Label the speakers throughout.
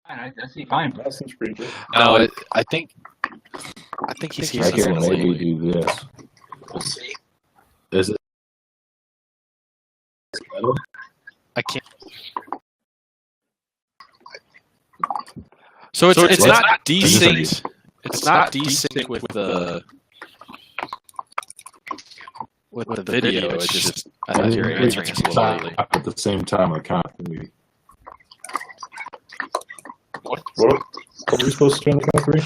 Speaker 1: I see fine.
Speaker 2: That seems pretty good.
Speaker 3: No, I think he's
Speaker 4: I can maybe do this.
Speaker 1: We'll see.
Speaker 4: Is it?
Speaker 3: I can't. So it's not desync. It's not desync with the video. It's just I thought you were answering us a little early.
Speaker 4: At the same time, I can't.
Speaker 2: What are we supposed to do on the count three?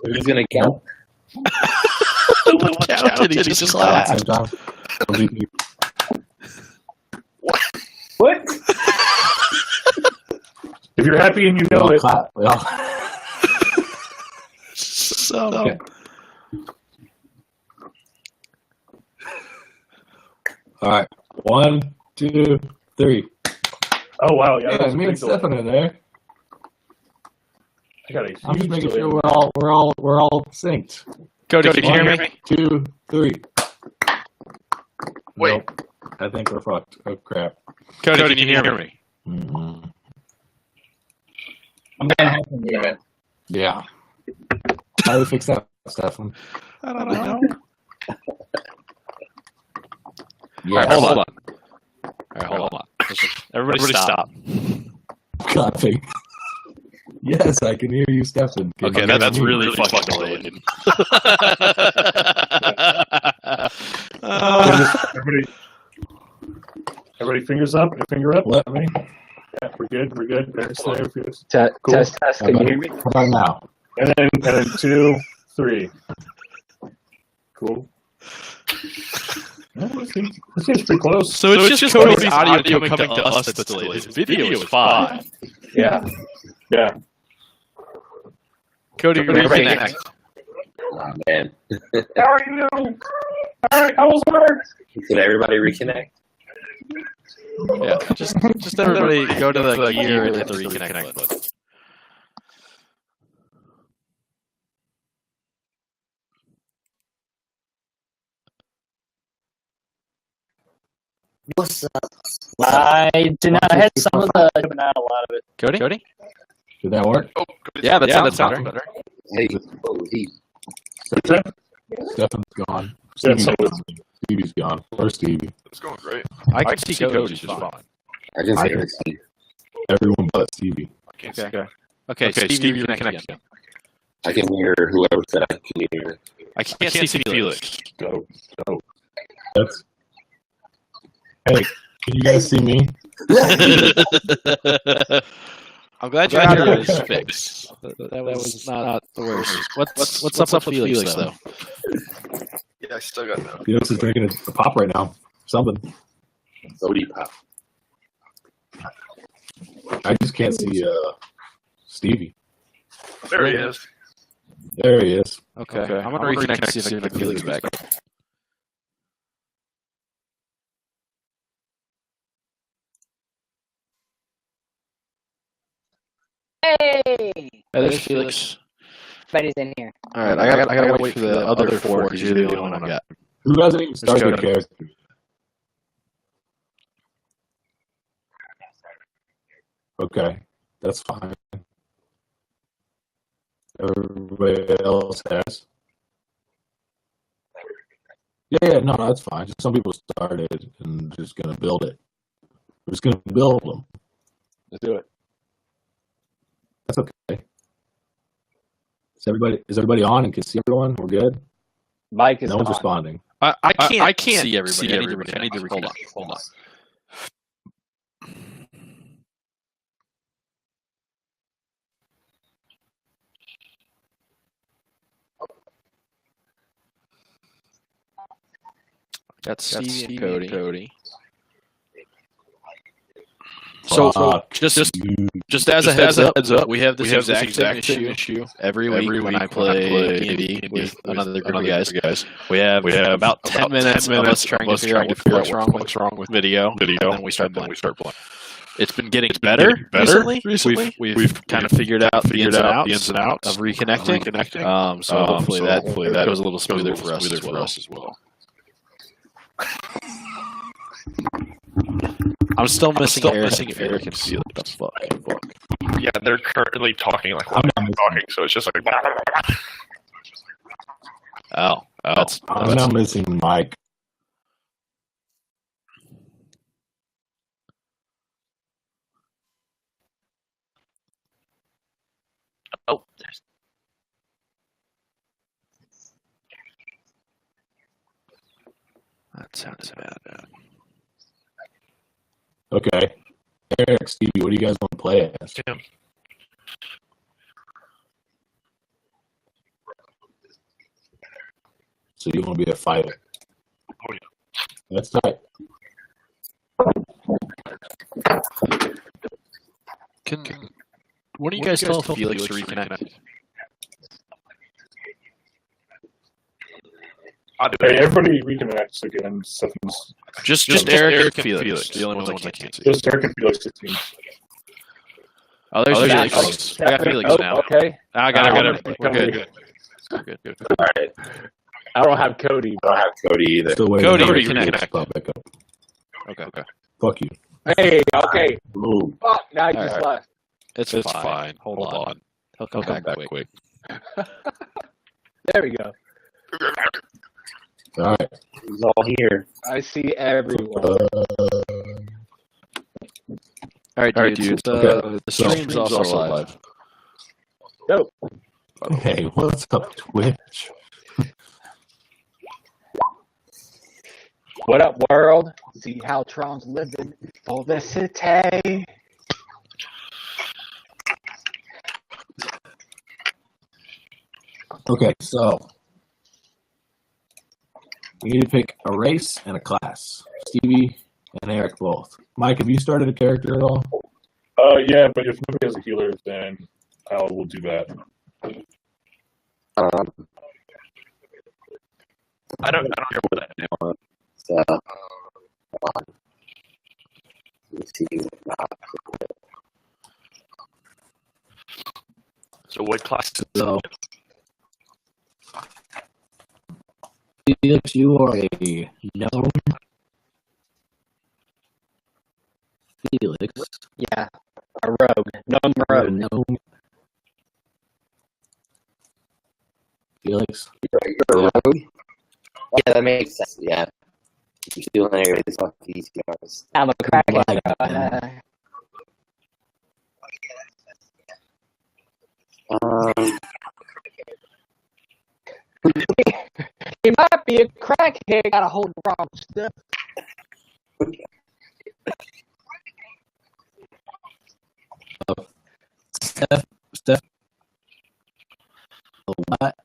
Speaker 5: Who's gonna count?
Speaker 3: Counted, he just laughed.
Speaker 1: What?
Speaker 2: If you're happy and you know it.
Speaker 4: Clap.
Speaker 3: So.
Speaker 4: Okay. All right. 1, 2, 3.
Speaker 2: Oh wow! Yeah,
Speaker 4: Yeah, me and Stefan in there.
Speaker 2: I got a
Speaker 4: I'm just
Speaker 2: huge
Speaker 4: making
Speaker 2: delay.
Speaker 4: sure we're all synced.
Speaker 3: Cody, can you hear me?
Speaker 4: 2, 3.
Speaker 3: Wait.
Speaker 4: Nope. I think we're fucked. Oh crap.
Speaker 3: Cody, can you hear me?
Speaker 4: Mm-hmm.
Speaker 1: I'm gonna have to do it.
Speaker 4: Yeah. How do we fix that, Stefan?
Speaker 3: I don't know.
Speaker 4: Yeah.
Speaker 3: All right, hold on. All right, hold on. Everybody stop.
Speaker 4: Clapping. Yes, I can hear you, Stefan. Can
Speaker 3: Okay,
Speaker 4: you
Speaker 3: that's
Speaker 4: hear me?
Speaker 3: really fucking delayed.
Speaker 2: Everybody, fingers up. Finger up.
Speaker 4: What?
Speaker 2: Everybody. Yeah, we're good. We're good. There's
Speaker 1: Cool. Test. Can you hear me?
Speaker 4: How about now?
Speaker 2: And then 2, 3. Cool. This seems pretty close.
Speaker 3: So it's just Cody's audio coming to us that's delayed. His video is fine.
Speaker 1: Yeah.
Speaker 2: Yeah.
Speaker 3: Cody, reconnect.
Speaker 5: Oh, man.
Speaker 2: How are you? All right, how was work?
Speaker 5: Did everybody reconnect?
Speaker 3: Yeah, just everybody go to the gear and hit the reconnect button.
Speaker 1: What's up? I did not. I had some of the, but not a lot of it.
Speaker 3: Cody?
Speaker 4: Did that work?
Speaker 3: Yeah, that's better.
Speaker 5: Hey, oh, he.
Speaker 4: Stefan's gone.
Speaker 2: Yeah, so
Speaker 4: Stevie's gone. Where's Stevie?
Speaker 6: It's going great.
Speaker 3: I can see Cody just fine.
Speaker 5: I can say this.
Speaker 4: Everyone but Stevie.
Speaker 6: I can't see.
Speaker 3: Okay, Steve, you're connected.
Speaker 5: I can hear whoever said I can hear.
Speaker 3: I can't see Felix.
Speaker 2: go.
Speaker 4: That's. Hey, can you guys see me?
Speaker 3: I'm glad your audio is fixed. That was not the worst. What's up with Felix though?
Speaker 6: Yeah, I still got that.
Speaker 4: Felix is drinking a pop right now. Something.
Speaker 5: Sody pop.
Speaker 4: I just can't see Stevie.
Speaker 6: There he is.
Speaker 4: There he is.
Speaker 3: Okay. I'm gonna reconnect to see if I can get Felix back.
Speaker 7: Hey!
Speaker 3: There's Felix.
Speaker 7: Everybody's in here.
Speaker 3: All right, I gotta wait for the other 4 because you're the only one I got.
Speaker 4: Who hasn't even started
Speaker 3: Cody.
Speaker 4: the character? Okay, that's fine. Everybody else has. Yeah, no, that's fine. Just some people started and just gonna build it. We're just gonna build them.
Speaker 2: Let's do it.
Speaker 4: That's okay. Is everybody on and can see everyone? We're good.
Speaker 1: Mike is
Speaker 4: No one's
Speaker 1: on.
Speaker 4: responding.
Speaker 3: I can't see everybody. I need to reconnect. Hold on. Got Steve and Cody. So just as a heads up, we have this exact same issue every week when I play D&D with another group of guys. We have about 10 minutes of us trying to figure out what's wrong with video, and then we start playing. It's been getting better recently. We've kind of figured out the ins and outs of reconnecting. So hopefully that goes a little smoother for us as well. I'm still missing Eric and Felix. The fuck.
Speaker 2: Yeah, they're currently talking like
Speaker 4: I'm
Speaker 2: I'm
Speaker 4: not
Speaker 2: talking, so it's just like.
Speaker 4: I'm now missing Mike.
Speaker 1: Oh, there's.
Speaker 3: That sounds bad.
Speaker 4: Okay. Eric, Stevie, what do you guys want to play as?
Speaker 2: Tim.
Speaker 4: So you want to be a fighter?
Speaker 2: Oh, yeah.
Speaker 4: That's right.
Speaker 3: Can what do you guys tell Felix to reconnect?
Speaker 2: I'll do
Speaker 6: Hey,
Speaker 2: it.
Speaker 6: everybody reconnects again. Something's
Speaker 3: Just Eric and Felix. The only ones I can't see.
Speaker 6: just Eric and Felix. It seems.
Speaker 3: Oh, there's
Speaker 7: Felix.
Speaker 3: Felix. I got Felix
Speaker 7: Oh,
Speaker 3: now.
Speaker 7: okay.
Speaker 3: I got everybody. We're good. We're good.
Speaker 5: All right.
Speaker 7: I don't have Cody.
Speaker 5: I don't have Cody either.
Speaker 4: Still waiting
Speaker 3: Cody,
Speaker 4: on Eric
Speaker 3: reconnect.
Speaker 4: to pop back up.
Speaker 3: Okay.
Speaker 4: Fuck you.
Speaker 7: Hey, okay.
Speaker 4: Boom.
Speaker 7: Fuck, now you
Speaker 3: All
Speaker 7: just
Speaker 3: right.
Speaker 7: left.
Speaker 3: It's fine. Hold on. He'll come back quick.
Speaker 7: There we go.
Speaker 4: All right.
Speaker 5: He's all here.
Speaker 7: I see everyone.
Speaker 3: All right, dude.
Speaker 4: Okay.
Speaker 3: The stream's also live.
Speaker 7: Dope.
Speaker 4: Hey, what's up, Twitch?
Speaker 7: What up, world? See how Tron's living. Felicity.
Speaker 4: Okay, so we need to pick a race and a class. Stevie and Eric both. Mike, have you started a character at all?
Speaker 6: Yeah, but if nobody has a healer, then I will do that.
Speaker 2: I don't care what that name.
Speaker 5: So, let's see.
Speaker 2: So what class?
Speaker 4: So, Felix, you are a gnome. Felix,
Speaker 7: Yeah, a rogue. Gnome
Speaker 4: you're a
Speaker 7: rogue.
Speaker 4: gnome. Felix,
Speaker 5: You're a rogue? Yeah, that makes sense. Yeah. You're stealing everybody's fucking ECRs.
Speaker 7: I'm a crackhead.
Speaker 4: Right.
Speaker 7: He might be a crackhead. Got a whole wrong stuff.
Speaker 4: Steph. What?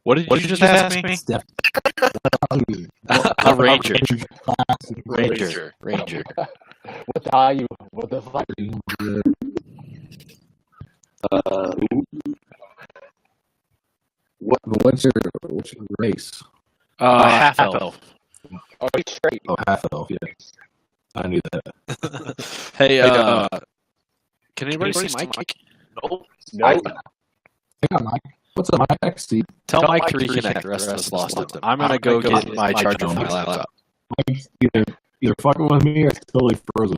Speaker 3: What did you just ask me?
Speaker 4: Steph.
Speaker 3: A ranger.
Speaker 4: Ranger.
Speaker 3: Ranger.
Speaker 7: What the hell you? What the fuck?
Speaker 4: What's your race?
Speaker 3: Half elf.
Speaker 7: Oh, he's straight.
Speaker 4: Oh, half elf. Yeah, I knew that.
Speaker 3: Hey, can anybody see Mike?
Speaker 2: No.
Speaker 7: No.
Speaker 4: I got Mike. What's up, Mike? Steve.
Speaker 3: Tell Mike to reconnect. The rest of us lost it. I'm gonna go get my charger from my laptop.
Speaker 4: Mike's either fucking with me or it's totally frozen.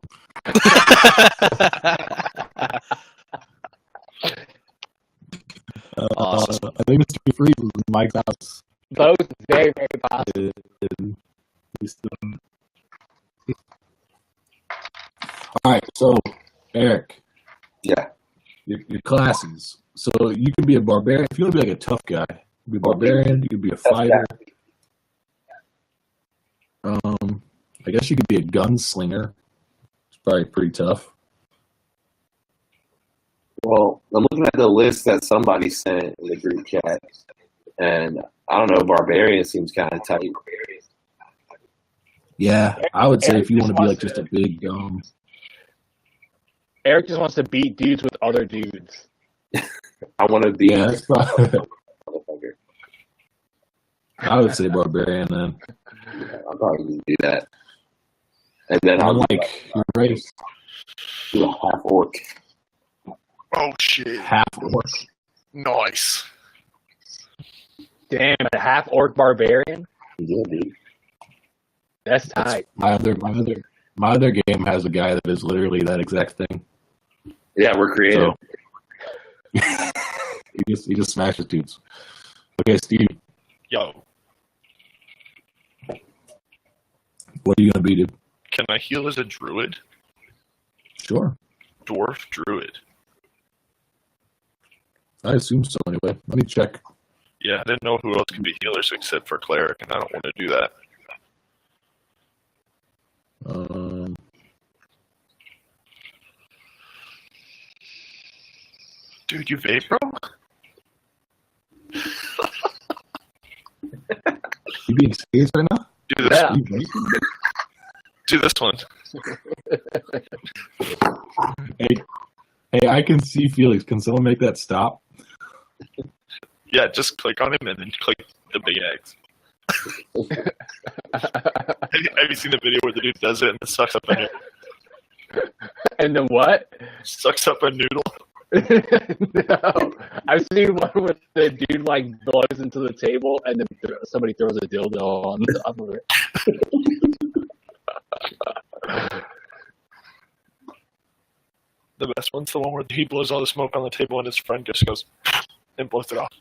Speaker 3: Awesome.
Speaker 4: I think Mr. Freeze was in Mike's house.
Speaker 7: Both very, very possible.
Speaker 4: All right, so Eric,
Speaker 5: Yeah.
Speaker 4: your classes. So you can be a barbarian if you want to be like a tough guy. You can be a barbarian. You can be a fighter. I guess you could be a gunslinger. It's probably pretty tough.
Speaker 5: Well, I'm looking at the list that somebody sent in the group chat, and I don't know, Barbarian seems kind of tight.
Speaker 4: Yeah, I would say if you want to be like just a big
Speaker 7: Eric just wants to beat dudes with other dudes.
Speaker 5: I want to be
Speaker 4: yeah, that's probably,
Speaker 5: motherfucker.
Speaker 4: I would say barbarian then.
Speaker 5: I'm probably going to do that. And then
Speaker 4: I'm
Speaker 5: I'll
Speaker 4: like your race,
Speaker 5: do a half orc.
Speaker 2: Oh shit!
Speaker 4: half orc.
Speaker 2: Nice.
Speaker 7: Damn, a half orc barbarian.
Speaker 5: Yeah, dude.
Speaker 7: That's tight.
Speaker 4: My other game has a guy that is literally that exact thing.
Speaker 5: Yeah, we're creative.
Speaker 4: So, he just smashes dudes. Okay, Steve,
Speaker 2: Yo,
Speaker 4: what are you gonna be, dude?
Speaker 2: can I heal as a druid?
Speaker 4: Sure.
Speaker 2: Dwarf druid.
Speaker 4: I assume so anyway. Let me check.
Speaker 2: Yeah, I didn't know who else could be healers except for cleric, and I don't want to do that. Dude, you vape, bro?
Speaker 4: You being serious right now?
Speaker 2: Do this.
Speaker 7: Yeah.
Speaker 2: Do this one.
Speaker 4: Hey, I can see Felix. Can someone make that stop?
Speaker 2: Yeah, just click on him and then click the big X. Have you seen the video where the dude does it and it sucks up a noodle?
Speaker 7: And then what?
Speaker 2: Sucks up a noodle.
Speaker 7: No, I've seen one where the dude like blows into the table and then somebody throws a dildo on top of it.
Speaker 2: The best one's the one where he blows all the smoke on the table and his friend just goes and blows it off.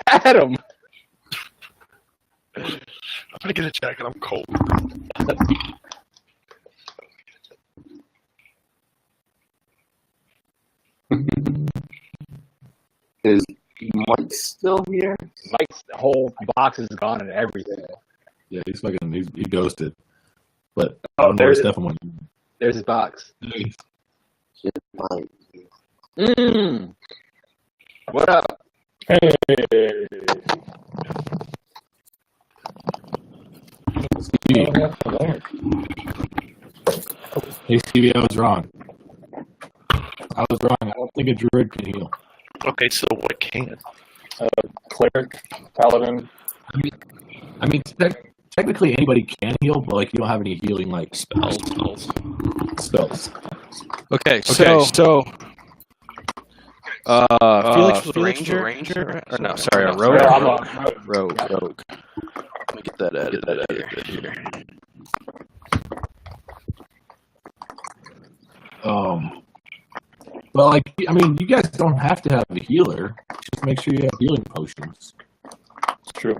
Speaker 7: Adam.
Speaker 2: I'm gonna get a jacket. I'm cold.
Speaker 5: Is Mike still here?
Speaker 7: Mike's whole box is gone and everything.
Speaker 4: Yeah, he ghosted. But I
Speaker 7: Oh,
Speaker 4: don't know where
Speaker 7: there's
Speaker 4: Stefan went.
Speaker 7: there's his box.
Speaker 5: Shit, Mike.
Speaker 7: What up?
Speaker 6: Hey.
Speaker 4: Stevie. Hey, Stevie, I was wrong. I don't think a druid can heal.
Speaker 2: Okay, so what can?
Speaker 6: Cleric, paladin.
Speaker 4: I mean, technically anybody can heal, but like you don't have any healing like
Speaker 3: Spells.
Speaker 4: Okay,
Speaker 3: So Felix was a ranger? Or no, sorry, a rogue.
Speaker 6: Yeah, I'm a
Speaker 3: Rogue. Let me get that out of here.
Speaker 4: Well, like I mean, you guys don't have to have a healer. Just make sure you have healing potions,
Speaker 6: It's true.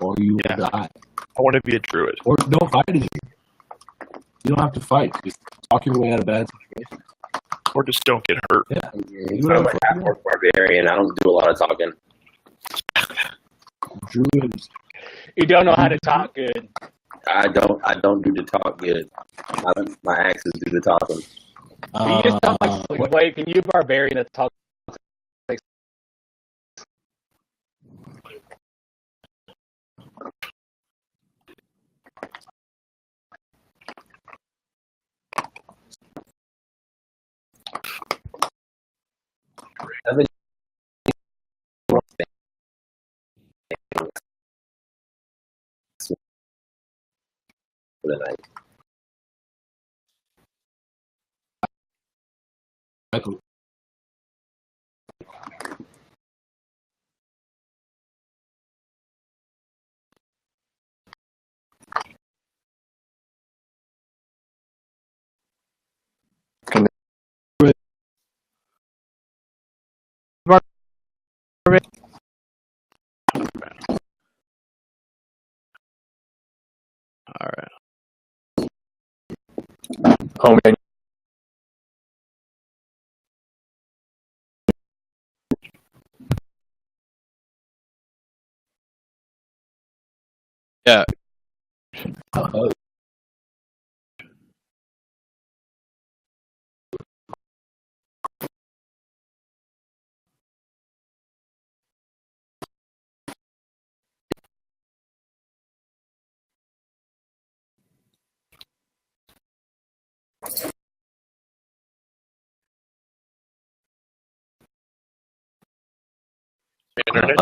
Speaker 4: or you
Speaker 2: Yeah.
Speaker 4: will die.
Speaker 2: I want to be a druid.
Speaker 4: Or don't fight anything. You don't have to fight. Just talk your way out of bad situation.
Speaker 2: Or just don't get hurt.
Speaker 4: Yeah.
Speaker 5: I'm a half-orc barbarian. I don't do a lot of talking.
Speaker 4: Druids.
Speaker 7: You don't know how to talk good.
Speaker 5: I don't do the talk good. My axes do the talking.
Speaker 7: Can you just talk like, wait, can you barbarian to talk like
Speaker 5: For the night.
Speaker 3: All right.
Speaker 6: Oh man.
Speaker 3: Yeah.
Speaker 2: Internet.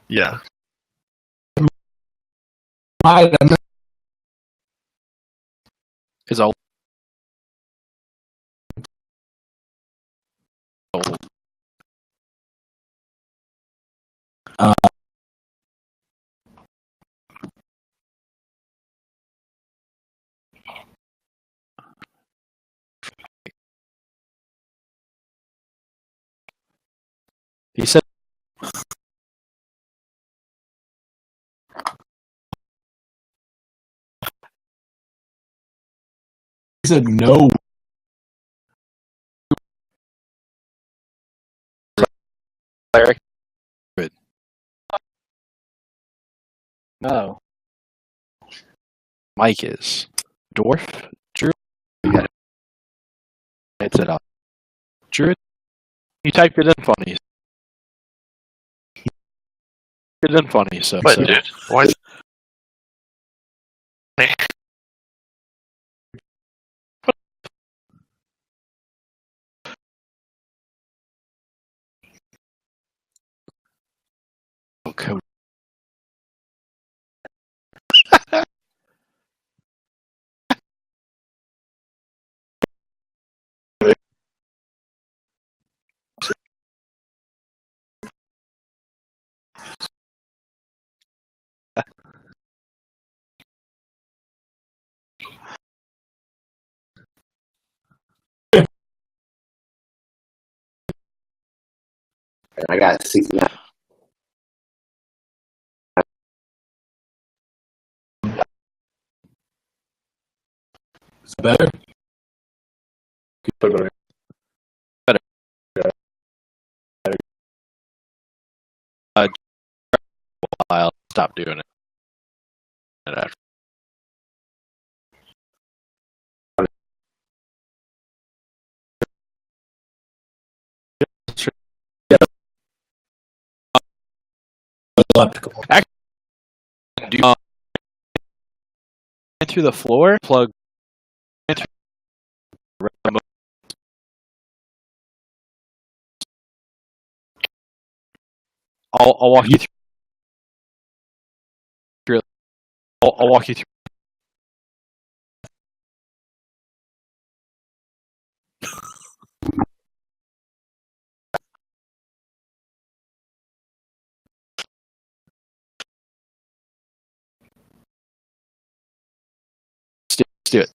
Speaker 2: Yeah.
Speaker 3: Is all
Speaker 4: said no.
Speaker 3: Cleric.
Speaker 7: No.
Speaker 3: Mike is dwarf. Druid. It's it up. Druid. You typed it in funny. It in funny. So.
Speaker 2: What,
Speaker 3: so.
Speaker 2: dude? Why?
Speaker 3: Okay.
Speaker 5: I got 69.
Speaker 4: Is it better?
Speaker 6: Play better.
Speaker 3: I'll stop doing it. After. Do you through the floor? Plug. I'll walk you through. I'll walk you through. Let's do it.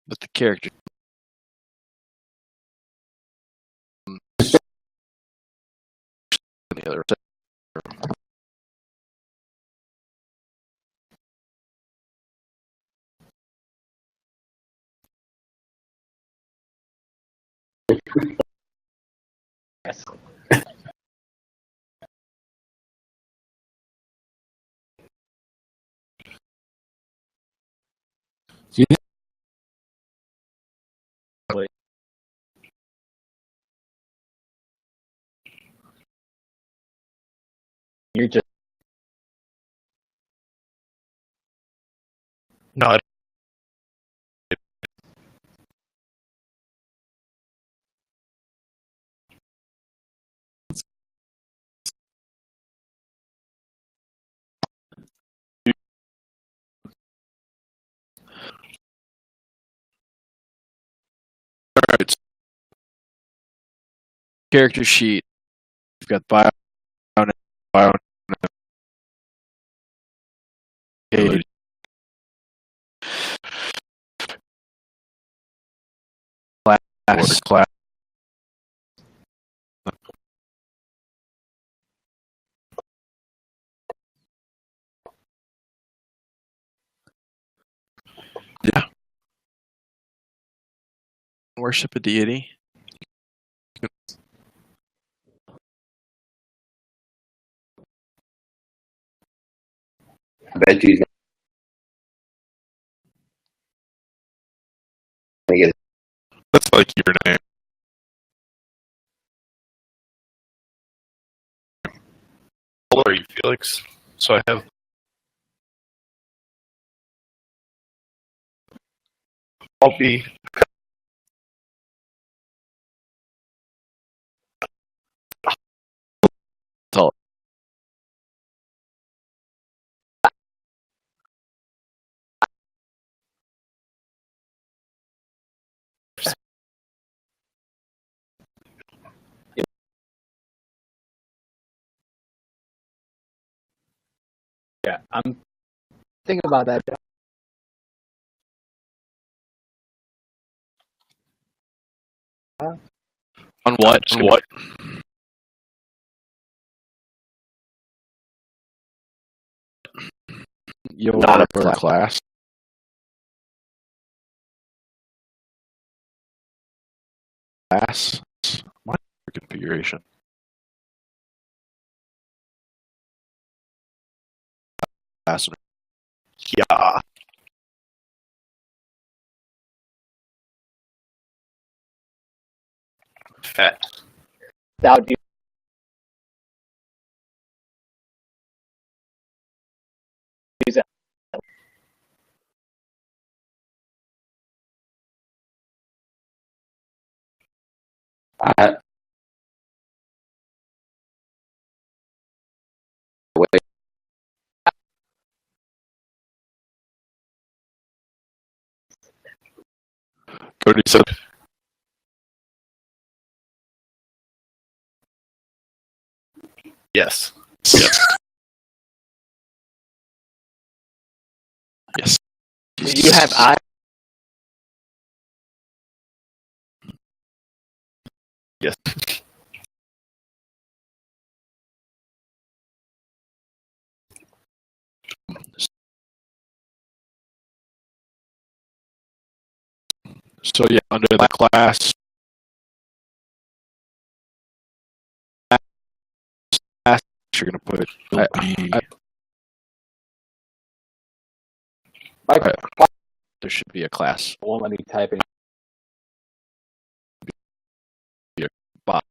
Speaker 3: With the character. The other.
Speaker 7: Yes. You're just
Speaker 2: No, I
Speaker 3: Alright. Character sheet. You've got bio. Page. Class. Yeah. Worship a deity.
Speaker 5: I bet you he's gonna get.
Speaker 2: That's like your name. How old are you, Felix? So I have. I'll be.
Speaker 3: Tall.
Speaker 7: Yeah, I'm thinking about that.
Speaker 3: On what? On what? Your
Speaker 5: Not a
Speaker 3: class. What configuration? Class.
Speaker 2: Yeah. Fat.
Speaker 7: Without you.
Speaker 5: I wait.
Speaker 3: Cody said.
Speaker 2: Yes.
Speaker 3: Yes. Yes.
Speaker 7: Do you have eyes?
Speaker 2: Yes.
Speaker 3: So yeah, under the class, you're gonna put. There should be a class.
Speaker 7: Won't let me type in.
Speaker 3: Bot.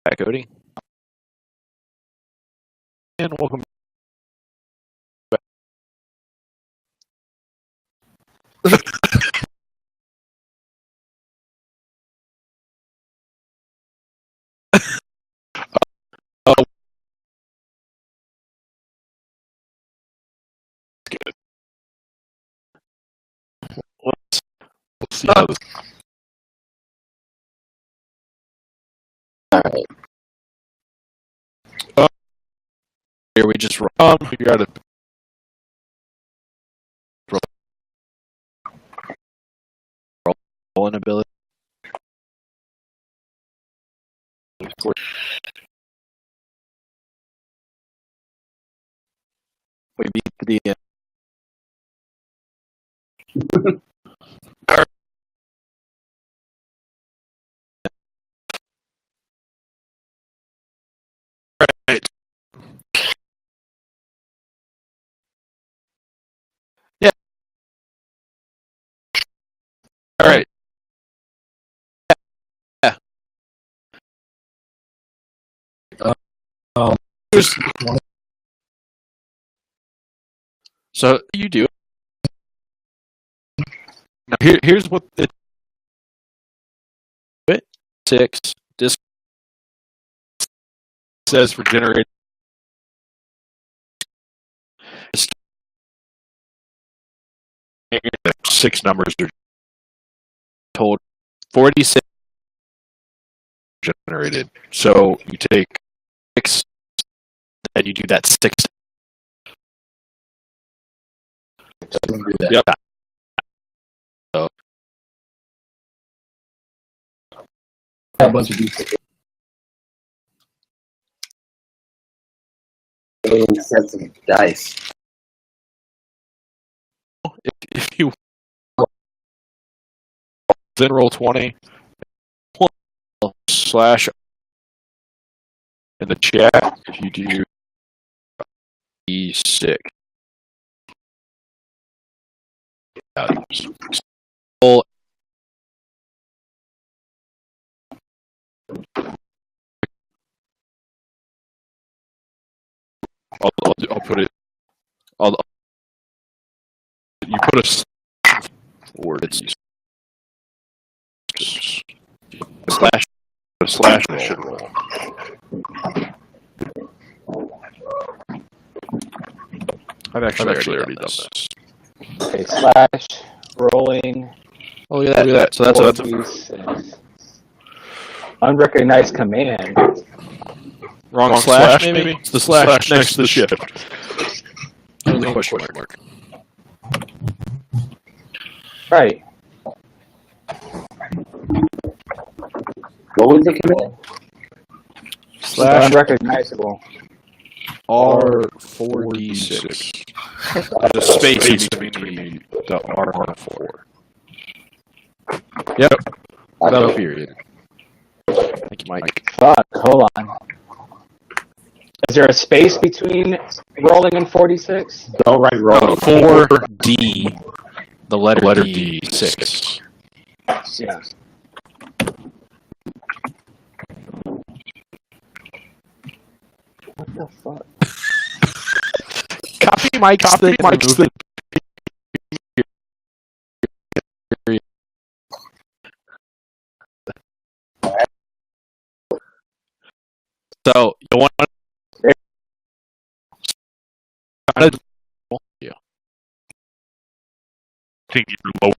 Speaker 3: Hi, Cody. And welcome. Good. We'll see how this.
Speaker 5: All right.
Speaker 3: Here we just figure out a rolling ability. We beat the DM. Right. Yeah. All right. Yeah. So you do. Now here's what it 6 disk says for generating 6 numbers are told 46 generated. So you take 6 and you do that 6. Yep. So
Speaker 4: A bunch of these.
Speaker 5: Sets of dice.
Speaker 3: if you then roll 20 slash in the chat if you do E6. I'll put it. You put a word. It's slash roll. I've actually already done this.
Speaker 7: Okay, slash rolling.
Speaker 3: Oh, look at that. So that's
Speaker 7: D6. Unrecognized command.
Speaker 3: Wrong slash, maybe? It's the slash next to the shift. And the question mark.
Speaker 7: Right.
Speaker 5: What was the command?
Speaker 3: Slash
Speaker 7: Unrecognizable.
Speaker 3: R4D6. The space between the R and the 4. Yep. That'll period. Thank you, Mike.
Speaker 7: Fuck, hold on. Is there a space between rolling and 46?
Speaker 5: Don't write rolling.
Speaker 3: 4D. The letter D. 6.
Speaker 7: Yeah. What the fuck?
Speaker 3: Copy Mike's thing. So you want yeah.
Speaker 6: I think you're low.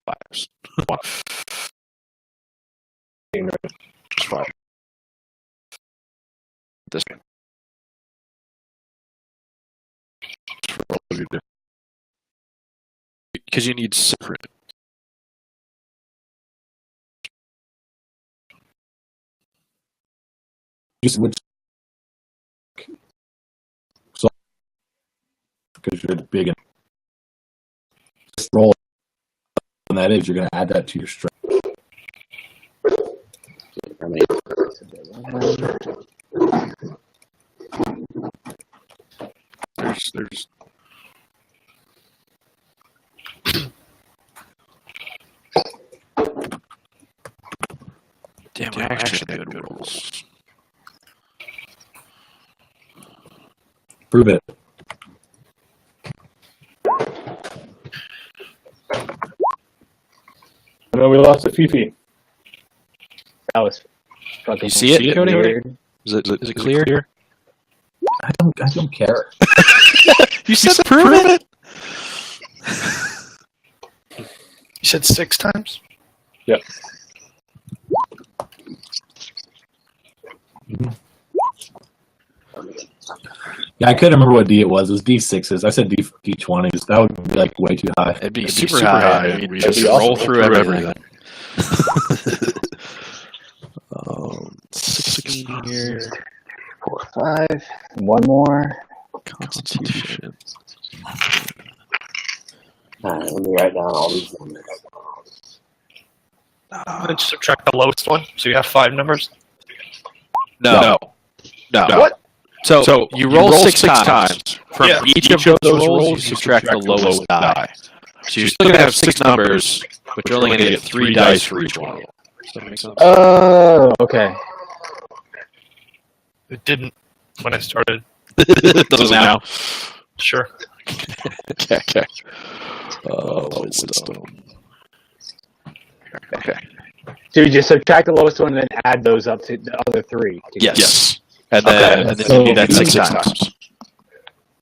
Speaker 3: Fires. Just fire. This one. Because you need separate.
Speaker 4: Just which, so because you're big and just roll, and that is you're going to add that to your strength.
Speaker 3: There's damn, I actually had good rolls.
Speaker 4: Prove it.
Speaker 6: No, we lost to Fifi.
Speaker 7: That was fucking
Speaker 3: You see it, Cody?
Speaker 7: weird.
Speaker 3: Is it clear here?
Speaker 4: I don't care.
Speaker 3: You said to prove it?
Speaker 2: You said 6 times?
Speaker 6: Yep.
Speaker 4: Yeah, I couldn't remember what D it was. It was D6s. I said D20s. That would be like way too high.
Speaker 3: It'd be super high. I mean, we just roll through everything. 16 here.
Speaker 7: 4, 5. One more.
Speaker 3: Constitution.
Speaker 5: Alright, let me write down all these numbers.
Speaker 2: Then just subtract the lowest one, so you have 5 numbers.
Speaker 3: No.
Speaker 2: What?
Speaker 3: So you roll 6 times. From
Speaker 2: Yeah.
Speaker 3: each of those rolls, you subtract the lowest die. So you're still going to have 6 numbers, but you're only going to get 3 dice for each one. Does that make sense?
Speaker 7: Oh, okay.
Speaker 2: It didn't when I started.
Speaker 3: It does now.
Speaker 2: Sure.
Speaker 3: Okay. Wisdom. Okay.
Speaker 7: So you just subtract the lowest one and then add those up to the other 3.
Speaker 3: Yes. And then you do that 6 times.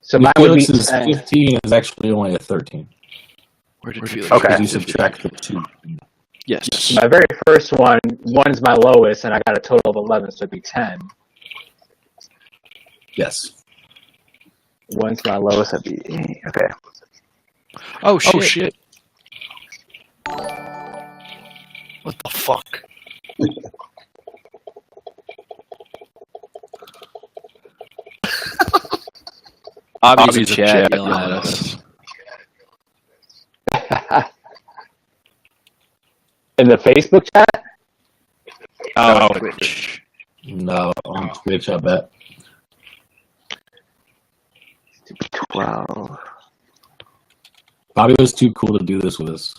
Speaker 7: So mine would be
Speaker 4: Felix's
Speaker 7: 10.
Speaker 4: 15 is actually only a 13.
Speaker 3: Where did Felix?
Speaker 7: Okay.
Speaker 4: Because you subtract the 2.
Speaker 3: Yes.
Speaker 7: My very first one's my lowest, and I got a total of 11, so it'd be 10.
Speaker 4: Yes.
Speaker 7: One's my lowest, that'd be... Okay.
Speaker 3: Oh, shit.
Speaker 2: What the fuck?
Speaker 3: Obviously, chat yelling at us.
Speaker 7: In the Facebook chat?
Speaker 3: Oh, Twitch.
Speaker 4: No, on Twitch, I bet.
Speaker 7: 12.
Speaker 4: Bobby was too cool to do this with us.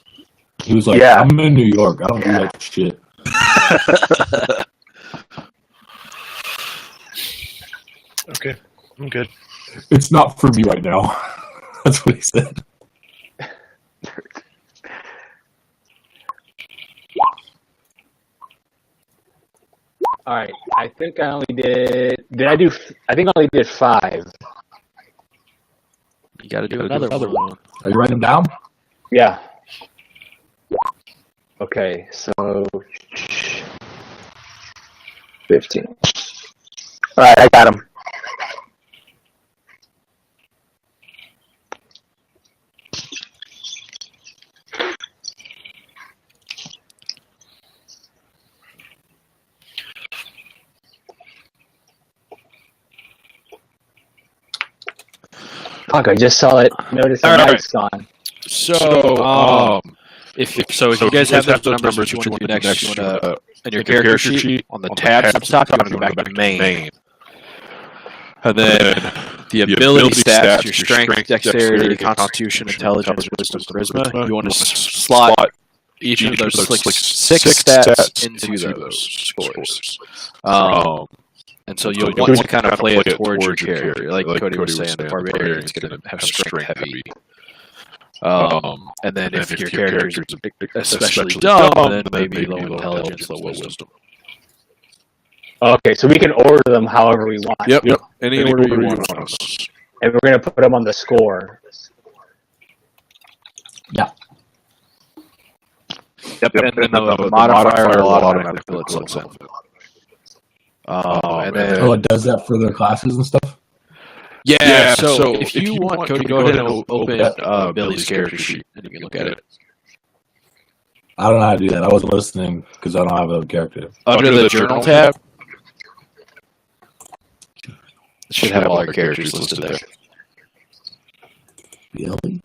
Speaker 4: He was like,
Speaker 7: Yeah.
Speaker 4: I'm in New York. I don't do that shit.
Speaker 2: Okay, I'm good.
Speaker 4: It's not for me right now. That's what he said.
Speaker 7: All right. I think I only did. I think I only did 5.
Speaker 3: You got to do another one.
Speaker 4: Are you writing them down?
Speaker 7: Yeah. Okay, so 15. All right, I got him. Fuck, I just saw it. Notice the mic's gone.
Speaker 3: So, if you guys have those numbers, what you want to do next? You want to, in your character sheet, on the tabs up top, you want to go back to main. And then the ability stats, your strength, dexterity, constitution, intelligence, wisdom, charisma. You want to slot each of those like 6 stats into those scores. And so you'll want to kind of play it towards your character. Like Cody was saying, the barbarian is going to have strength heavy. And then if your character is especially dumb, then maybe low intelligence, low wisdom.
Speaker 7: Okay, so we can order them however we want.
Speaker 3: Yep. Any order you want on us.
Speaker 7: And we're going to put them on the score.
Speaker 4: Yeah.
Speaker 3: Yep. And then the modifier will automatically fill itself in. And then,
Speaker 4: it does that for their classes and stuff?
Speaker 3: Yeah, so if you want, Cody, go ahead and open Billy's character sheet, and you can look at it.
Speaker 4: I don't know how to do that. I wasn't listening because I don't have a character.
Speaker 3: Under the journal tab, it should have all our characters listed there.
Speaker 4: Billy?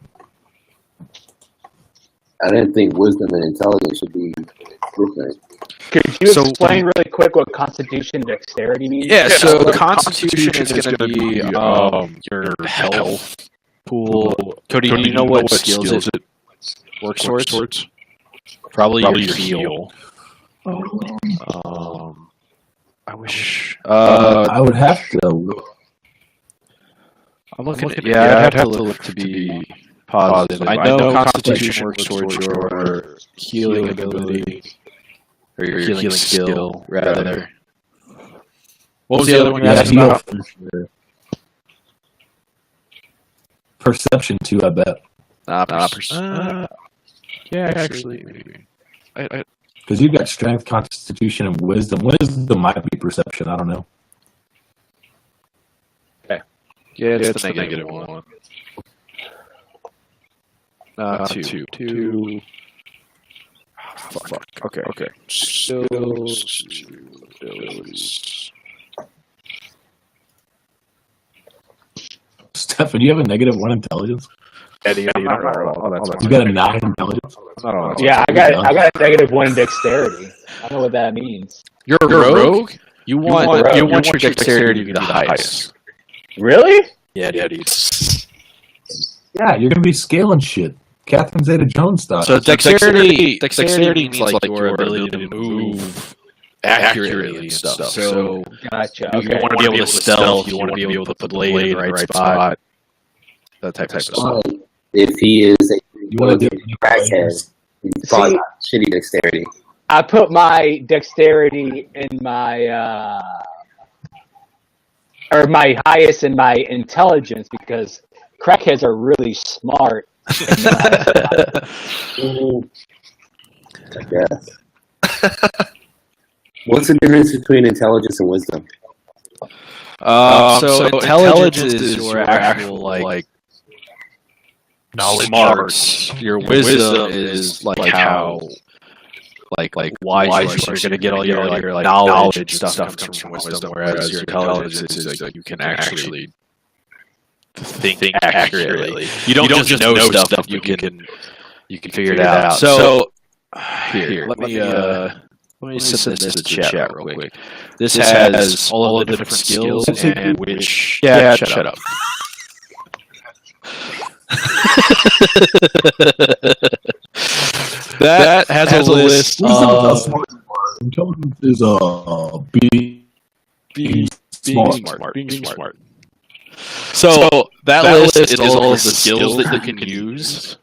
Speaker 5: I didn't think wisdom and intelligence should be different.
Speaker 7: Could you explain really quick what Constitution and Dexterity means?
Speaker 3: Yeah, so Constitution is going to be your health pool. Cody, do you know what skills it works towards? Probably your heal. I wish.
Speaker 4: I would have to.
Speaker 3: I'm looking at. Yeah, I'd have to look to be positive. I know Constitution works towards your healing ability. Or your healing skill, rather. What was the other one you asked about?
Speaker 4: Sure. Perception, too, I bet.
Speaker 3: Yeah, actually, maybe.
Speaker 4: Because you've got strength, constitution, and wisdom. Wisdom might be perception. I don't know.
Speaker 3: Okay. Yeah, it's the negative one. Two. Fuck. Okay.
Speaker 4: Stefan, do you have a -1 intelligence?
Speaker 7: Eddie,
Speaker 4: You got a 9 intelligence?
Speaker 7: Yeah, I got a -1 dexterity. I don't know what that means.
Speaker 3: You're a rogue? You want your dexterity to be the highest.
Speaker 7: Really?
Speaker 3: Yeah, dude.
Speaker 4: Yeah, you're gonna be scaling shit. Catherine Zeta-Jones style.
Speaker 3: So dexterity means like your ability to move accurately and stuff. So
Speaker 7: Gotcha.
Speaker 3: you want to be able to stealth. You want to be able to put the blade in the right spot. That type of stuff.
Speaker 5: If he is a crackhead,
Speaker 4: See,
Speaker 5: he's probably got shitty dexterity.
Speaker 7: I put my dexterity in my or my highest in my intelligence because crackheads are really smart.
Speaker 5: I guess. What's the difference between intelligence and wisdom?
Speaker 3: So intelligence is your actual like knowledge, smarts. Your wisdom is like how like wise you're going to get all your like knowledge stuff comes from wisdom, whereas your intelligence is like you can actually think accurately. You don't just know stuff. You can figure it out. So here, let me send this to the chat real quick. This has all of the different skills and which. Yeah, shut up. That has a list of
Speaker 4: intelligence is being smart.
Speaker 3: So that list is all of the skills that you can use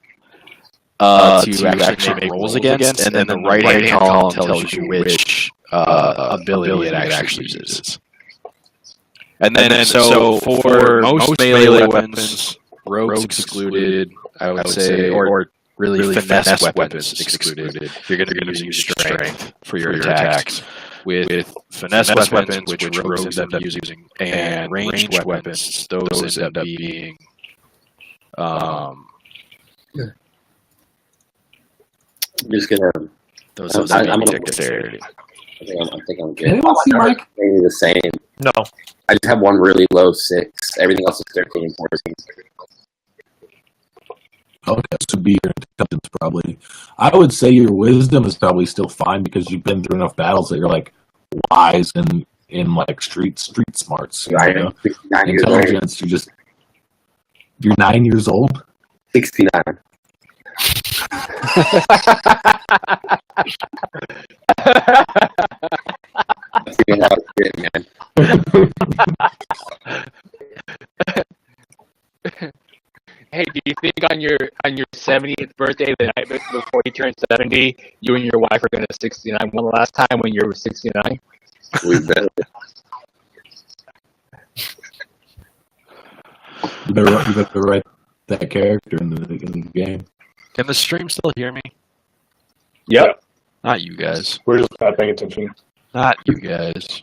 Speaker 3: to actually make rolls against, and then the right-hand column tells you which ability it actually uses. And then so for most melee weapons, rogues excluded, I would say, or really finesse weapons excluded. You're going to be using strength for your attacks. With finesse weapons, which rogues end up using, and ranged weapons, those end up being
Speaker 5: I'm just gonna.
Speaker 3: those
Speaker 5: I'm
Speaker 3: end up
Speaker 5: gonna-
Speaker 3: being dexterity.
Speaker 5: I think I'm good.
Speaker 4: Anyone see Mike?
Speaker 5: Maybe the same.
Speaker 2: No.
Speaker 5: I just have one really low 6. Everything else is 13 and 14.
Speaker 4: Okay, so be your intelligence probably. I would say your wisdom is probably still fine because you've been through enough battles that you're like wise and in like street smarts. You
Speaker 5: I
Speaker 4: know?
Speaker 5: am 69 years old.
Speaker 4: Intelligence, you're 9 years old.
Speaker 5: 69. That's even how it's written, man.
Speaker 7: Hey, do you think on your 70th birthday, the night before you turn 70, you and your wife are going to 69? One last time when you were 69?
Speaker 5: We better.
Speaker 4: You better write that character in the game.
Speaker 3: Can the stream still hear me?
Speaker 7: Yep.
Speaker 3: Not you guys.
Speaker 6: We're just not paying attention.
Speaker 3: Not you guys.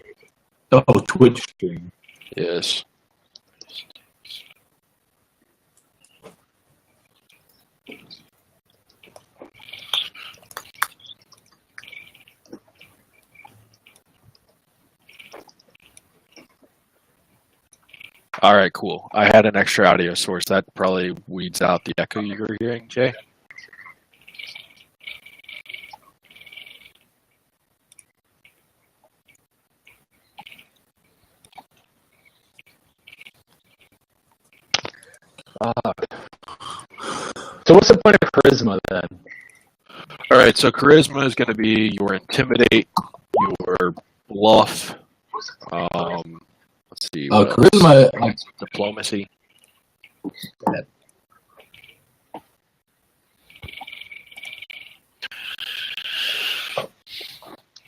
Speaker 4: Oh, Twitch stream.
Speaker 3: Yes. All right, cool. I had an extra audio source that probably weeds out the echo you were hearing, Jay.
Speaker 7: So what's the point of charisma then?
Speaker 3: All right, so charisma is going to be your intimidate, your bluff. Let's see. what else?
Speaker 4: Charisma.
Speaker 3: Diplomacy.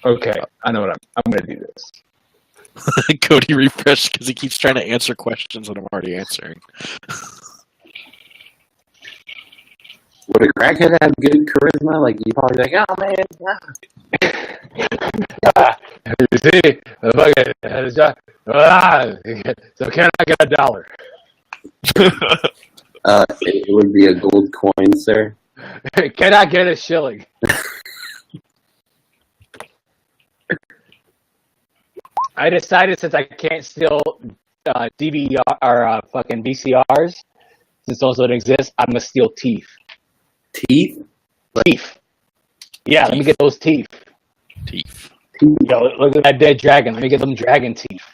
Speaker 7: Okay, I know what I'm going to do this.
Speaker 3: Cody refreshed because he keeps trying to answer questions that I'm already answering.
Speaker 5: Would a crackhead have good charisma? Like, you'd probably be like, oh, man.
Speaker 7: You see? So can I get $1?
Speaker 5: It would be a gold coin, sir.
Speaker 7: Can I get a shilling? I decided since I can't steal DVR or fucking VCRs, since those don't exist, I'm gonna steal teeth.
Speaker 5: Teeth?
Speaker 7: Teeth. Yeah, let me get those teeth.
Speaker 3: Teeth.
Speaker 7: Yo, look at that dead dragon. Let me get them dragon teeth.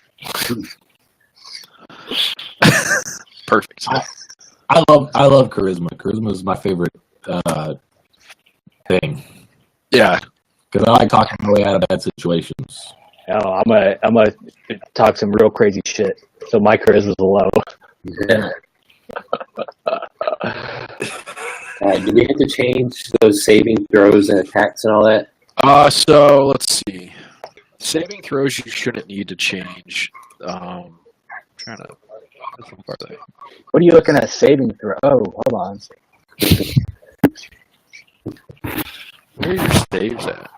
Speaker 3: Perfect.
Speaker 4: I love charisma. Charisma is my favorite thing
Speaker 3: Yeah.
Speaker 4: because I like talking my way out of bad situations.
Speaker 7: Oh, I'm gonna talk some real crazy shit. So my charisma's low.
Speaker 5: Yeah. Do we have to change those saving throws and attacks and all that?
Speaker 3: So let's see. Saving throws you shouldn't need to change. Trying to. Which one are they?
Speaker 7: What are you looking at? Saving throw? Oh, hold on.
Speaker 3: Where are your saves at?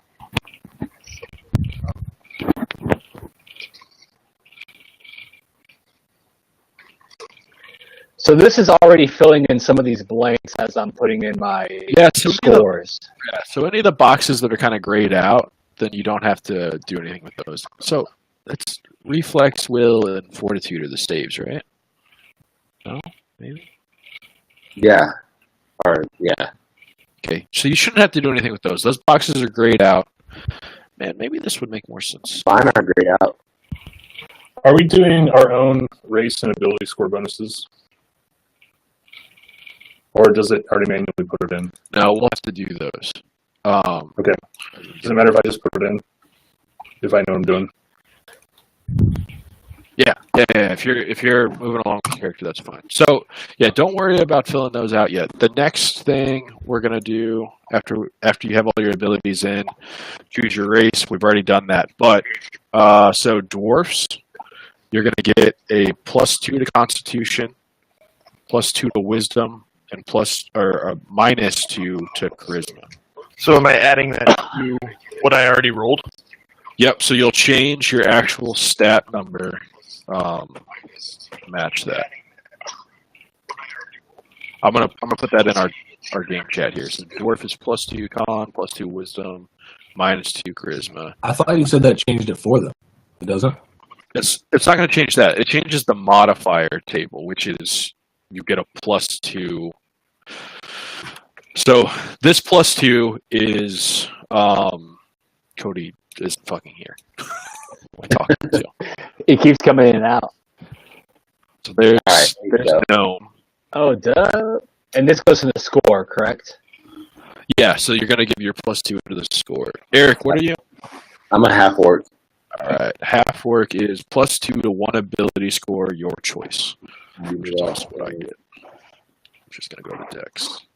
Speaker 7: So this is already filling in some of these blanks as I'm putting in my scores.
Speaker 3: Yeah, so any of the boxes that are kind of grayed out, then you don't have to do anything with those. So it's reflex, will, and fortitude are the saves, right? No, maybe.
Speaker 5: Yeah. Or, yeah.
Speaker 3: Okay, so you shouldn't have to do anything with those. Those boxes are grayed out. Man, maybe this would make more sense.
Speaker 5: Mine are grayed out.
Speaker 6: Are we doing our own race and ability score bonuses? Or does it already manually put it in?
Speaker 3: No, we'll have to do those.
Speaker 6: Okay. Does it matter if I just put it in? If I know what I'm doing?
Speaker 3: Yeah. If you're moving along with the character, that's fine. So yeah, don't worry about filling those out yet. The next thing we're gonna do after you have all your abilities in, choose your race. We've already done that, but so dwarfs, you're gonna get a +2 to Constitution, +2 to Wisdom, and -2 to charisma.
Speaker 2: So am I adding that to what I already rolled?
Speaker 3: Yep. So you'll change your actual stat number, match that. I'm gonna put that in our game chat here. So dwarf is +2 con, +2 wisdom, -2 charisma.
Speaker 4: I thought you said that changed it for them. It doesn't?
Speaker 3: It's not going to change that. It changes the modifier table, which is you get a +2. So this +2 is Cody is fucking here. We're talking to.
Speaker 7: It keeps coming in and out.
Speaker 3: So there's
Speaker 5: go.
Speaker 3: gnome.
Speaker 7: Oh, duh. And this goes to the score, correct?
Speaker 3: Yeah, so you're going to give your +2 to the score. Eric, what are you?
Speaker 5: I'm a half orc.
Speaker 3: All right, half work is +2 to 1 ability score, your choice. Which is also what I get. I'm just going to go to Dex.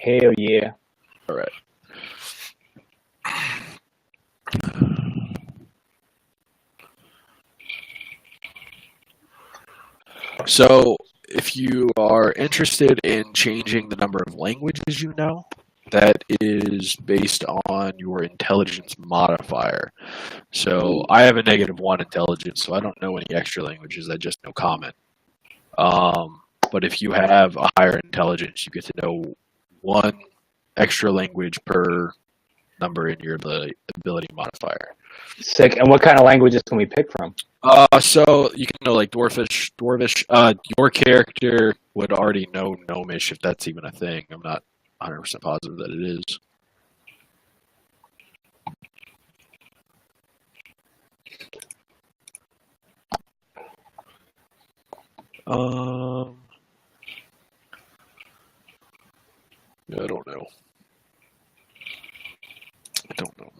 Speaker 7: Hell yeah.
Speaker 3: All right. So, if you are interested in changing the number of languages you know, that is based on your intelligence modifier. So, I have a -1 intelligence, so I don't know any extra languages. I just know common. But if you have a higher intelligence, you get to know 1 extra language per number in your ability modifier.
Speaker 7: Sick. And what kind of languages can we pick from?
Speaker 3: So you can know like Dwarvish. Your character would already know Gnomish if that's even a thing. I'm not 100% positive that it is. I don't know. I don't know.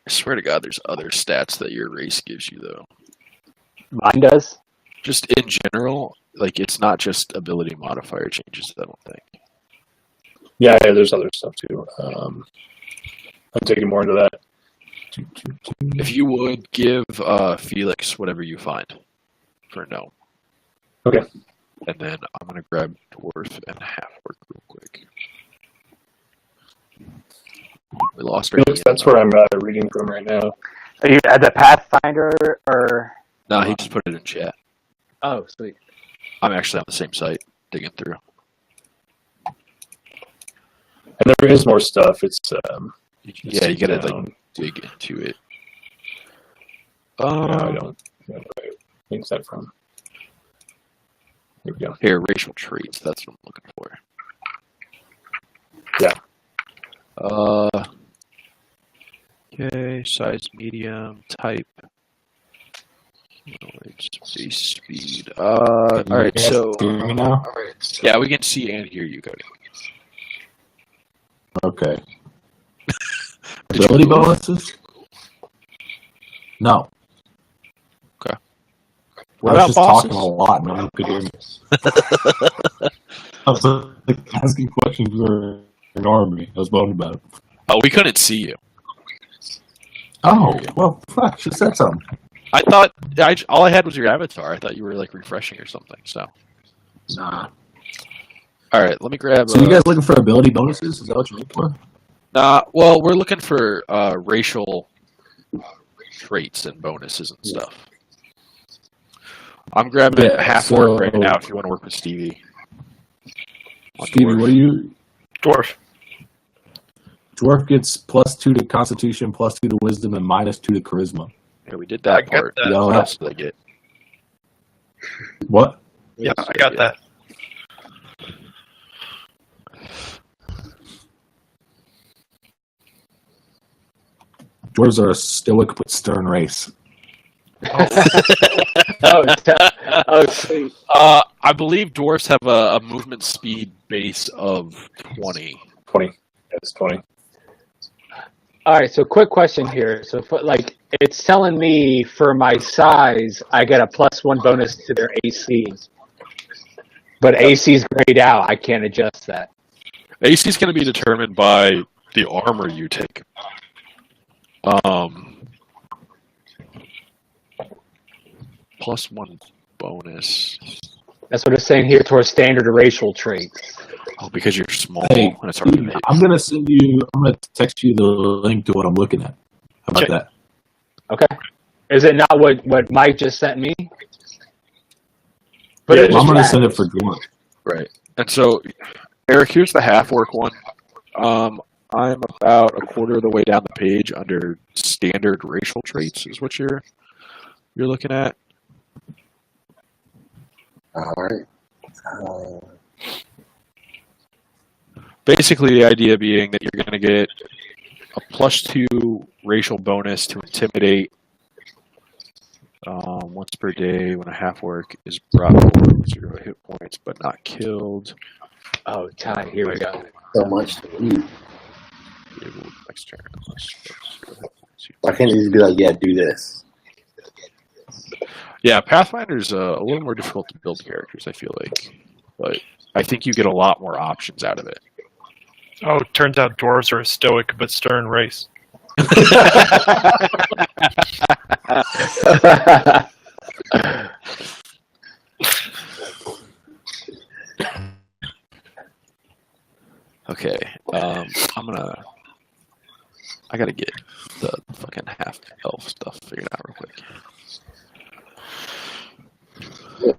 Speaker 3: I swear to God, there's other stats that your race gives you, though.
Speaker 7: Mine does.
Speaker 3: Just in general, like it's not just ability modifier changes. I don't think.
Speaker 6: Yeah, there's other stuff too. I'm taking more into that.
Speaker 3: If you would give Felix whatever you find for no.
Speaker 6: Okay.
Speaker 3: And then I'm gonna grab dwarf and half orc real quick. We lost our.
Speaker 6: Felix, that's where I'm reading from right now.
Speaker 7: Are you at the Pathfinder or?
Speaker 3: No, he just put it in chat.
Speaker 7: Oh, sweet.
Speaker 3: I'm actually on the same site digging through.
Speaker 6: And there is more stuff. It's
Speaker 3: Yeah, you gotta like dig into it.
Speaker 6: no, I don't know where I think that from. Here we go.
Speaker 3: Here, racial traits. That's what I'm looking for.
Speaker 6: Yeah.
Speaker 3: Okay, size medium, type. Base speed. All right, so
Speaker 4: Hear me now?
Speaker 3: yeah, we can see and hear you, Cody.
Speaker 4: Okay. Ability bonuses? No.
Speaker 3: Okay.
Speaker 4: I
Speaker 3: What
Speaker 4: was
Speaker 3: about
Speaker 4: just
Speaker 3: bosses?
Speaker 4: talking a lot, and no one could hear me. I was like, asking questions or ignoring me. I was moaning about it.
Speaker 3: Oh, we couldn't see you.
Speaker 4: Oh, well, fuck, she said something.
Speaker 3: I thought all I had was your avatar. I thought you were like refreshing or something. So,
Speaker 4: Nah.
Speaker 3: all right, let me grab.
Speaker 4: So you guys looking for ability bonuses? Is that what you're looking for?
Speaker 3: Well, we're looking for racial traits and bonuses and stuff. I'm grabbing
Speaker 4: Yeah,
Speaker 3: half orc right now. If you want to work with Stevie.
Speaker 4: Stevie, what are you?
Speaker 2: Dwarf.
Speaker 4: Dwarf gets +2 to Constitution, +2 to Wisdom, and -2 to Charisma.
Speaker 3: Yeah, we did that
Speaker 2: I got
Speaker 3: part.
Speaker 2: that.
Speaker 4: Yeah,
Speaker 3: What else did I get?
Speaker 4: What?
Speaker 2: Yeah, I got that.
Speaker 4: Dwarves are a stoic but stern race.
Speaker 7: Oh, sweet.
Speaker 3: I believe dwarfs have a movement speed base of 20.
Speaker 6: 20. It's 20.
Speaker 7: All right, so quick question here. So, like, it's telling me for my size, I get a +1 bonus to their AC. But AC's grayed out. I can't adjust that.
Speaker 3: AC is going to be determined by the armor you take. +1 bonus.
Speaker 7: That's what it's saying here towards standard racial traits.
Speaker 3: Oh, because you're small
Speaker 4: Hey,
Speaker 3: and it's hard to hit.
Speaker 4: I'm gonna text you the link to what I'm looking at. How about that?
Speaker 7: Okay. Is it not what Mike just sent me?
Speaker 4: Yeah, I'm gonna send it for George.
Speaker 3: Right. And so, Eric, here's the half-orc one. I'm about a quarter of the way down the page under standard racial traits is what you're looking at.
Speaker 5: All right.
Speaker 3: Basically, the idea being that you're going to get a +2 racial bonus to intimidate once per day when a half-orc is brought forward 0 hit points but not killed.
Speaker 7: Oh, Ty, here we go.
Speaker 5: So much to eat.
Speaker 3: Next turn.
Speaker 5: Why can't you just be like, yeah, do this?
Speaker 3: Yeah, Pathfinder's a little more difficult to build characters, I feel like. But I think you get a lot more options out of it.
Speaker 2: Oh, it turns out dwarves are a stoic but stern race.
Speaker 3: Okay, I gotta get the fucking half-elf stuff figured out real quick.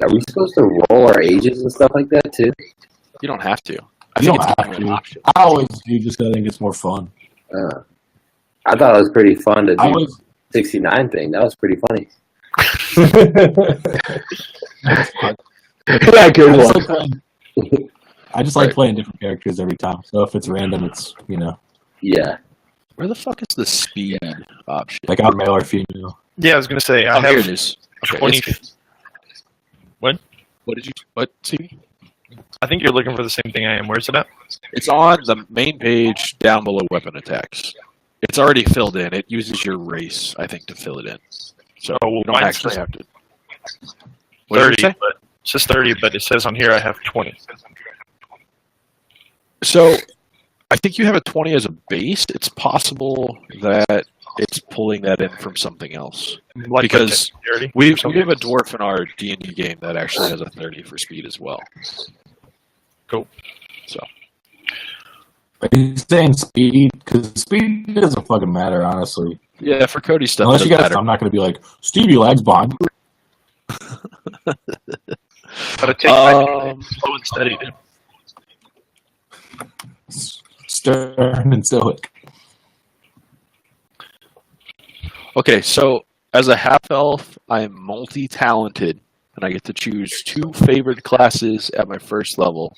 Speaker 5: Are we supposed to roll our ages and stuff like that too?
Speaker 3: You don't have to. I
Speaker 4: You
Speaker 3: think
Speaker 4: don't
Speaker 3: it's
Speaker 4: have
Speaker 3: an
Speaker 4: to.
Speaker 3: option.
Speaker 4: I always do just 'cause I think it's more fun.
Speaker 5: I thought it was pretty fun to
Speaker 4: I
Speaker 5: do
Speaker 4: was
Speaker 5: 69 thing. That was pretty funny.
Speaker 7: Yeah, good one.
Speaker 4: I just like playing different characters every time. So if it's random, it's
Speaker 5: Yeah.
Speaker 3: Where the fuck is the speed option?
Speaker 4: like out male or female.
Speaker 2: Yeah, I was gonna say I
Speaker 3: Oh, here
Speaker 2: have
Speaker 3: it is. Okay,
Speaker 2: 20.
Speaker 3: What did you? What? See?
Speaker 2: I think you're looking for the same thing I am. Where's it at?
Speaker 3: It's on the main page down below weapon attacks. It's already filled in. It uses your race, I think, to fill it in. So
Speaker 2: Oh, well,
Speaker 3: you don't
Speaker 2: mine's
Speaker 3: actually
Speaker 2: just
Speaker 3: have to. What did
Speaker 2: 30,
Speaker 3: you say?
Speaker 2: but it's just 30, but it says on here I have 20.
Speaker 3: So I think you have a 20 as a base. It's possible that it's pulling that in from something else.
Speaker 2: Like
Speaker 3: Because
Speaker 2: dexterity
Speaker 3: we
Speaker 2: or something?
Speaker 3: have a dwarf in our D&D game that actually has a 30 for speed as well.
Speaker 2: Cool.
Speaker 3: So
Speaker 4: Are you saying speed? Because speed doesn't fucking matter, honestly.
Speaker 3: yeah, for Cody stuff,
Speaker 4: Unless
Speaker 3: it
Speaker 4: you
Speaker 3: doesn't
Speaker 4: guys,
Speaker 3: matter.
Speaker 4: I'm not going to be like, Stevie lags behind.
Speaker 2: But it takes slow and steady, dude.
Speaker 4: Stern and stoic.
Speaker 3: Okay, so as a half-elf, I am multi-talented, and I get to choose 2 favored classes at my first level,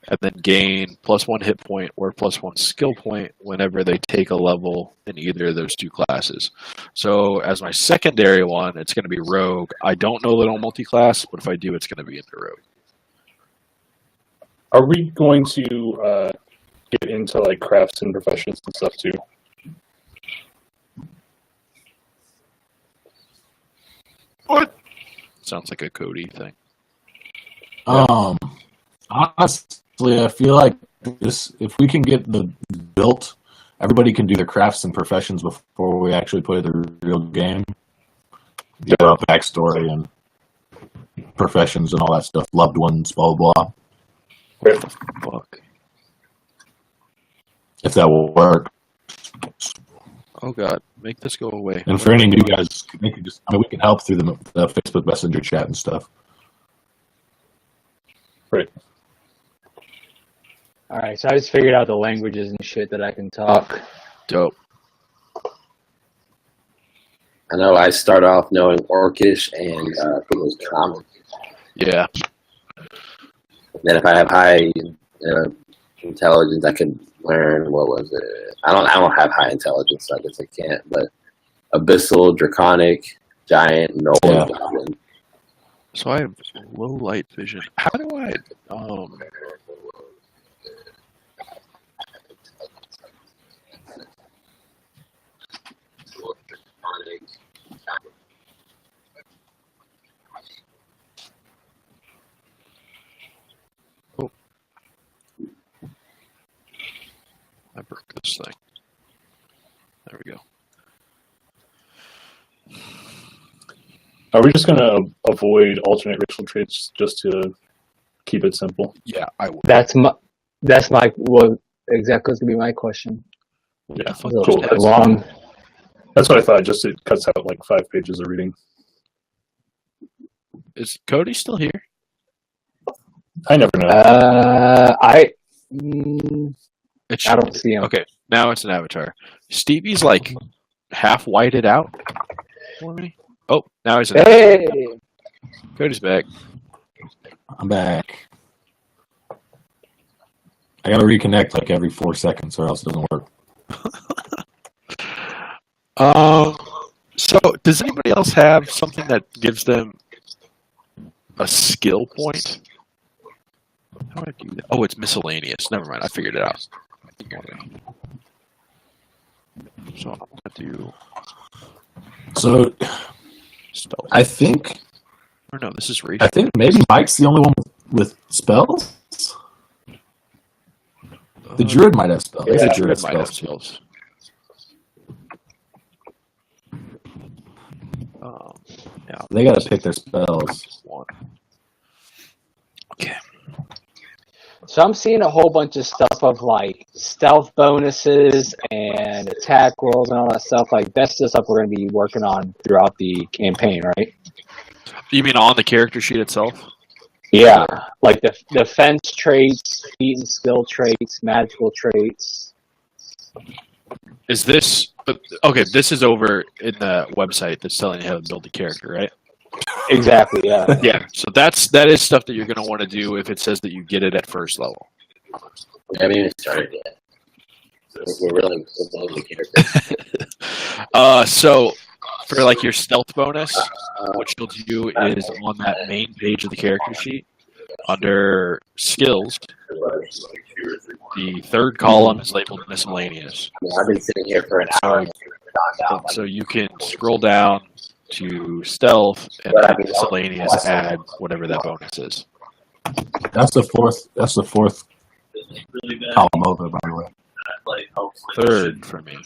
Speaker 3: and then gain +1 hit point or +1 skill point whenever they take a level in either of those 2 classes. So as my secondary one, it's going to be Rogue. I don't know that I'll multi-class, but if I do, it's going to be into Rogue.
Speaker 6: Are we going to get into like crafts and professions and stuff too?
Speaker 2: What?
Speaker 3: Sounds like a Cody thing.
Speaker 4: Honestly, I feel like if we can get the built, everybody can do their crafts and professions before we actually play the real game. Backstory and professions and all that stuff, loved ones, blah blah blah.
Speaker 3: What the fuck?
Speaker 4: If that will work.
Speaker 3: Oh god, make this go away.
Speaker 4: And for any new guys, we can help through the Facebook Messenger chat and stuff.
Speaker 6: Right.
Speaker 7: All right, so I just figured out the languages and shit that I can talk.
Speaker 3: Dope.
Speaker 5: I know I start off knowing Orcish and was common.
Speaker 3: Yeah.
Speaker 5: Then if I have high intelligence, I could learn what was it? I don't have high intelligence, so I guess I can't. But abyssal, draconic, giant, and old goblin.
Speaker 3: So I have low light vision. How do I
Speaker 6: Are we just gonna avoid alternate racial traits just to keep it simple?
Speaker 3: Yeah, I would.
Speaker 7: That's my well, exactly was gonna be my question.
Speaker 6: Yeah,
Speaker 7: Cool.
Speaker 6: cool.
Speaker 7: Long.
Speaker 6: That's what I thought. Just it cuts out like 5 pages of reading.
Speaker 3: Is Cody still here?
Speaker 6: I never know.
Speaker 7: I
Speaker 3: It
Speaker 7: I don't see him.
Speaker 3: Okay, now it's an avatar. Stevie's like half whited out for me. Oh, now he's an avatar.
Speaker 7: Hey,
Speaker 3: Cody's back.
Speaker 4: I'm back. I gotta reconnect like every 4 seconds, or else it doesn't work.
Speaker 3: So does anybody else have something that gives them a skill point? How do I do that? Oh, it's miscellaneous. Never mind. I figured it out. So I'm gonna do.
Speaker 4: So
Speaker 3: Spell.
Speaker 4: I think
Speaker 3: Or no, this is reach.
Speaker 4: I think maybe Mike's the only one with spells. The druid might have spells.
Speaker 3: Yeah,
Speaker 4: The
Speaker 3: the
Speaker 4: druid
Speaker 3: druid might have
Speaker 4: spells.
Speaker 3: spells. Yeah.
Speaker 4: They gotta pick their spells.
Speaker 3: One. Okay.
Speaker 7: so I'm seeing a whole bunch of stuff of like stealth bonuses and attack rolls and all that stuff. Like that's the stuff we're gonna be working on throughout the campaign, right?
Speaker 3: You mean on the character sheet itself?
Speaker 7: Yeah, like the defense traits, feat and skill traits, magical traits.
Speaker 3: Is this okay? This is over in the website that's telling you how to build a character, right?
Speaker 7: Exactly. Yeah.
Speaker 3: Yeah. So that is stuff that you're going to want to do if it says that you get it at first level.
Speaker 5: We haven't even started yet. We're really building the character.
Speaker 3: So for like your stealth bonus, what you'll do is on that main page of the character sheet, under skills, the third column is labeled miscellaneous.
Speaker 5: I've been sitting here for an hour.
Speaker 3: So you can scroll down to stealth and then miscellaneous, add whatever that bonus is.
Speaker 4: That's the fourth. That's the fourth column over, by the way.
Speaker 3: Third for me.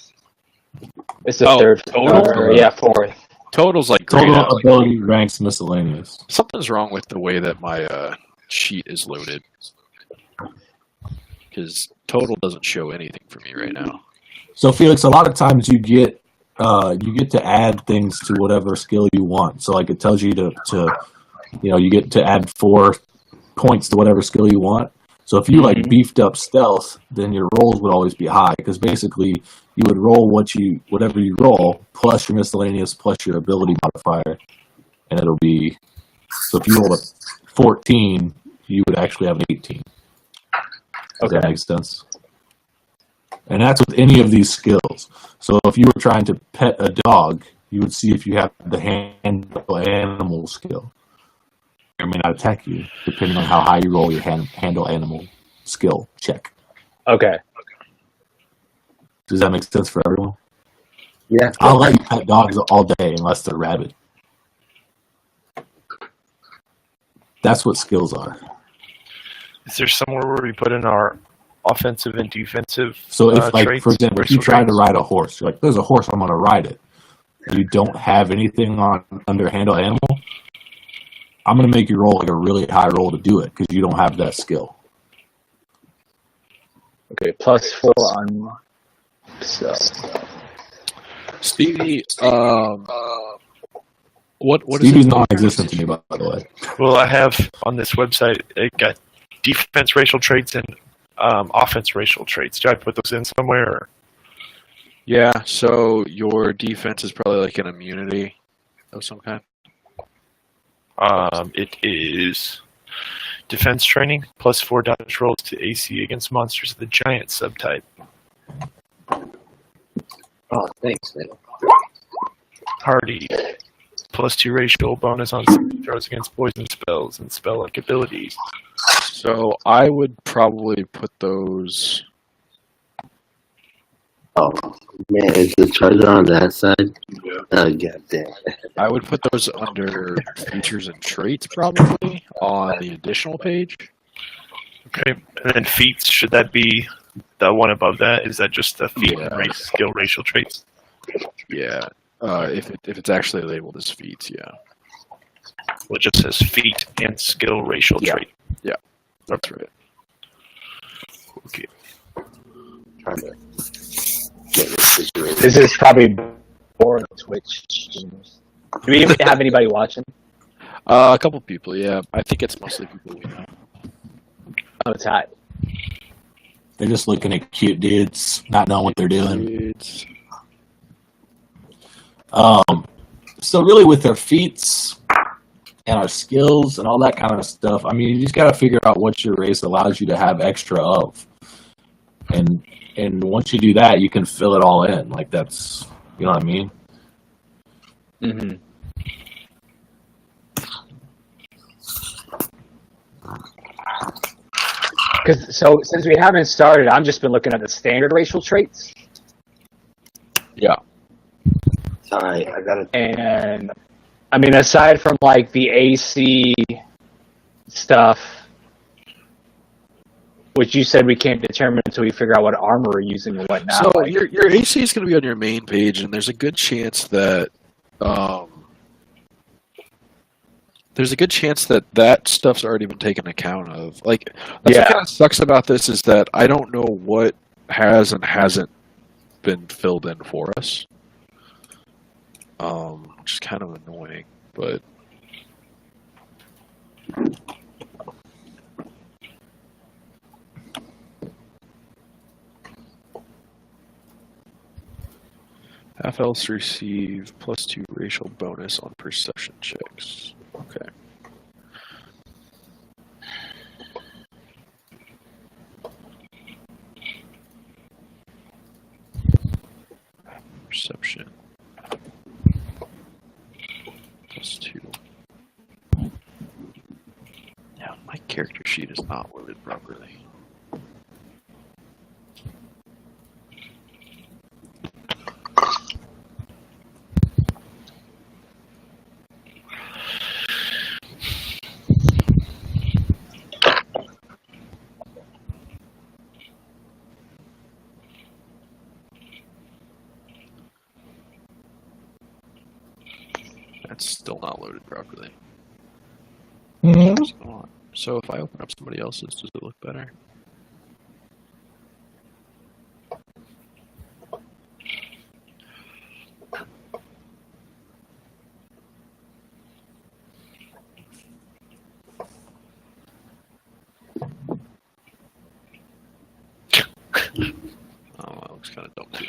Speaker 7: It's the
Speaker 3: Oh,
Speaker 7: third.
Speaker 3: total?
Speaker 7: Yeah, fourth.
Speaker 3: Total's like grayed
Speaker 4: Total
Speaker 3: out.
Speaker 4: ability ranks miscellaneous.
Speaker 3: Something's wrong with the way that my sheet is loaded. Because total doesn't show anything for me right now.
Speaker 4: So Felix, a lot of times you get to add things to whatever skill you want. So like it tells you to you get to add 4 points to whatever skill you want. So if you like beefed up stealth, then your rolls would always be high because basically you would roll whatever you roll plus your miscellaneous plus your ability modifier, and it'll be so if you roll a 14, you would actually have an 18. Does that make sense? And that's with any of these skills. So if you were trying to pet a dog, you would see if you have the handle animal skill. It may not attack you, depending on how high you roll your handle animal skill check.
Speaker 7: Okay.
Speaker 4: Does that make sense for everyone?
Speaker 5: Yeah.
Speaker 4: I'll let you pet dogs all day unless they're rabid. That's what skills are.
Speaker 2: Is there somewhere where we put in our offensive and defensive
Speaker 4: So if, like,
Speaker 2: traits,
Speaker 4: for example, if you
Speaker 2: racial
Speaker 4: try to
Speaker 2: traits?
Speaker 4: ride a horse, you're like, there's a horse, I'm going to ride it. You don't have anything on under handle animal, I'm going to make you roll like a really high roll to do it because you don't have that skill.
Speaker 7: Okay. +4 on. So.
Speaker 3: Stevie, what is
Speaker 4: Stevie's
Speaker 3: it?
Speaker 4: non-existent to me, by the way.
Speaker 2: Well, I have on this website, it got defense racial traits and offense racial traits. Do I put those in somewhere? Or?
Speaker 3: Yeah, so your defense is probably like an immunity of some kind.
Speaker 2: It is defense training +4 dodge rolls to AC against monsters of the giant subtype.
Speaker 5: Oh, thanks, man.
Speaker 2: Hardy +2 racial bonus on throws against poison spells and spell-like abilities.
Speaker 3: So I would probably put those.
Speaker 5: Oh, man, is the treasure on that side? Yeah. Oh, goddamn.
Speaker 3: I would put those under features and traits probably on the additional page.
Speaker 2: Okay, and then feats, should that be the one above that? Is that just the feat
Speaker 3: Yeah.
Speaker 2: and race skill racial traits?
Speaker 3: Yeah, if it's actually labeled as feats, yeah.
Speaker 2: Well, it just says feat and skill racial trait.
Speaker 3: Yeah, that's right.
Speaker 2: Okay.
Speaker 5: Trying to get this situation.
Speaker 7: This is probably boring Twitch streamers. Do we even have anybody watching?
Speaker 3: A couple people, yeah. I think it's mostly people we know.
Speaker 7: Oh, it's hot.
Speaker 4: They're just looking at cute dudes, not knowing what they're doing. So really with our feats and our skills and all that kind of stuff, I mean, you just got to figure out what your race allows you to have extra of. And once you do that, you can fill it all in. Like that's, you know what I mean?
Speaker 7: Mm-hmm. So since we haven't started, I've just been looking at the standard racial traits.
Speaker 3: Yeah.
Speaker 5: Sorry, I got it.
Speaker 7: And I mean, aside from like the AC stuff, which you said we can't determine until we figure out what armor we're using and whatnot.
Speaker 3: So your AC is going to be on your main page, and there's a good chance that that stuff's already been taken account of. Like, that's what kind of sucks about this is that I don't know what has and hasn't been filled in for us. Which is kind of annoying, but half elves receive +2 racial bonus on perception checks. Okay. Perception. +2. Yeah, my character sheet is not loaded properly. That's still not loaded properly. What's going on? So if I open up somebody else's, does it look better? Oh, that looks kind of dumb too.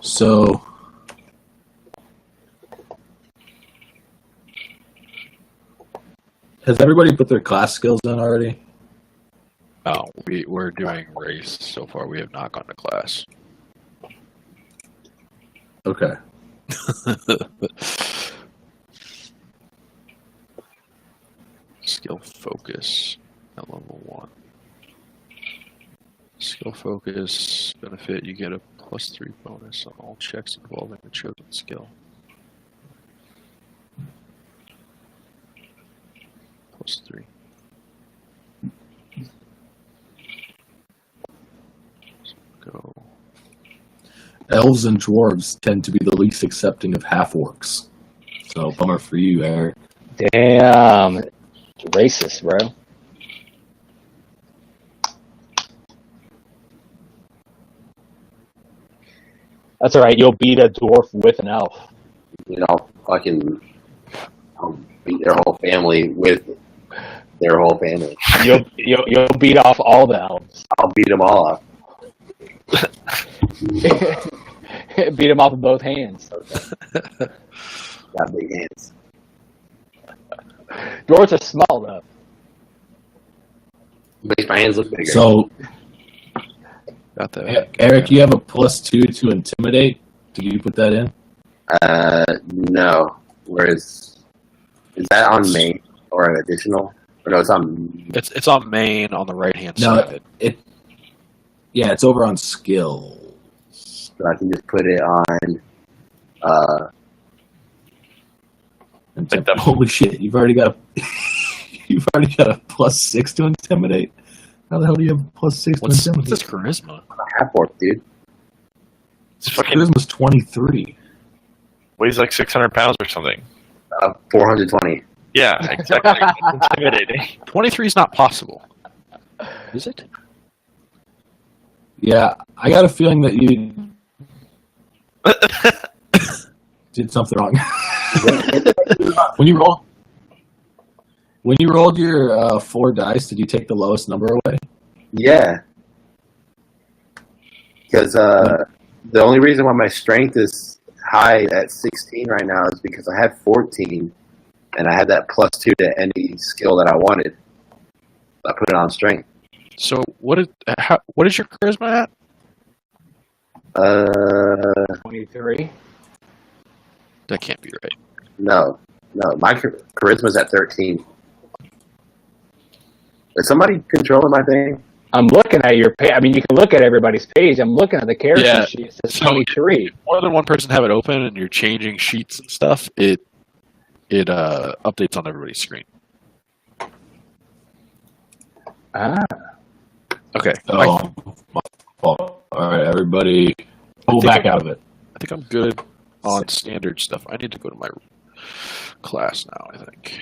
Speaker 4: So has everybody put their class skills in already?
Speaker 3: Oh, we're doing race so far. We have not gone to class.
Speaker 4: Okay.
Speaker 3: Skill focus at level 1. Skill focus benefit, you get a +3 bonus on all checks involving the chosen skill. +3. Go.
Speaker 4: Elves and dwarves tend to be the least accepting of half-orcs. So, bummer for you, Eric.
Speaker 7: Damn. Racist, bro. That's alright, you'll beat a dwarf with an elf.
Speaker 5: You know, I'll beat their whole family with their whole family.
Speaker 7: You'll beat off all the elves.
Speaker 5: I'll beat them all up.
Speaker 7: Beat them off with both hands.
Speaker 5: Got big hands.
Speaker 7: Dwarves are small, though.
Speaker 5: Makes my hands look bigger.
Speaker 4: So,
Speaker 3: Got that.
Speaker 4: Eric, you have a +2 to intimidate. Did you put that in?
Speaker 5: No. Is that on main or an additional? Or no, it's on.
Speaker 3: It's on main on the right hand
Speaker 4: No,
Speaker 3: side.
Speaker 4: Yeah, it's over on skill.
Speaker 5: So I can just put it on
Speaker 4: Holy shit! You've already got a +6 to intimidate. How the hell do you have a +6 to intimidate?
Speaker 3: What's this charisma?
Speaker 5: Half orc, dude.
Speaker 2: It's fucking
Speaker 4: Charisma's 23.
Speaker 2: weighs like 600 pounds or something.
Speaker 5: 420.
Speaker 2: Yeah, exactly. It's intimidating.
Speaker 3: 23 is not possible. Is it?
Speaker 4: Yeah, I got a feeling that you did something wrong. When you rolled your 4 dice, did you take the lowest number away?
Speaker 5: Yeah. Because the only reason why my strength is high at 16 right now is because I had 14, and I had that +2 to any skill that I wanted. I put it on strength.
Speaker 3: So what is your charisma at?
Speaker 7: 23.
Speaker 3: That can't be right.
Speaker 5: No. My charisma's at 13. Is somebody controlling my thing?
Speaker 7: I'm looking at your page. I mean, you can look at everybody's page. I'm looking at the character
Speaker 3: Yeah.
Speaker 7: sheet. It says
Speaker 3: So
Speaker 7: 23.
Speaker 3: if more than one person have it open and you're changing sheets and stuff, it updates on everybody's screen.
Speaker 7: Ah.
Speaker 3: Okay.
Speaker 4: Oh, my fault. All right, everybody, pull back out of it.
Speaker 3: I think I'm good on standard stuff. I need to go to my class now, I think.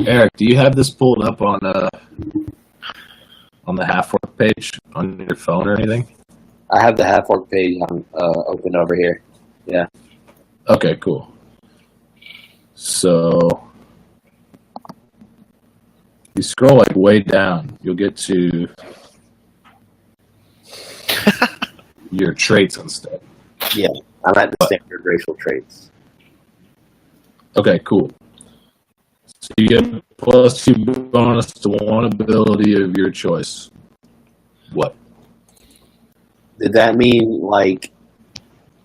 Speaker 4: Eric, do you have this pulled up on the half orc page on your phone or anything?
Speaker 5: I have the half orc page on open over here. Yeah.
Speaker 4: Okay, cool. So you scroll like way down, you'll get to your traits and stuff.
Speaker 5: Yeah. I'm at the standard racial traits.
Speaker 4: Okay, cool. So you get +2 bonus to one ability of your choice. What?
Speaker 5: Did that mean like?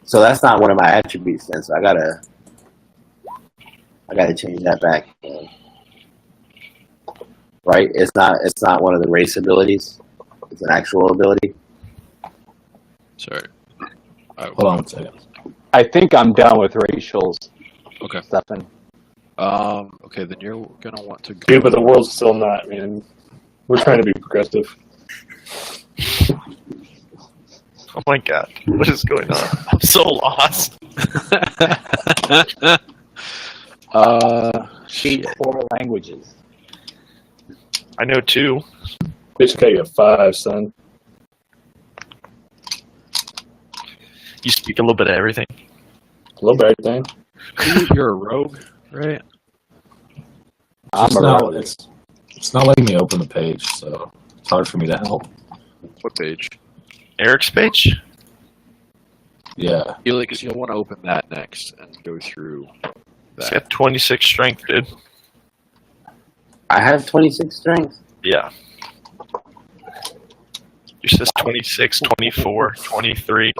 Speaker 5: So that's not one of my attributes then. So I gotta change that back. Right? It's not one of the race abilities. It's an actual ability.
Speaker 3: Sorry.
Speaker 4: Hold on one second.
Speaker 7: I think I'm done with racials.
Speaker 3: Okay.
Speaker 7: Stuffing.
Speaker 3: Okay, then you're gonna want to go.
Speaker 6: Yeah, but the world's still not, man. We're trying to be progressive.
Speaker 2: Oh my god, what is going on? I'm so lost.
Speaker 7: Speak 4 languages.
Speaker 2: I know 2.
Speaker 6: Basically, you have 5, son.
Speaker 2: You speak a little bit of everything.
Speaker 6: A little bit, everything.
Speaker 3: You're a rogue, right?
Speaker 4: It's not letting me open the page, so it's hard for me to help.
Speaker 3: What page?
Speaker 2: Eric's page?
Speaker 4: Yeah.
Speaker 3: You'll want to open that next and go through
Speaker 2: He's
Speaker 3: that.
Speaker 2: got 26 strength, dude.
Speaker 5: I have 26 strength.
Speaker 2: Yeah. It says 26, 24, 23.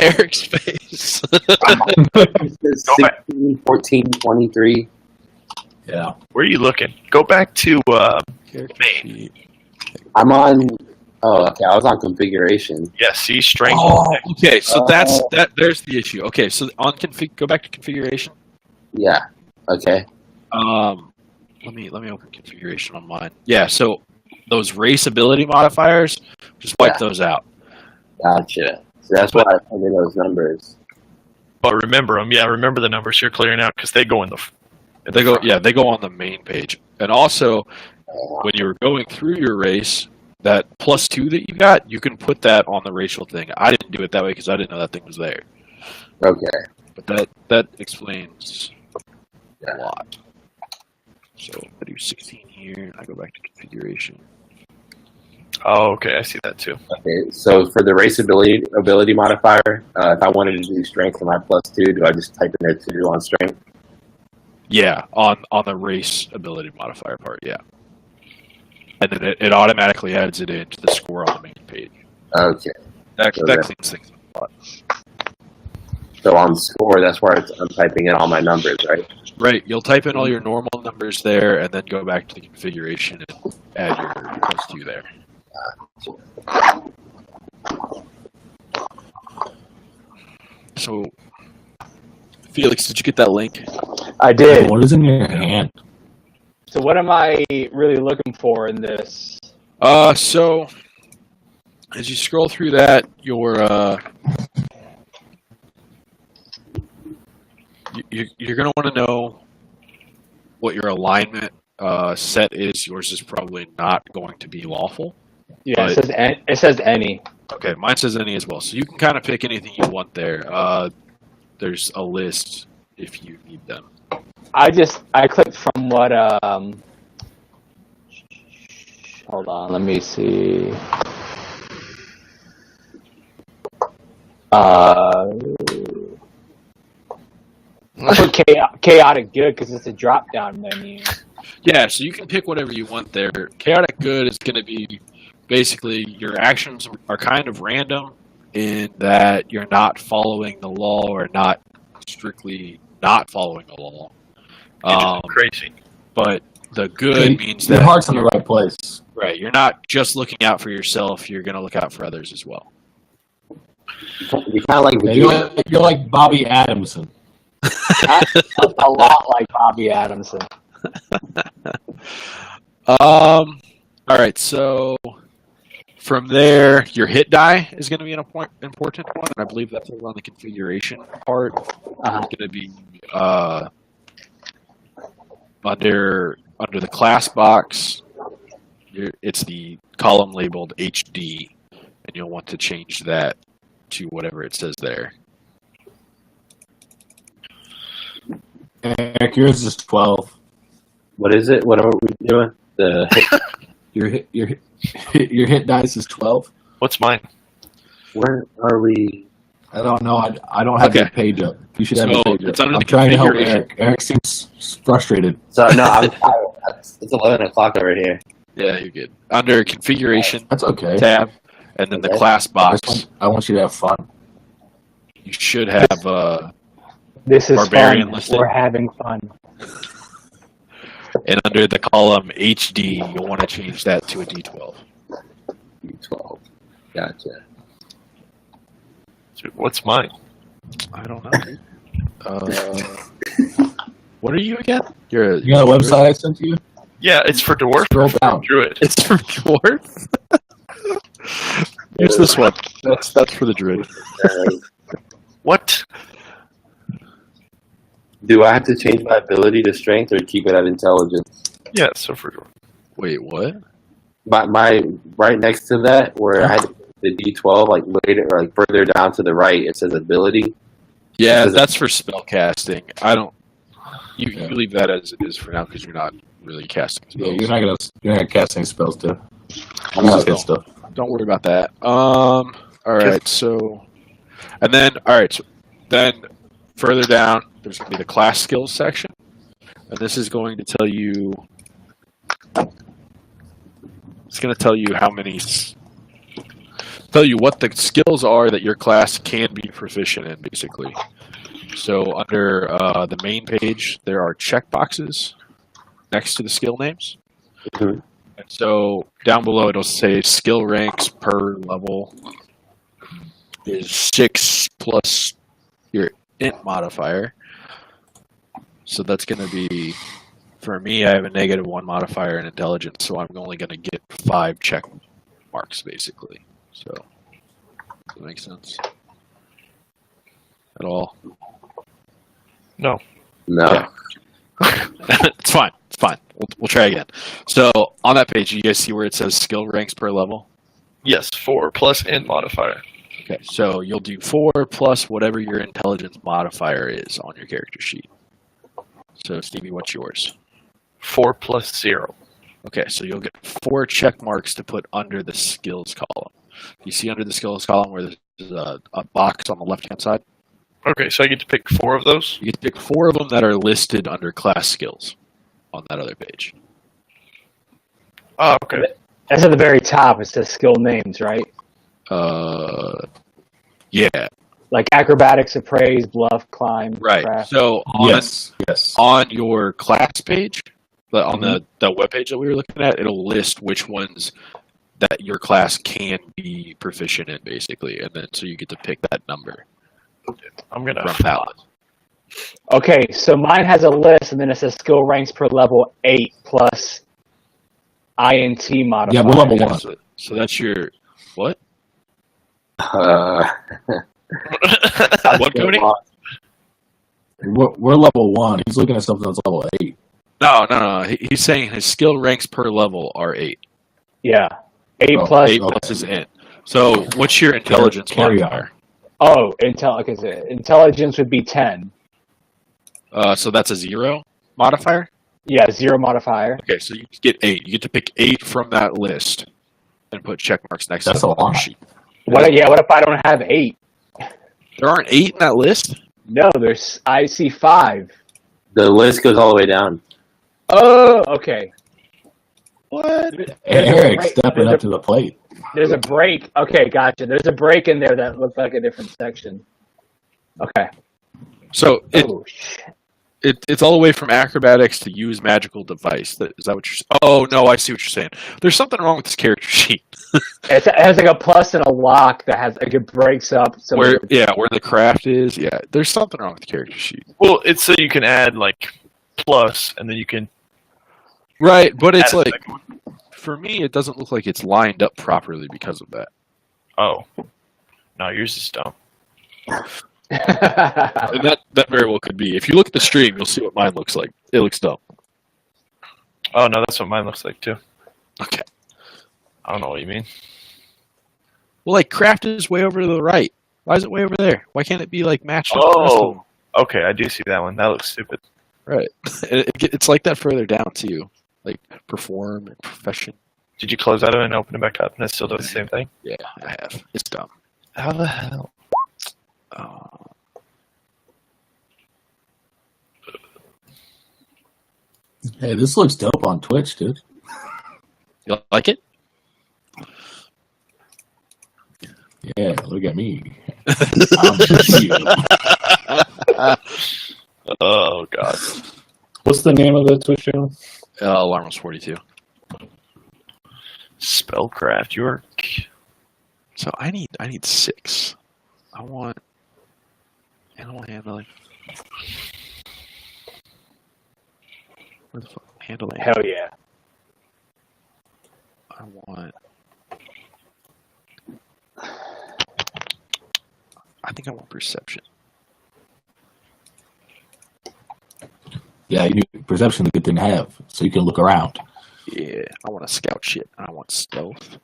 Speaker 3: Eric's face.
Speaker 5: It says 16, 14, 23.
Speaker 4: Yeah.
Speaker 2: Where are you looking? Go back to main.
Speaker 5: I'm on. Oh, okay. I was on configuration.
Speaker 2: Yeah, see strength.
Speaker 3: Okay, so there's the issue. Okay, so on go back to configuration.
Speaker 5: Yeah. Okay.
Speaker 3: Let me open configuration on mine. Yeah, so those race ability modifiers, just wipe those out.
Speaker 5: Gotcha. So that's why I put in those numbers.
Speaker 2: But remember them. Yeah, remember the numbers you're clearing out because they go in the.
Speaker 3: They go on the main page. And also, when you were going through your race, that +2 that you got, you can put that on the racial thing. I didn't do it that way because I didn't know that thing was there.
Speaker 5: Okay.
Speaker 3: But that explains a lot. So I do 16 here, and I go back to configuration.
Speaker 2: Oh, okay. I see that too.
Speaker 5: Okay. So for the race ability modifier, if I wanted to do strength for my +2, do I just type in there 2 on strength?
Speaker 3: Yeah, on the race ability modifier part, yeah. And then it automatically adds it into the score on the main page.
Speaker 5: Okay.
Speaker 3: That cleans things up a lot.
Speaker 5: So on score, that's where I'm typing in all my numbers, right?
Speaker 3: Right, you'll type in all your normal numbers there, and then go back to the configuration and add your +2 there. So, Felix, did you get that link?
Speaker 7: I did.
Speaker 4: What is in your hand?
Speaker 7: So what am I really looking for in this?
Speaker 3: So as you scroll through that, you're gonna want to know what your alignment set is. Yours is probably not going to be lawful.
Speaker 7: Yeah, it says any.
Speaker 3: Okay, mine says any as well. So you can kind of pick anything you want there. There's a list if you need them.
Speaker 7: I clicked from what hold on, let me see. I put chaotic good because it's a drop down menu.
Speaker 3: Yeah, so you can pick whatever you want there. Chaotic good is going to be basically your actions are kind of random in that you're not following the law or not strictly not following the law.
Speaker 2: Crazy.
Speaker 3: But the good means that
Speaker 4: your heart's in the right place.
Speaker 3: Right, you're not just looking out for yourself, you're going to look out for others as well.
Speaker 5: You kind of like
Speaker 4: You're like Bobby Adamson.
Speaker 7: A lot like Bobby Adamson.
Speaker 3: All right, so from there, your hit die is going to be an important one, and I believe that's over on the configuration part. It's going to be under the class box. It's the column labeled HD, and you'll want to change that to whatever it says there.
Speaker 4: Eric, yours is 12.
Speaker 5: What is it? What are we doing?
Speaker 4: Your hit dice is 12.
Speaker 2: What's mine?
Speaker 5: Where are we?
Speaker 4: I don't know. I don't have your page up. You should have your page
Speaker 3: it's
Speaker 4: up.
Speaker 3: under
Speaker 4: I'm
Speaker 3: the
Speaker 4: trying to help
Speaker 3: configuration.
Speaker 4: Eric. Eric seems frustrated.
Speaker 5: So no, I'm tired. It's 11 o'clock over here.
Speaker 3: Yeah, you're good. Under configuration
Speaker 4: That's okay.
Speaker 3: tab, and then the class box,
Speaker 4: I want you to have fun.
Speaker 3: you should have
Speaker 7: This is
Speaker 3: Barbarian
Speaker 7: fun.
Speaker 3: listed.
Speaker 7: We're having fun.
Speaker 3: and under the column HD, you'll want to change that to a D12.
Speaker 5: 12. Gotcha.
Speaker 2: What's mine?
Speaker 3: I don't know. What are you again? You're
Speaker 4: You got a website I sent you?
Speaker 2: Yeah, it's for dwarf.
Speaker 4: Scroll
Speaker 2: or for
Speaker 4: down.
Speaker 2: druid.
Speaker 3: It's for dwarf. Here's this one. That's for the druid.
Speaker 2: What?
Speaker 5: Do I have to change my ability to strength or keep it at intelligence?
Speaker 2: Yeah, so for dwarf.
Speaker 3: Wait, what?
Speaker 5: My right next to that, where I had the D12, like later or like further down to the right, it says ability.
Speaker 3: Yeah, that's for spell casting. I don't. You leave that as it is for now because you're not really casting spells.
Speaker 4: Yeah, you're not gonna cast any spells, too. I'm just get stuff.
Speaker 3: Don't worry about that. All right. So, and then then further down, there's going to be the class skills section, and this is going to tell you. It's going to tell you tell you what the skills are that your class can be proficient in, basically. So under the main page, there are checkboxes next to the skill names.
Speaker 5: Mhm.
Speaker 3: And so down below, it'll say skill ranks per level is 6 plus your int modifier. So that's going to be, for me, I have a -1 modifier in intelligence, so I'm only going to get 5 check marks, basically. So, does that make sense? At all?
Speaker 2: No.
Speaker 5: No.
Speaker 3: Yeah. It's fine. It's fine. We'll try again. So on that page, you guys see where it says skill ranks per level?
Speaker 2: Yes, 4 plus int modifier.
Speaker 3: Okay, so you'll do 4 plus whatever your intelligence modifier is on your character sheet. So Stevie, what's yours?
Speaker 2: 4 plus 0.
Speaker 3: Okay, so you'll get 4 check marks to put under the skills column. You see under the skills column where there's a box on the left-hand side?
Speaker 2: Okay, so I get to pick 4 of those?
Speaker 3: You get to pick 4 of them that are listed under class skills on that other page.
Speaker 2: Oh, okay.
Speaker 7: That's at the very top. It says skill names, right?
Speaker 3: Yeah.
Speaker 7: Like acrobatics, appraise, bluff, climb,
Speaker 3: Right.
Speaker 7: craft.
Speaker 3: So
Speaker 4: Yes.
Speaker 3: on your class page, on the web page that we were looking at, it'll list which ones that your class can be proficient in, basically, and then so you get to pick that number.
Speaker 2: I'm gonna
Speaker 3: Rough out.
Speaker 7: Okay, so mine has a list, and then it says skill ranks per level 8 plus INT modifier.
Speaker 4: Yeah, we're level 1.
Speaker 3: So that's your what?
Speaker 5: Uh,
Speaker 3: What, Cody?
Speaker 4: We're level 1. He's looking at something that's level 8.
Speaker 3: No. He's saying his skill ranks per level are 8.
Speaker 7: Yeah. 8
Speaker 4: Oh,
Speaker 7: plus.
Speaker 3: 8 plus is int. So what's your intelligence
Speaker 4: Carry
Speaker 3: modifier?
Speaker 7: Oh, intelligence would be 10.
Speaker 3: So that's a 0 modifier?
Speaker 7: Yeah, 0 modifier.
Speaker 3: Okay, so you get 8. You get to pick 8 from that list and put check marks next
Speaker 4: That's
Speaker 3: to
Speaker 4: a
Speaker 3: it on
Speaker 4: lot.
Speaker 3: the sheet.
Speaker 7: What if I don't have 8?
Speaker 3: There aren't 8 in that list?
Speaker 7: No, I see 5.
Speaker 5: the list goes all the way down.
Speaker 7: Oh, okay.
Speaker 3: What?
Speaker 4: Eric
Speaker 7: break.
Speaker 4: stepping up to the plate.
Speaker 7: There's a break. Okay, gotcha. There's a break in there that looks like a different section. Okay.
Speaker 3: So
Speaker 7: Shit.
Speaker 3: it's all the way from acrobatics to use magical device. Is that what you're saying? Oh, no, I see what you're saying. There's something wrong with this character sheet.
Speaker 7: It has like a plus and a lock that has like it breaks up. So
Speaker 3: where the craft is. Yeah, there's something wrong with the character sheet.
Speaker 2: Well, it's so you can add like plus, and then you can.
Speaker 3: Right, but it's
Speaker 2: add a
Speaker 3: like,
Speaker 2: second one.
Speaker 3: for me, it doesn't look like it's lined up properly because of that.
Speaker 2: Oh, no, yours is dumb.
Speaker 3: And that very well could be. If you look at the stream, you'll see what mine looks like. It looks dumb.
Speaker 2: Oh no, that's what mine looks like too.
Speaker 3: Okay.
Speaker 2: I don't know what you mean.
Speaker 3: Well, like, craft is way over to the right. Why is it way over there? Why can't it be, like, matched up to the rest of them?
Speaker 2: Oh, okay, I do see that one. That looks stupid.
Speaker 3: Right. It's like that further down, too. Like, perform and profession.
Speaker 2: Did you close out of it and open it back up, and it still does the same thing?
Speaker 3: Yeah, I have. It's dumb.
Speaker 2: How the hell?
Speaker 4: Hey, this looks dope on Twitch, dude.
Speaker 3: You like it?
Speaker 4: Yeah, look at me. I'm just you.
Speaker 2: Oh god.
Speaker 6: What's the name of the Twitch channel?
Speaker 3: Alarmos 42.
Speaker 2: Spellcraft York.
Speaker 3: So I need 6. I want animal handling. Where the fuck? Handling.
Speaker 7: Hell yeah.
Speaker 3: I want. I think I want perception.
Speaker 4: Yeah, you need perception that didn't have, so you can look around.
Speaker 3: Yeah, I want to scout shit. I want stealth.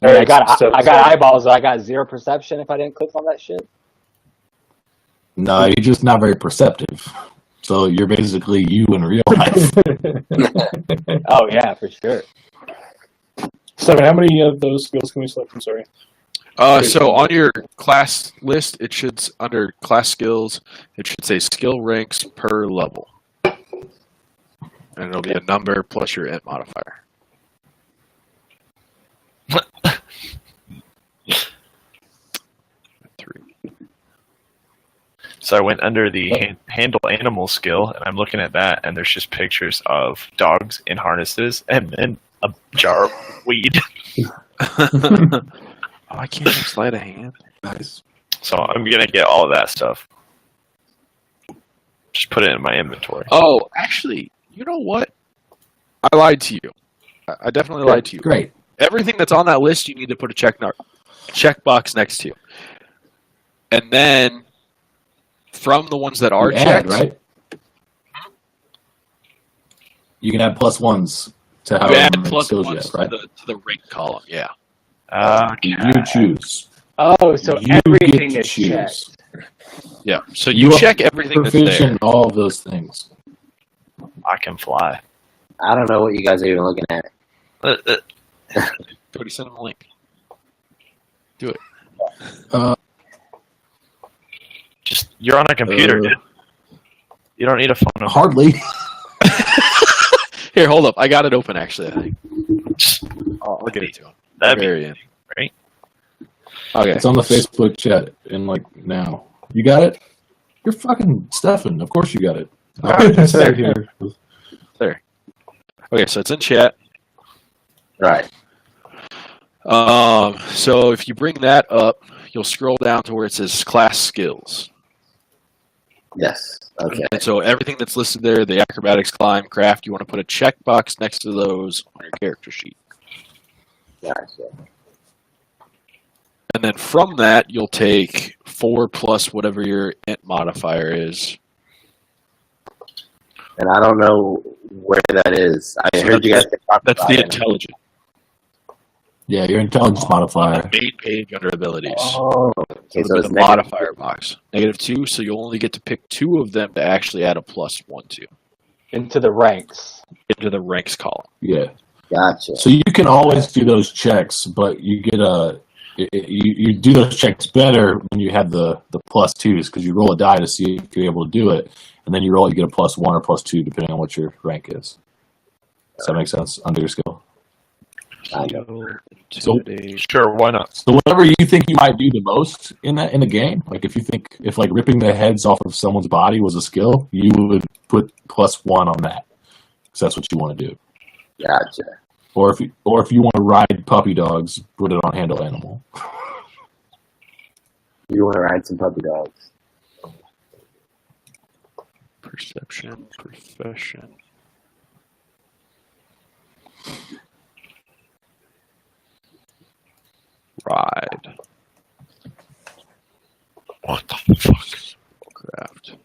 Speaker 7: Hey, I got eyeballs. So I got 0 perception if I didn't click on that shit.
Speaker 4: No, you're just not very perceptive. So you're basically you in real life.
Speaker 7: Oh yeah, for sure.
Speaker 6: So how many of those skills can we select? I'm sorry.
Speaker 3: So on your class list, it should, under class skills, it should say skill ranks per level. And it'll be a number plus your int modifier.
Speaker 2: So I went under the handle animal skill, and I'm looking at that, and there's just pictures of dogs in harnesses, and then a jar of weed.
Speaker 3: Oh, I can't even slide a hand.
Speaker 4: Nice.
Speaker 2: So I'm gonna get all of that stuff. Just put it in my inventory.
Speaker 3: Oh, actually, you know what? I lied to you. I definitely lied to you.
Speaker 4: Great.
Speaker 3: Everything that's on that list, you need to put a checkbox next to. And then, from the ones that are
Speaker 4: You
Speaker 3: checked,
Speaker 4: add, right? You can add +1s to
Speaker 3: you
Speaker 4: however
Speaker 3: add
Speaker 4: many
Speaker 3: plus
Speaker 4: skills you
Speaker 3: ones
Speaker 4: have, right?
Speaker 3: to the rank column. Yeah.
Speaker 4: You choose.
Speaker 7: Oh, so
Speaker 4: You
Speaker 7: everything
Speaker 4: get to
Speaker 7: is checked.
Speaker 3: Yeah. So you
Speaker 4: are
Speaker 3: check everything that's
Speaker 4: proficient
Speaker 3: there.
Speaker 4: in all of those things.
Speaker 2: I can fly.
Speaker 5: I don't know what you guys are even looking at.
Speaker 3: Cody, send him a link. Do it.
Speaker 2: Just you're on a computer, dude. You don't need a phone number.
Speaker 4: Hardly.
Speaker 3: Here, hold up. I got it open, actually, I think. I'll get it to him.
Speaker 2: That'd be
Speaker 3: Very end.
Speaker 2: great.
Speaker 3: Okay.
Speaker 4: It's on the Facebook chat in now. You got it? You're fucking Stefan. Of course you got it.
Speaker 6: It's
Speaker 4: right here.
Speaker 3: There. Okay, so it's in chat.
Speaker 5: Right.
Speaker 3: So if you bring that up, you'll scroll down to where it says class skills.
Speaker 5: Yes. Okay.
Speaker 3: And so everything that's listed there, the acrobatics, climb, craft, you want to put a checkbox next to those on your character sheet.
Speaker 5: Gotcha.
Speaker 3: And then from that, you'll take 4 plus whatever your int modifier is.
Speaker 5: And I don't know where that is. I heard you guys talk
Speaker 3: That's
Speaker 5: about
Speaker 3: the
Speaker 5: it.
Speaker 3: intelligence.
Speaker 4: Yeah, your intelligence modifier.
Speaker 3: Main page under abilities.
Speaker 5: Oh, okay. So
Speaker 3: So
Speaker 5: it's
Speaker 3: the modifier box. -2, so you'll only get to pick 2 of them to actually add a +1 to
Speaker 7: Into the ranks.
Speaker 3: into the ranks column.
Speaker 4: Yeah.
Speaker 5: Gotcha.
Speaker 4: So you can always do those checks, but you get you do those checks better when you have the +2s because you roll a die to see if you're able to do it, and then you roll, you get a +1 or +2 depending on what your rank is. Does that make sense under your skill?
Speaker 5: I know.
Speaker 4: So,
Speaker 2: Sure, why not?
Speaker 4: so whatever you think you might do the most in the game, like if you think if like ripping the heads off of someone's body was a skill, you would put +1 on that because that's what you want to do.
Speaker 5: Gotcha.
Speaker 4: Or if you want to ride puppy dogs, put it on handle animal.
Speaker 5: You want to ride some puppy dogs?
Speaker 3: Perception, profession. Ride.
Speaker 2: What the fuck?
Speaker 3: Craft.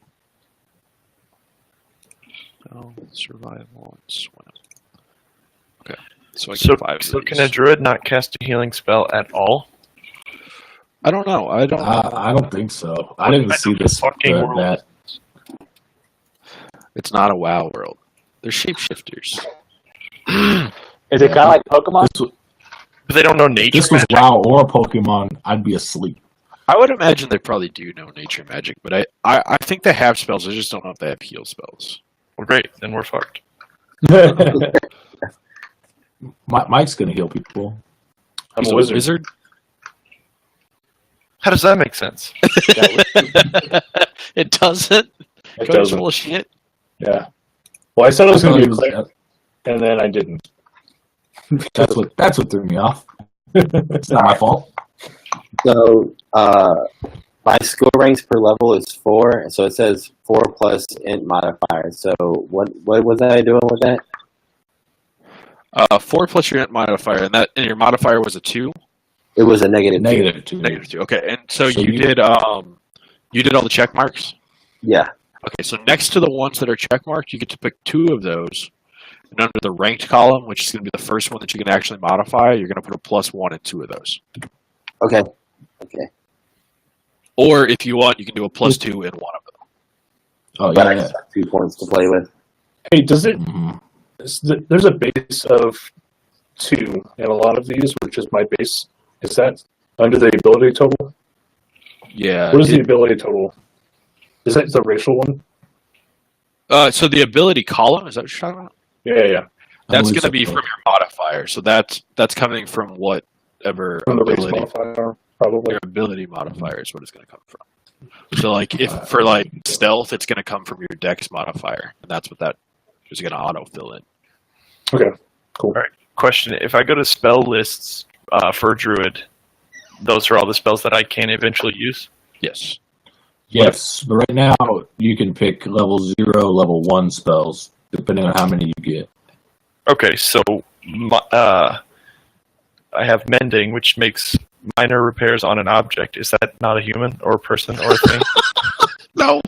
Speaker 3: No, survival and swim. Okay. So I
Speaker 2: So,
Speaker 3: get 5 of
Speaker 2: so can
Speaker 3: these.
Speaker 2: a druid not cast a healing spell at all?
Speaker 3: I don't know. I don't.
Speaker 4: I don't think so. I didn't see this.
Speaker 2: Fucking world.
Speaker 4: That
Speaker 3: It's not a WoW world. They're shapeshifters.
Speaker 7: Is it kind of like Pokemon?
Speaker 2: But they don't know nature
Speaker 4: this was
Speaker 2: magic.
Speaker 4: WoW or Pokemon, I'd be asleep.
Speaker 3: I would imagine they probably do know nature magic, but I think they have spells. I just don't know if they have heal spells.
Speaker 2: Well, great, then we're fucked.
Speaker 4: Mike's gonna heal people.
Speaker 6: I'm
Speaker 3: He's
Speaker 6: a wizard.
Speaker 2: How does that make sense?
Speaker 3: It doesn't.
Speaker 6: It
Speaker 3: Code's
Speaker 6: doesn't.
Speaker 3: full of shit.
Speaker 6: Yeah. Well, I said I was going to be a
Speaker 4: That's
Speaker 6: cleric, and then I didn't.
Speaker 4: what threw me off. It's not my fault.
Speaker 5: So, my skill ranks per level is 4. So it says 4 plus int modifier. So what was I doing with that?
Speaker 3: 4 plus your int modifier, and your modifier was a 2.
Speaker 5: It was a -2.
Speaker 3: -2. Okay, and so,
Speaker 4: So
Speaker 3: you
Speaker 4: you-
Speaker 3: did you did all the check marks.
Speaker 5: Yeah.
Speaker 3: Okay, so next to the ones that are check marked, you get to pick 2 of those. And under the ranked column, which is going to be the first one that you can actually modify, you're going to put a +1 in 2 of those.
Speaker 5: Okay. Okay.
Speaker 3: Or if you want, you can do a +2 in one of them.
Speaker 4: Oh
Speaker 5: But I
Speaker 4: yeah.
Speaker 5: just have 2 points to play with.
Speaker 6: Hey, does it?
Speaker 4: Mhm.
Speaker 6: There's a base of 2 in a lot of these, which is my base. Is that under the ability total?
Speaker 3: Yeah.
Speaker 6: What is the ability total? Is that the racial one?
Speaker 3: So the ability column, is that what you're talking about?
Speaker 6: Yeah.
Speaker 3: That's
Speaker 4: believe
Speaker 3: going to be
Speaker 4: so.
Speaker 3: from your modifier. So that's coming from whatever
Speaker 6: From the race
Speaker 3: ability.
Speaker 6: modifier, probably.
Speaker 3: Your ability modifier is what it's going to come from. So like if for like stealth, it's going to come from your dex modifier, and that's what that is going to auto fill in.
Speaker 6: Okay, cool.
Speaker 2: All right. Question: if I go to spell lists for druid, those are all the spells that I can eventually use.
Speaker 3: Yes.
Speaker 4: Yes, but right now you can pick level 0, level 1 spells depending on how many you get.
Speaker 2: Okay, so I have mending, which makes minor repairs on an object. Is that not a human or a person or a thing?
Speaker 3: No.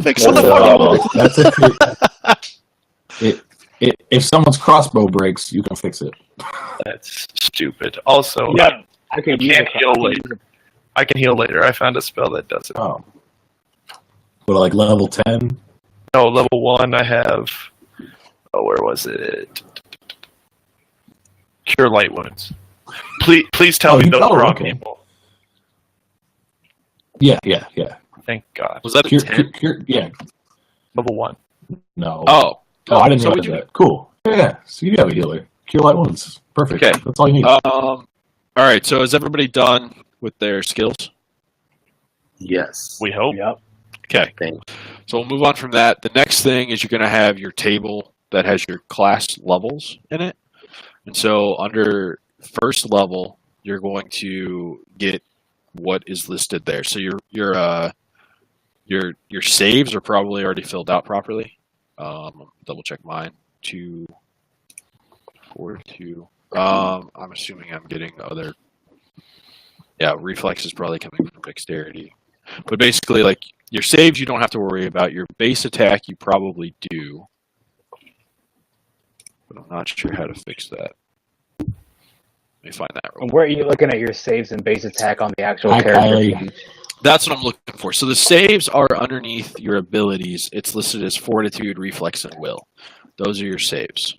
Speaker 3: Fix
Speaker 6: What
Speaker 3: the
Speaker 6: the
Speaker 4: That's if someone's crossbow breaks, you can fix it.
Speaker 2: That's stupid. Also,
Speaker 6: Yeah.
Speaker 7: I can
Speaker 2: I can't heal later. I can heal later. I found a spell that does it.
Speaker 4: Oh. But like level 10?
Speaker 2: No, level 1 I have... Oh, where was it? Cure light wounds. Please tell me those are wrong
Speaker 4: okay.
Speaker 2: people.
Speaker 4: Yeah.
Speaker 2: Thank God.
Speaker 3: Was that a 10?
Speaker 4: Yeah.
Speaker 2: Level 1.
Speaker 4: No.
Speaker 3: Oh.
Speaker 4: I didn't
Speaker 3: So
Speaker 4: realize that. Cool. Yeah. So you have a healer. Cure light wounds. Perfect.
Speaker 3: Okay.
Speaker 4: That's all you need.
Speaker 3: All right. So is everybody done with their skills?
Speaker 5: Yes.
Speaker 2: We hope.
Speaker 6: Yep.
Speaker 3: Okay.
Speaker 5: Thanks.
Speaker 3: So we'll move on from that. The next thing is you're going to have your table that has your class levels in it. And so under first level, you're going to get what is listed there. So your saves are probably already filled out properly. Double check mine. 2, 4, 2. I'm assuming I'm getting other. Yeah, reflex is probably coming from dexterity. But basically, like, your saves you don't have to worry about. Your base attack you probably do. But I'm not sure how to fix that. Let me find that real quick.
Speaker 7: Where are you looking at your saves and base attack on the actual
Speaker 4: Hi,
Speaker 7: character
Speaker 4: Kylie.
Speaker 7: page?
Speaker 3: That's what I'm looking for. So the saves are underneath your abilities. It's listed as Fortitude, Reflex, and Will. Those are your saves.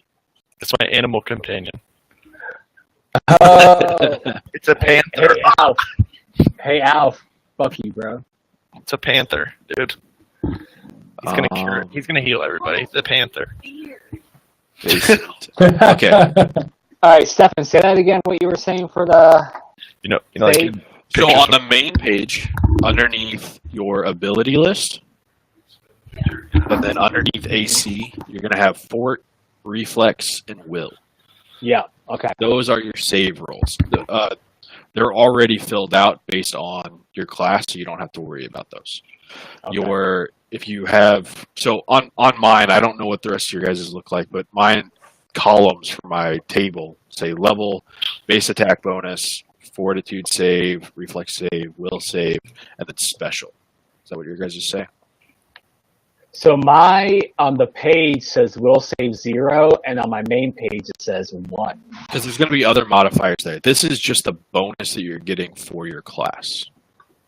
Speaker 2: That's my animal companion.
Speaker 7: Oh,
Speaker 2: It's a panther.
Speaker 7: hey, Alf. Hey, Alf. Fuck you, bro.
Speaker 2: It's a panther, dude. He's gonna cure. He's gonna heal everybody. It's a panther.
Speaker 3: Okay.
Speaker 7: All right, Stefan, say that again, what you were saying for the...
Speaker 2: You know, like
Speaker 7: Save.
Speaker 3: So
Speaker 2: pictures
Speaker 3: on the main page, underneath your ability list, and then underneath AC, you're going to have Fort, Reflex, and Will.
Speaker 7: Yeah, okay.
Speaker 3: Those are your save rolls. They're already filled out based on your class, so you don't have to worry about those.
Speaker 7: Okay.
Speaker 3: If you have, so on mine, I don't know what the rest of your guys' look like, but mine columns for my table say level, base attack bonus, fortitude save, reflex save, will save, and then special. Is that what your guys say?
Speaker 7: So my, on the page says will save 0, and on my main page it says 1.
Speaker 3: Because there's going to be other modifiers there. This is just the bonus that you're getting for your class.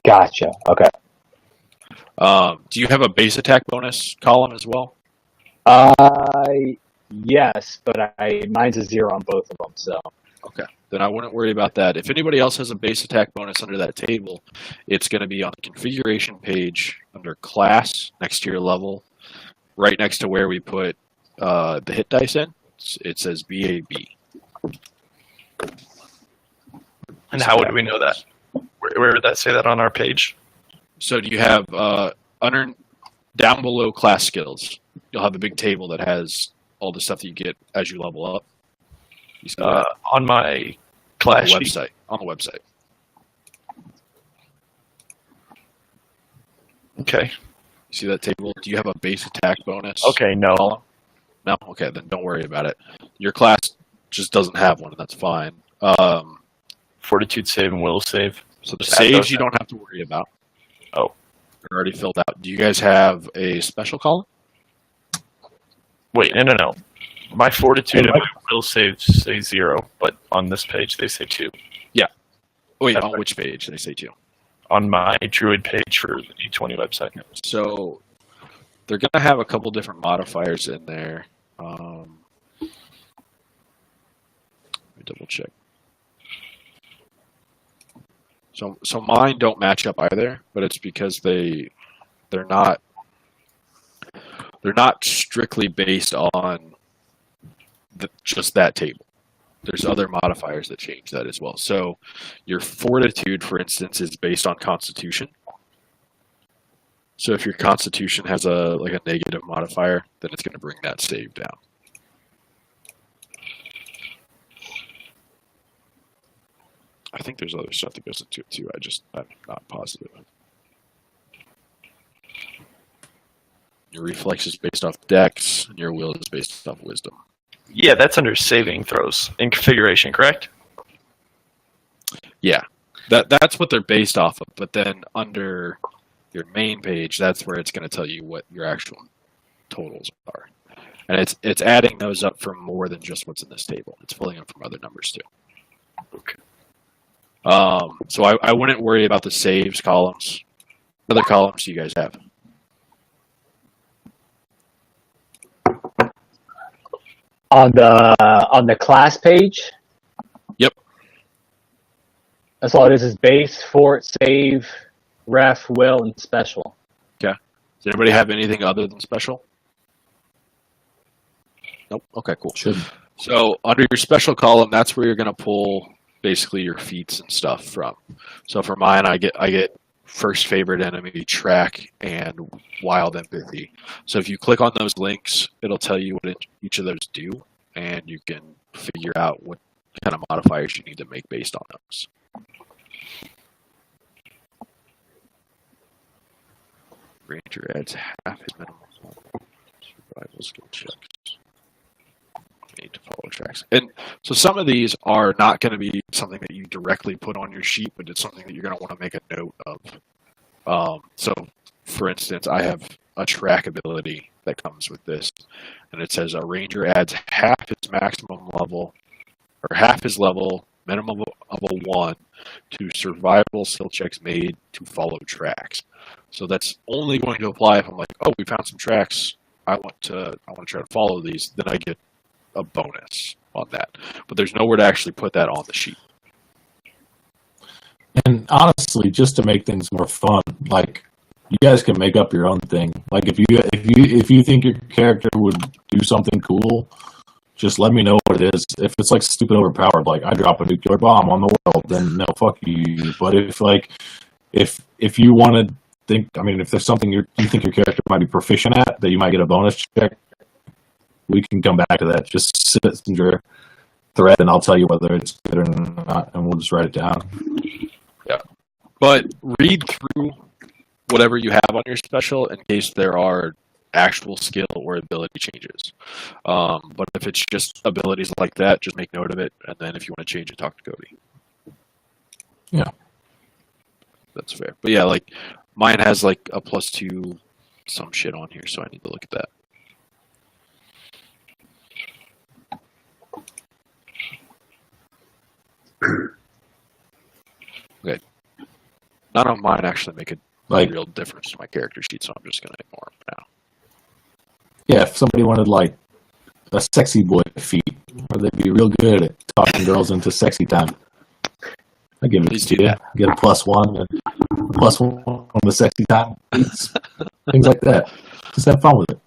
Speaker 7: Gotcha, okay.
Speaker 3: Do you have a base attack bonus column as well?
Speaker 7: Yes, but mine's a 0 on both of them, so.
Speaker 3: Okay, then I wouldn't worry about that. If anybody else has a base attack bonus under that table, it's going to be on the configuration page under class next to your level, right next to where we put the hit dice in. It says BAB.
Speaker 2: And how would we know that? Where would that say that on our page?
Speaker 3: So do you have down below class skills? You'll have a big table that has all the stuff that you get as you level up. You see that?
Speaker 2: On my class
Speaker 3: on the
Speaker 2: sheet.
Speaker 3: website. On the website.
Speaker 2: Okay.
Speaker 3: You see that table? Do you have a base attack bonus?
Speaker 2: Okay, no.
Speaker 3: Column? No? Okay, then don't worry about it. Your class just doesn't have one, and that's fine.
Speaker 2: Fortitude save and will save.
Speaker 3: So the
Speaker 2: Just add those
Speaker 3: saves you
Speaker 2: in.
Speaker 3: don't have to worry about.
Speaker 2: Oh.
Speaker 3: They're already filled out. Do you guys have a special column?
Speaker 2: Wait, no. My fortitude and my will save say 0, but on this page they say 2.
Speaker 3: Oh, wait,
Speaker 2: That's
Speaker 3: on
Speaker 2: right.
Speaker 3: which page? They say 2.
Speaker 2: On my Druid page for the D20 website.
Speaker 3: So they're going to have a couple different modifiers in there. Let me double check. So mine don't match up either, but it's because they're not strictly based on just that table. There's other modifiers that change that as well. So your fortitude, for instance, is based on constitution. So if your constitution has a negative modifier, then it's going to bring that save down. I think there's other stuff that goes into it too. I'm not positive. Your reflex is based off dex, and your will is based off wisdom.
Speaker 2: Yeah, that's under saving throws in configuration, correct?
Speaker 3: Yeah, that's what they're based off of. But then under your main page, that's where it's going to tell you what your actual totals are, and it's adding those up from more than just what's in this table. It's pulling them from other numbers too.
Speaker 2: Okay.
Speaker 3: So I wouldn't worry about the saves columns. What other columns do you guys have?
Speaker 7: On the class page?
Speaker 3: Yep.
Speaker 7: That's all it is base, fort, save, ref, will, and special.
Speaker 3: Okay. Does anybody have anything other than special? Nope. Okay, cool.
Speaker 4: Should.
Speaker 3: So under your special column, that's where you're going to pull basically your feats and stuff from. So for mine, I get first favorite enemy, track, and wild empathy. So if you click on those links, it'll tell you what each of those do, and you can figure out what kind of modifiers you need to make based on those. Ranger adds half his minimum survival skill checks. Need to follow tracks. And so some of these are not going to be something that you directly put on your sheet, but it's something that you're going to want to make a note of. So, for instance, I have a track ability that comes with this, and it says a ranger adds half his maximum level, or half his level, minimum of a 1, to survival skill checks made to follow tracks. So that's only going to apply if I'm like, oh, we found some tracks. I want to try to follow these. Then I get a bonus on that. But there's nowhere to actually put that on the sheet.
Speaker 4: And honestly, just to make things more fun, like you guys can make up your own thing. Like if you think your character would do something cool, just let me know what it is. If it's like stupid overpowered, like I drop a nuclear bomb on the world, then no, fuck you. But if you want to think, I mean, if there's something you think your character might be proficient at that you might get a bonus check, we can come back to that. Just send your thread, and I'll tell you whether it's good or not, and we'll just write it down.
Speaker 3: Yeah, but read through whatever you have on your special in case there are actual skill or ability changes. But if it's just abilities like that, just make note of it, and then if you want to change it, talk to Cody.
Speaker 4: Yeah,
Speaker 3: that's fair. But yeah, like mine has like a +2 some shit on here, so I need to look at that. Okay. None of mine actually make a real difference to my character sheet, so I'm just going to ignore them now.
Speaker 4: Yeah, if somebody wanted like a sexy boy feat, where they'd be real good at talking girls into sexy time, I give it to you. Get a +1 and a +1 on the sexy time feats, things like that. Just have fun with it.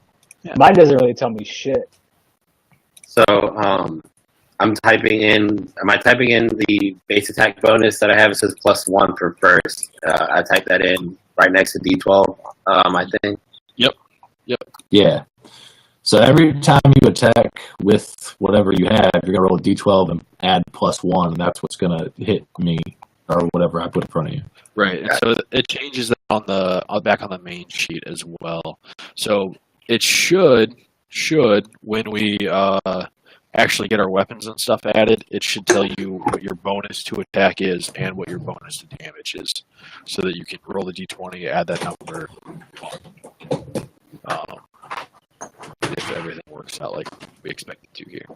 Speaker 7: Yeah. Mine doesn't really tell me shit.
Speaker 5: So, am I typing in the base attack bonus that I have? It says +1 for first. I type that in right next to D12, I think.
Speaker 3: Yep.
Speaker 4: Yeah. So every time you attack with whatever you have, you're going to roll a D12 and add +1, and that's what's going to hit me, or whatever I put in front of you.
Speaker 3: Right, and so it changes that on the back on the main sheet as well. So it should when we actually get our weapons and stuff added, it should tell you what your bonus to attack is and what your bonus to damage is, so that you can roll the D20, add that number, if everything works out like we expect it to here.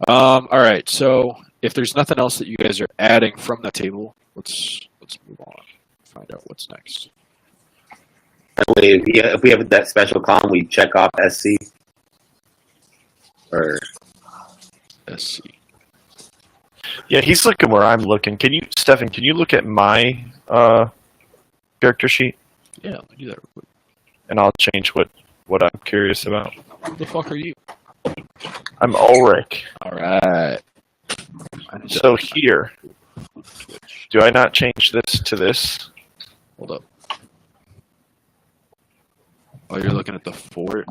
Speaker 3: All right, so if there's nothing else that you guys are adding from that table, let's move on. Find out what's next.
Speaker 5: Wait, if we have that special column, we check off SC or
Speaker 3: SC.
Speaker 2: Yeah, he's looking where I'm looking. Stefan, can you look at my character sheet?
Speaker 3: Yeah, let me do that real quick.
Speaker 2: And I'll change what I'm curious about.
Speaker 3: Who the fuck are you?
Speaker 2: I'm Ulrich.
Speaker 3: All right.
Speaker 2: So here, do I not change this to this?
Speaker 3: Hold up. Oh, you're looking at the fort?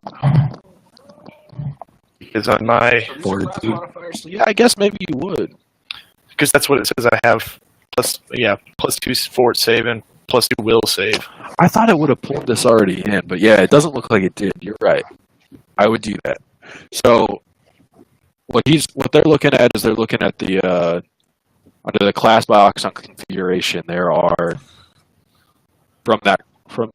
Speaker 2: Because on my
Speaker 3: modifiers. Yeah, I guess maybe you would.
Speaker 2: Because that's what it says. I have +2 fort save and +2 will save.
Speaker 3: I thought it would have pulled this already in, but yeah, it doesn't look like it did. You're right. I would do that. So what they're looking at is they're looking at the under the class box on configuration. There are from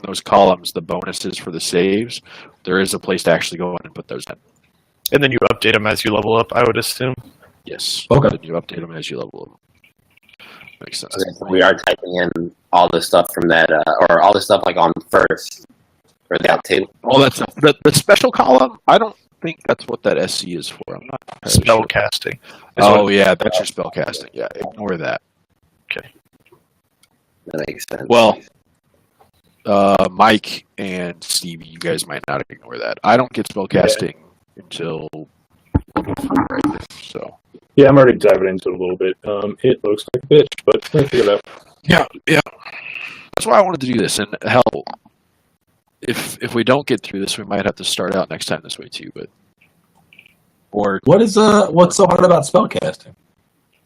Speaker 3: those columns the bonuses for the saves. There is a place to actually go in and put those in.
Speaker 2: And then you update them as you level up, I would assume.
Speaker 3: Yes.
Speaker 4: Okay.
Speaker 3: Then you update them as you level up. Makes sense.
Speaker 5: Okay, so we are typing in all the stuff from that, or all the stuff like on first for that table.
Speaker 3: All that stuff. The special column, I don't think that's what that SC is for. I'm not
Speaker 2: Spell
Speaker 3: sure.
Speaker 2: casting.
Speaker 3: Oh, yeah, that's your spell casting. Yeah, ignore that.
Speaker 2: Okay.
Speaker 5: That makes sense.
Speaker 3: Well, Mike and Stevie, you guys might not ignore that. I don't get spell casting until level 4 right now, so.
Speaker 6: Yeah, I'm already diving into it a little bit. It looks like a bitch, but we'll figure it out.
Speaker 3: Yeah. That's why I wanted to do this. And hell, if we don't get through this, we might have to start out next time this way too. But
Speaker 4: what's so hard about spellcasting?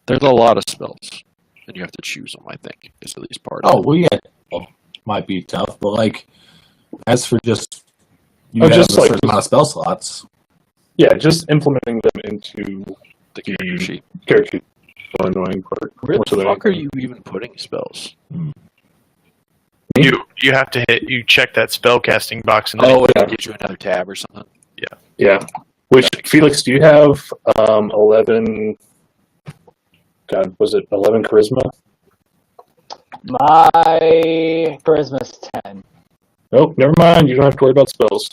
Speaker 3: There's a lot of spells, and you have to choose them. I think is at least part.
Speaker 4: Oh
Speaker 3: of it.
Speaker 4: well, yeah, might be tough, but like as for just you
Speaker 6: Oh,
Speaker 4: have
Speaker 6: just
Speaker 4: a
Speaker 6: like-
Speaker 4: certain amount of spell slots.
Speaker 6: Yeah, just implementing them into
Speaker 3: The character sheet.
Speaker 6: character sheet. The annoying part.
Speaker 3: Where
Speaker 6: More so
Speaker 3: the
Speaker 6: than
Speaker 3: fuck are
Speaker 6: anything.
Speaker 3: you even putting spells?
Speaker 2: You have to hit. You check that spell casting box and then
Speaker 3: Oh,
Speaker 6: yeah.
Speaker 3: it gives you another tab or something.
Speaker 6: Yeah. Which, Felix, do you have 11... God, was it 11 charisma?
Speaker 7: My charisma's 10.
Speaker 6: Nope, never mind. You don't have to worry about spells.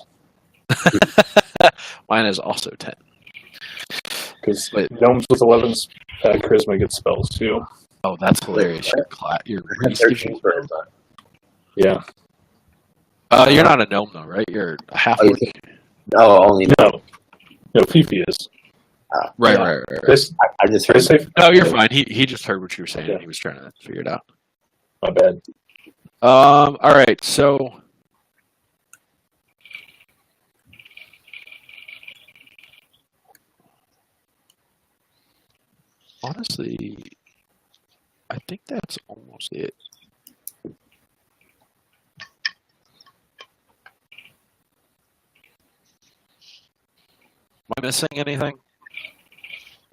Speaker 3: Mine is also 10.
Speaker 6: Because
Speaker 3: Wait.
Speaker 6: gnomes with 11 charisma get spells, too.
Speaker 3: Oh, that's hilarious. Your
Speaker 5: I have
Speaker 3: race gives
Speaker 5: 13
Speaker 3: you-
Speaker 5: charisma.
Speaker 6: Yeah.
Speaker 3: You're not a gnome though, right? You're a half
Speaker 5: Oh, you
Speaker 3: orc.
Speaker 5: think- No, only...
Speaker 6: No, Fifi is.
Speaker 3: Right.
Speaker 6: This,
Speaker 5: I just
Speaker 6: did I
Speaker 5: heard...
Speaker 6: say...
Speaker 3: No, you're fine. He just heard what you were saying.
Speaker 6: Yeah.
Speaker 3: And he was trying to figure it out.
Speaker 6: My bad.
Speaker 3: All right. So, honestly, I think that's almost it. Am I missing anything,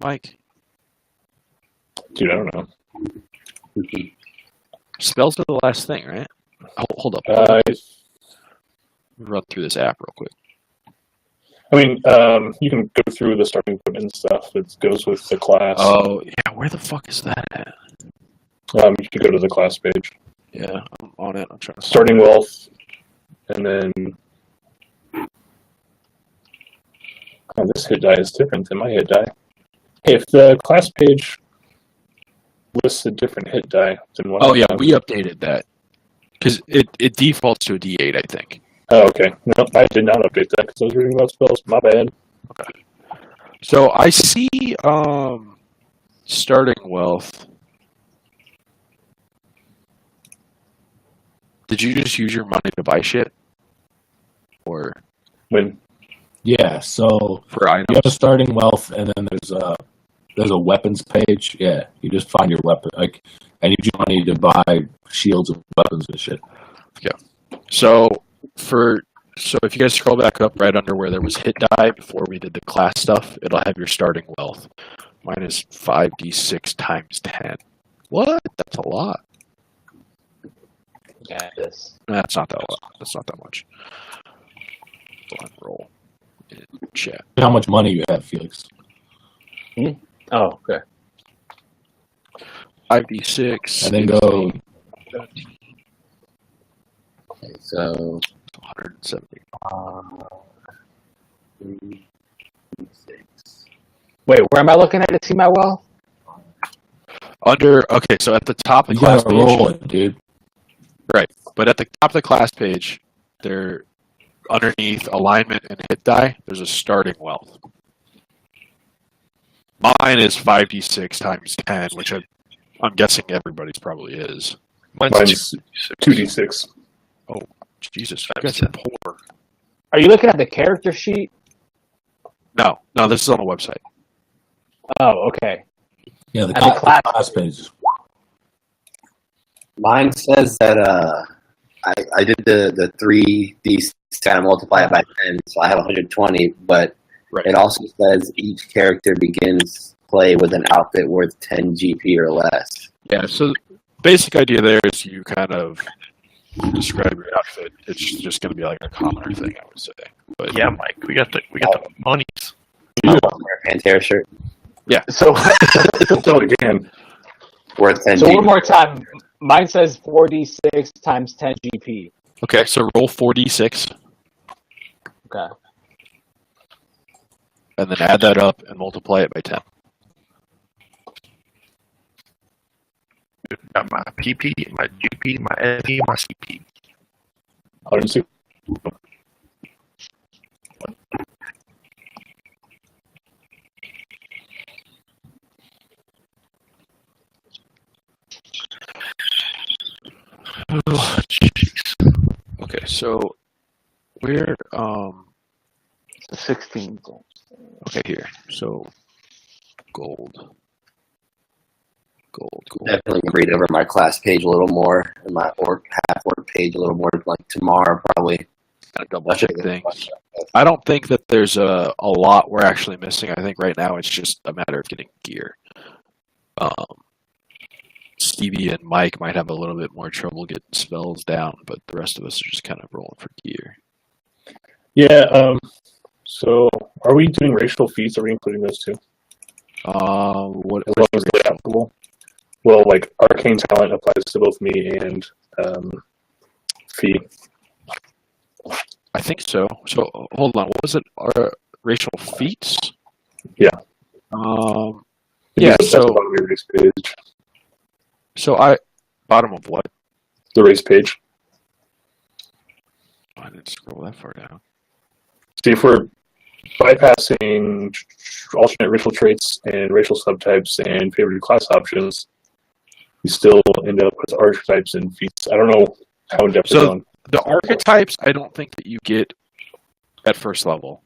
Speaker 3: Mike?
Speaker 6: Dude, I don't know.
Speaker 3: Spells are the last thing, right? Hold up. Run through this app real quick.
Speaker 6: I mean, you can go through the starting equipment and stuff that goes with the class.
Speaker 3: Oh, yeah. Where the fuck is that at?
Speaker 6: You can go to the class page.
Speaker 3: Yeah, I'm on it. I'm trying to
Speaker 6: Starting wealth, and then... Oh, this hit die is different than my hit die. Hey, if the class page lists a different hit die than what...
Speaker 3: Oh
Speaker 6: I
Speaker 3: yeah,
Speaker 6: have-
Speaker 3: we updated that because it defaults to a D8, I think.
Speaker 6: Oh, okay. No, I did not update that because I was reading about spells. My bad.
Speaker 3: So I see starting wealth. Did you just use your money to buy shit, or
Speaker 6: When...
Speaker 4: Yeah, so
Speaker 3: for items?
Speaker 4: you have a starting wealth, and then there's a weapons page. Yeah, you just find your weapon, and you use money to buy shields and weapons and shit.
Speaker 3: So if you guys scroll back up right under where there was hit die before we did the class stuff, it'll have your starting wealth. Mine is 5d6 times 10. What? That's a lot.
Speaker 7: Yeah, this.
Speaker 3: That's not that lot. That's not that much. Go and roll in chat.
Speaker 4: How much money you have, Felix?
Speaker 7: Oh, okay.
Speaker 3: 5d6.
Speaker 4: And then go.
Speaker 5: Okay, so...
Speaker 3: 170.
Speaker 5: 3, 6.
Speaker 7: Wait, where am I looking at to see my wealth?
Speaker 3: Okay, so at the top of
Speaker 4: You
Speaker 3: the class
Speaker 4: gotta
Speaker 3: page,
Speaker 4: roll it, dude.
Speaker 3: but at the top of the class page, there, underneath alignment and hit die, there's a starting wealth. Mine is 5d6 times 10, which I'm guessing everybody's probably is.
Speaker 6: Mine's 2d6.
Speaker 3: Jesus, you guys are poor.
Speaker 7: Are you looking at the character sheet?
Speaker 3: No, this is on the website.
Speaker 7: Oh, okay.
Speaker 4: Yeah, the
Speaker 7: And the
Speaker 4: class page.
Speaker 5: Mine says that I did the 3d6 kind of multiply it by 10, so I have 120, but
Speaker 3: Right.
Speaker 5: it also says each character begins play with an outfit worth 10 GP or less.
Speaker 3: Yeah, so basic idea there is you kind of describe your outfit. It's just going to be like a commoner thing, I would say. But
Speaker 2: Yeah, Mike, we got the monies.
Speaker 5: I want to wear a Pantera shirt
Speaker 7: So,
Speaker 6: So again,
Speaker 5: worth 10
Speaker 7: so
Speaker 5: GP.
Speaker 7: one more time. Mine says 4d6 times 10 GP.
Speaker 3: okay, so roll 4d6
Speaker 7: Okay.
Speaker 3: and then add that up and multiply it by 10.
Speaker 2: Got my PP, my GP, my SP, my CP.
Speaker 6: 160.
Speaker 2: Oh, jeez.
Speaker 3: Okay, so we're
Speaker 7: 16.
Speaker 3: okay here. So gold.
Speaker 5: Definitely read over my class page a little more and my half orc page a little more like tomorrow probably.
Speaker 3: kind of double check things. I don't think that there's a lot we're actually missing. I think right now it's just a matter of getting gear. Stevie and Mike might have a little bit more trouble getting spells down, but the rest of us are just kind of rolling for gear.
Speaker 6: Yeah. So, are we doing racial feats? Are we including those two?
Speaker 3: What
Speaker 6: As long as they're applicable. Well, like arcane talent applies to both me and Fee.
Speaker 3: I think so. So hold on. What was it? Racial feats?
Speaker 6: Yeah.
Speaker 3: Yeah.
Speaker 6: That's
Speaker 3: So
Speaker 6: the bottom of your race page.
Speaker 3: Bottom of what?
Speaker 6: The race page.
Speaker 3: I didn't scroll that far down.
Speaker 6: See, if we're bypassing alternate racial traits and racial subtypes and favored class options, you still end up with archetypes and feats. I don't know how in depth
Speaker 3: So
Speaker 6: we're going.
Speaker 3: the archetypes, I don't think that you get at first level.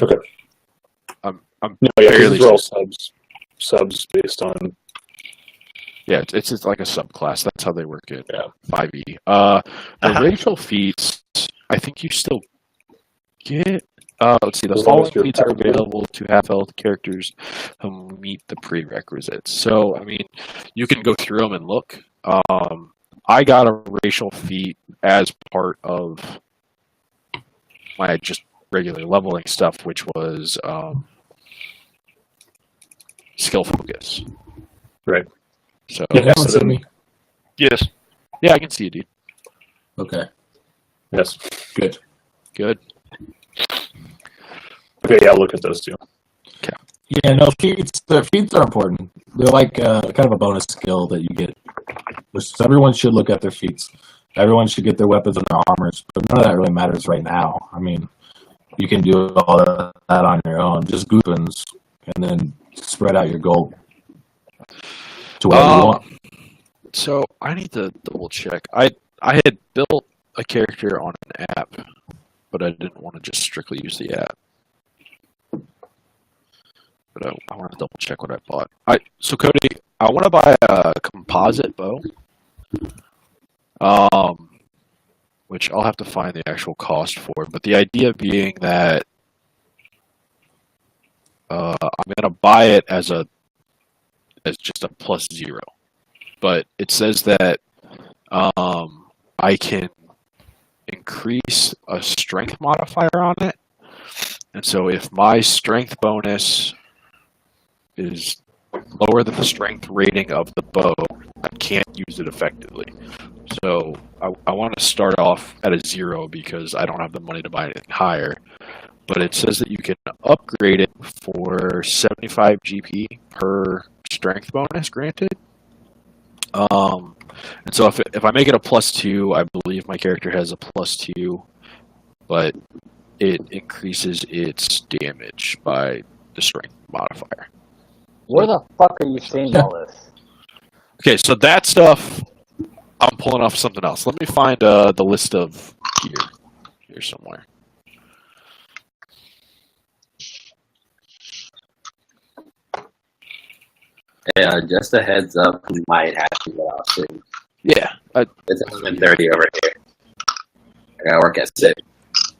Speaker 6: Okay.
Speaker 3: I'm
Speaker 6: No, yeah,
Speaker 3: barely
Speaker 6: these are all subs based on.
Speaker 3: Yeah, it's just like a subclass. That's how they work at 5e. The racial feats, I think you still get. Let's see. The
Speaker 6: As long as
Speaker 3: following
Speaker 6: you're
Speaker 3: feats are
Speaker 6: targeted.
Speaker 3: available to half-health characters who meet the prerequisites. So, I mean, you can go through them and look. I got a racial feat as part of my just regular leveling stuff, which was skill focus.
Speaker 6: Right.
Speaker 3: So,
Speaker 6: Yeah,
Speaker 4: Everyone
Speaker 6: so
Speaker 4: see me?
Speaker 2: Yes.
Speaker 3: yeah, I can see it, dude.
Speaker 4: Okay,
Speaker 6: Yes.
Speaker 4: good.
Speaker 3: Good.
Speaker 6: Okay, yeah, look at those two.
Speaker 4: Yeah, no, feats are important. They're like kind of a bonus skill that you get. So everyone should look at their feats. Everyone should get their weapons and their armors, but none of that really matters right now. I mean, you can do all of that on your own. Just goopins and then spread out your gold to whatever you want.
Speaker 3: So I need to double check. I had built a character on an app, but I didn't want to just strictly use the app. But I want to double check what I bought. So Cody, I want to buy a composite bow. Which I'll have to find the actual cost for. But the idea being that I'm gonna buy it as just a +0. But it says that I can increase a strength modifier on it. And so if my strength bonus is lower than the strength rating of the bow, I can't use it effectively. So I want to start off at a 0 because I don't have the money to buy anything higher. But it says that you can upgrade it for 75 GP per strength bonus granted. And so if I make it a +2, I believe my character has a +2, but it increases its damage by the strength modifier.
Speaker 7: Where the fuck are you seeing all this?
Speaker 3: Okay, so that stuff I'm pulling off something else. Let me find the list of gear here somewhere.
Speaker 5: Yeah, just a heads up, we might have to go out soon.
Speaker 3: Yeah,
Speaker 5: It's 11:30 over here. I gotta work at 6.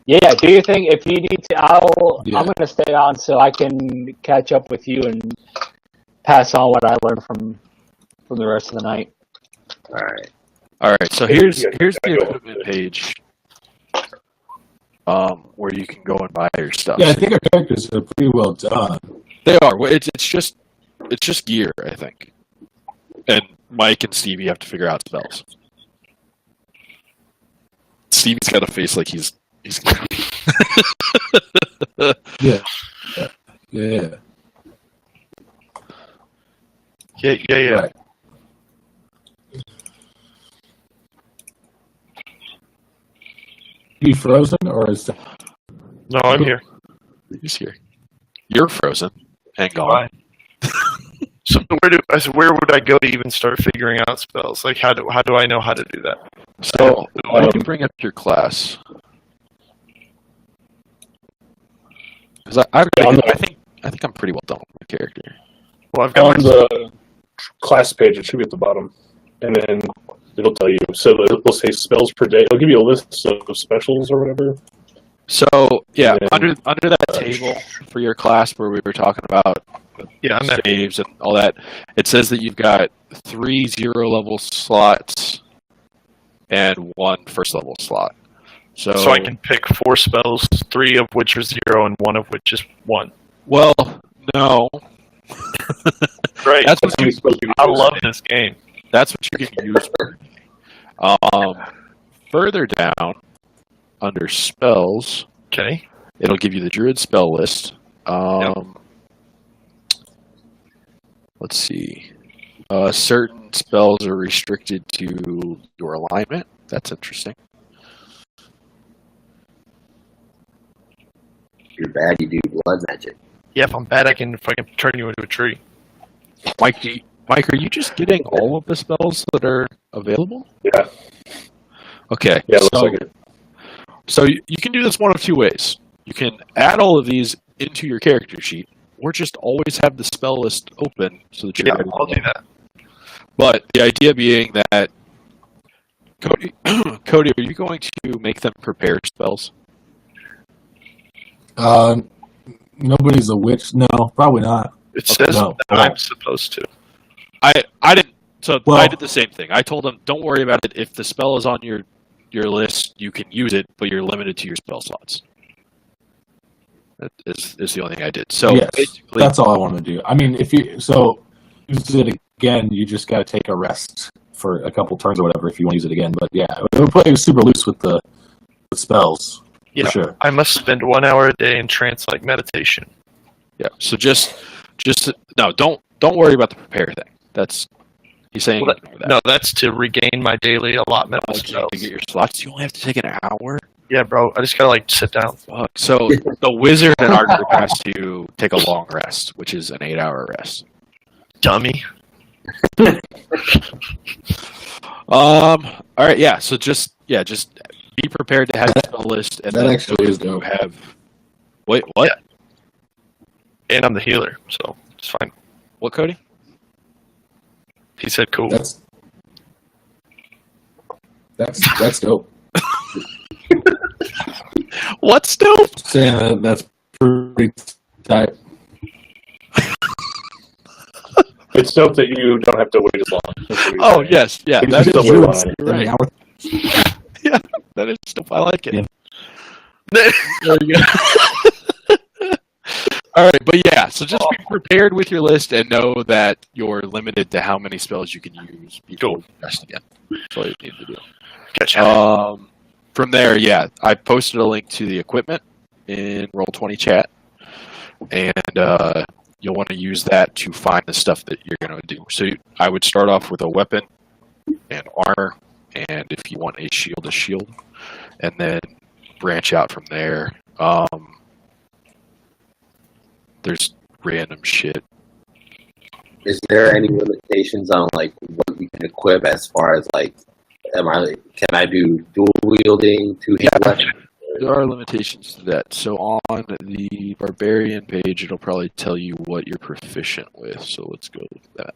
Speaker 7: Yeah, do your thing. If you need to,
Speaker 4: Yeah.
Speaker 7: I'm going to stay on so I can catch up with you and pass on what I learned from the rest of the night.
Speaker 5: Alright.
Speaker 3: all right. So here's the equipment page, where you can go and buy your stuff.
Speaker 4: Yeah, I think our characters are pretty well done.
Speaker 3: They are. It's just gear, I think. And Mike and Stevie have to figure out spells. Stevie's got a face like he's
Speaker 4: Yeah. Yeah.
Speaker 2: Yeah.
Speaker 4: Right. You frozen or is that...
Speaker 2: No, I'm here.
Speaker 3: He's here. You're frozen and gone.
Speaker 2: So where would I go to even start figuring out spells? Like how do I know how to do that?
Speaker 3: So why don't you bring up your class? Because I think I'm pretty well done with my character.
Speaker 2: Well, I've got
Speaker 6: On the class page, it should be at the bottom. And then it'll tell you. So it'll say spells per day. It'll give you a list of specials or whatever.
Speaker 3: So yeah,
Speaker 6: And
Speaker 3: under that table for your class where we were talking about
Speaker 2: Yeah, I'm there.
Speaker 3: saves and all that, it says that you've got 3 0-level slots and 1 first-level slot. So
Speaker 2: I can pick 4 spells, 3 of which are 0 and 1 of which is 1.
Speaker 3: well, no.
Speaker 2: Great.
Speaker 3: That's what
Speaker 6: how many spells you
Speaker 2: I
Speaker 6: use.
Speaker 2: love this game.
Speaker 3: That's what you can use. Further down, under spells,
Speaker 2: Okay.
Speaker 3: it'll give you the druid spell list. Let's see. Certain spells are restricted to your alignment. That's interesting.
Speaker 5: If you're bad, you do blood magic.
Speaker 2: Yeah, if I'm bad, I can fucking turn you into a tree.
Speaker 3: Mike, are you just getting all of the spells that are available?
Speaker 6: Yeah.
Speaker 3: Okay.
Speaker 6: Yeah, it looks like it.
Speaker 3: So you can do this one of 2 ways. You can add all of these into your character sheet, or just always have the spell list open so that you're
Speaker 2: Yeah,
Speaker 3: ready to
Speaker 2: I'll
Speaker 3: go.
Speaker 2: do that.
Speaker 3: But the idea being that, Cody, are you going to make them prepare spells?
Speaker 4: Nobody's a witch. No, probably not.
Speaker 2: It says
Speaker 4: no.
Speaker 2: that I'm supposed to.
Speaker 3: I didn't. So
Speaker 4: Well-
Speaker 3: I did the same thing. I told them, don't worry about it. If the spell is on your list, you can use it, but you're limited to your spell slots. That is the only thing I did. So
Speaker 4: Yes,
Speaker 3: basically,
Speaker 4: that's all I want to do. I mean, if you use it again, you just got to take a rest for a couple turns or whatever if you want to use it again. But yeah, we're playing super loose with the spells.
Speaker 2: Yeah,
Speaker 4: For sure.
Speaker 2: I must spend 1 hour a day in trance-like meditation.
Speaker 3: yeah. So just no, don't worry about the prepare thing. That's he's saying.
Speaker 2: Well,
Speaker 3: ignore that.
Speaker 2: No, that's to regain my daily allotment of
Speaker 3: Okay,
Speaker 2: spells.
Speaker 3: to get your slots, you only have to take an hour.
Speaker 2: Yeah, bro, I just gotta sit down.
Speaker 3: Fuck. So the wizard in our group has to take a long rest, which is an 8-hour rest.
Speaker 2: Dummy.
Speaker 3: All right. Yeah. So just be prepared to have a spell list, and
Speaker 4: That
Speaker 3: then
Speaker 4: actually is
Speaker 3: you
Speaker 4: dope.
Speaker 3: have. Wait, what?
Speaker 2: And I'm the healer, so it's fine.
Speaker 3: What, Cody?
Speaker 2: He said cool.
Speaker 4: That's dope.
Speaker 3: What's dope?
Speaker 4: Saying that's pretty tight.
Speaker 6: It's dope that you don't have to wait as long. That's what you're
Speaker 3: Oh
Speaker 6: saying.
Speaker 3: yes, yeah.
Speaker 6: You
Speaker 3: That
Speaker 6: can
Speaker 3: is
Speaker 6: still wait on it.
Speaker 3: you're right. Yeah, that is dope. I like it.
Speaker 4: Yeah.
Speaker 3: There you go. All right, but yeah, so just be prepared with your list and know that you're limited to how many spells you can use before you rest again. That's all you need to do.
Speaker 2: Gotcha.
Speaker 3: From there, yeah, I posted a link to the equipment in Roll20 chat, and you'll want to use that to find the stuff that you're going to do. So I would start off with a weapon and armor, and if you want a shield, and then branch out from there. There's random shit.
Speaker 5: Is there any limitations on like what you can equip as far as like, can I do dual wielding, two-hand weapons?
Speaker 3: There are limitations to that. So on the barbarian page, it'll probably tell you what you're proficient with. So let's go with that.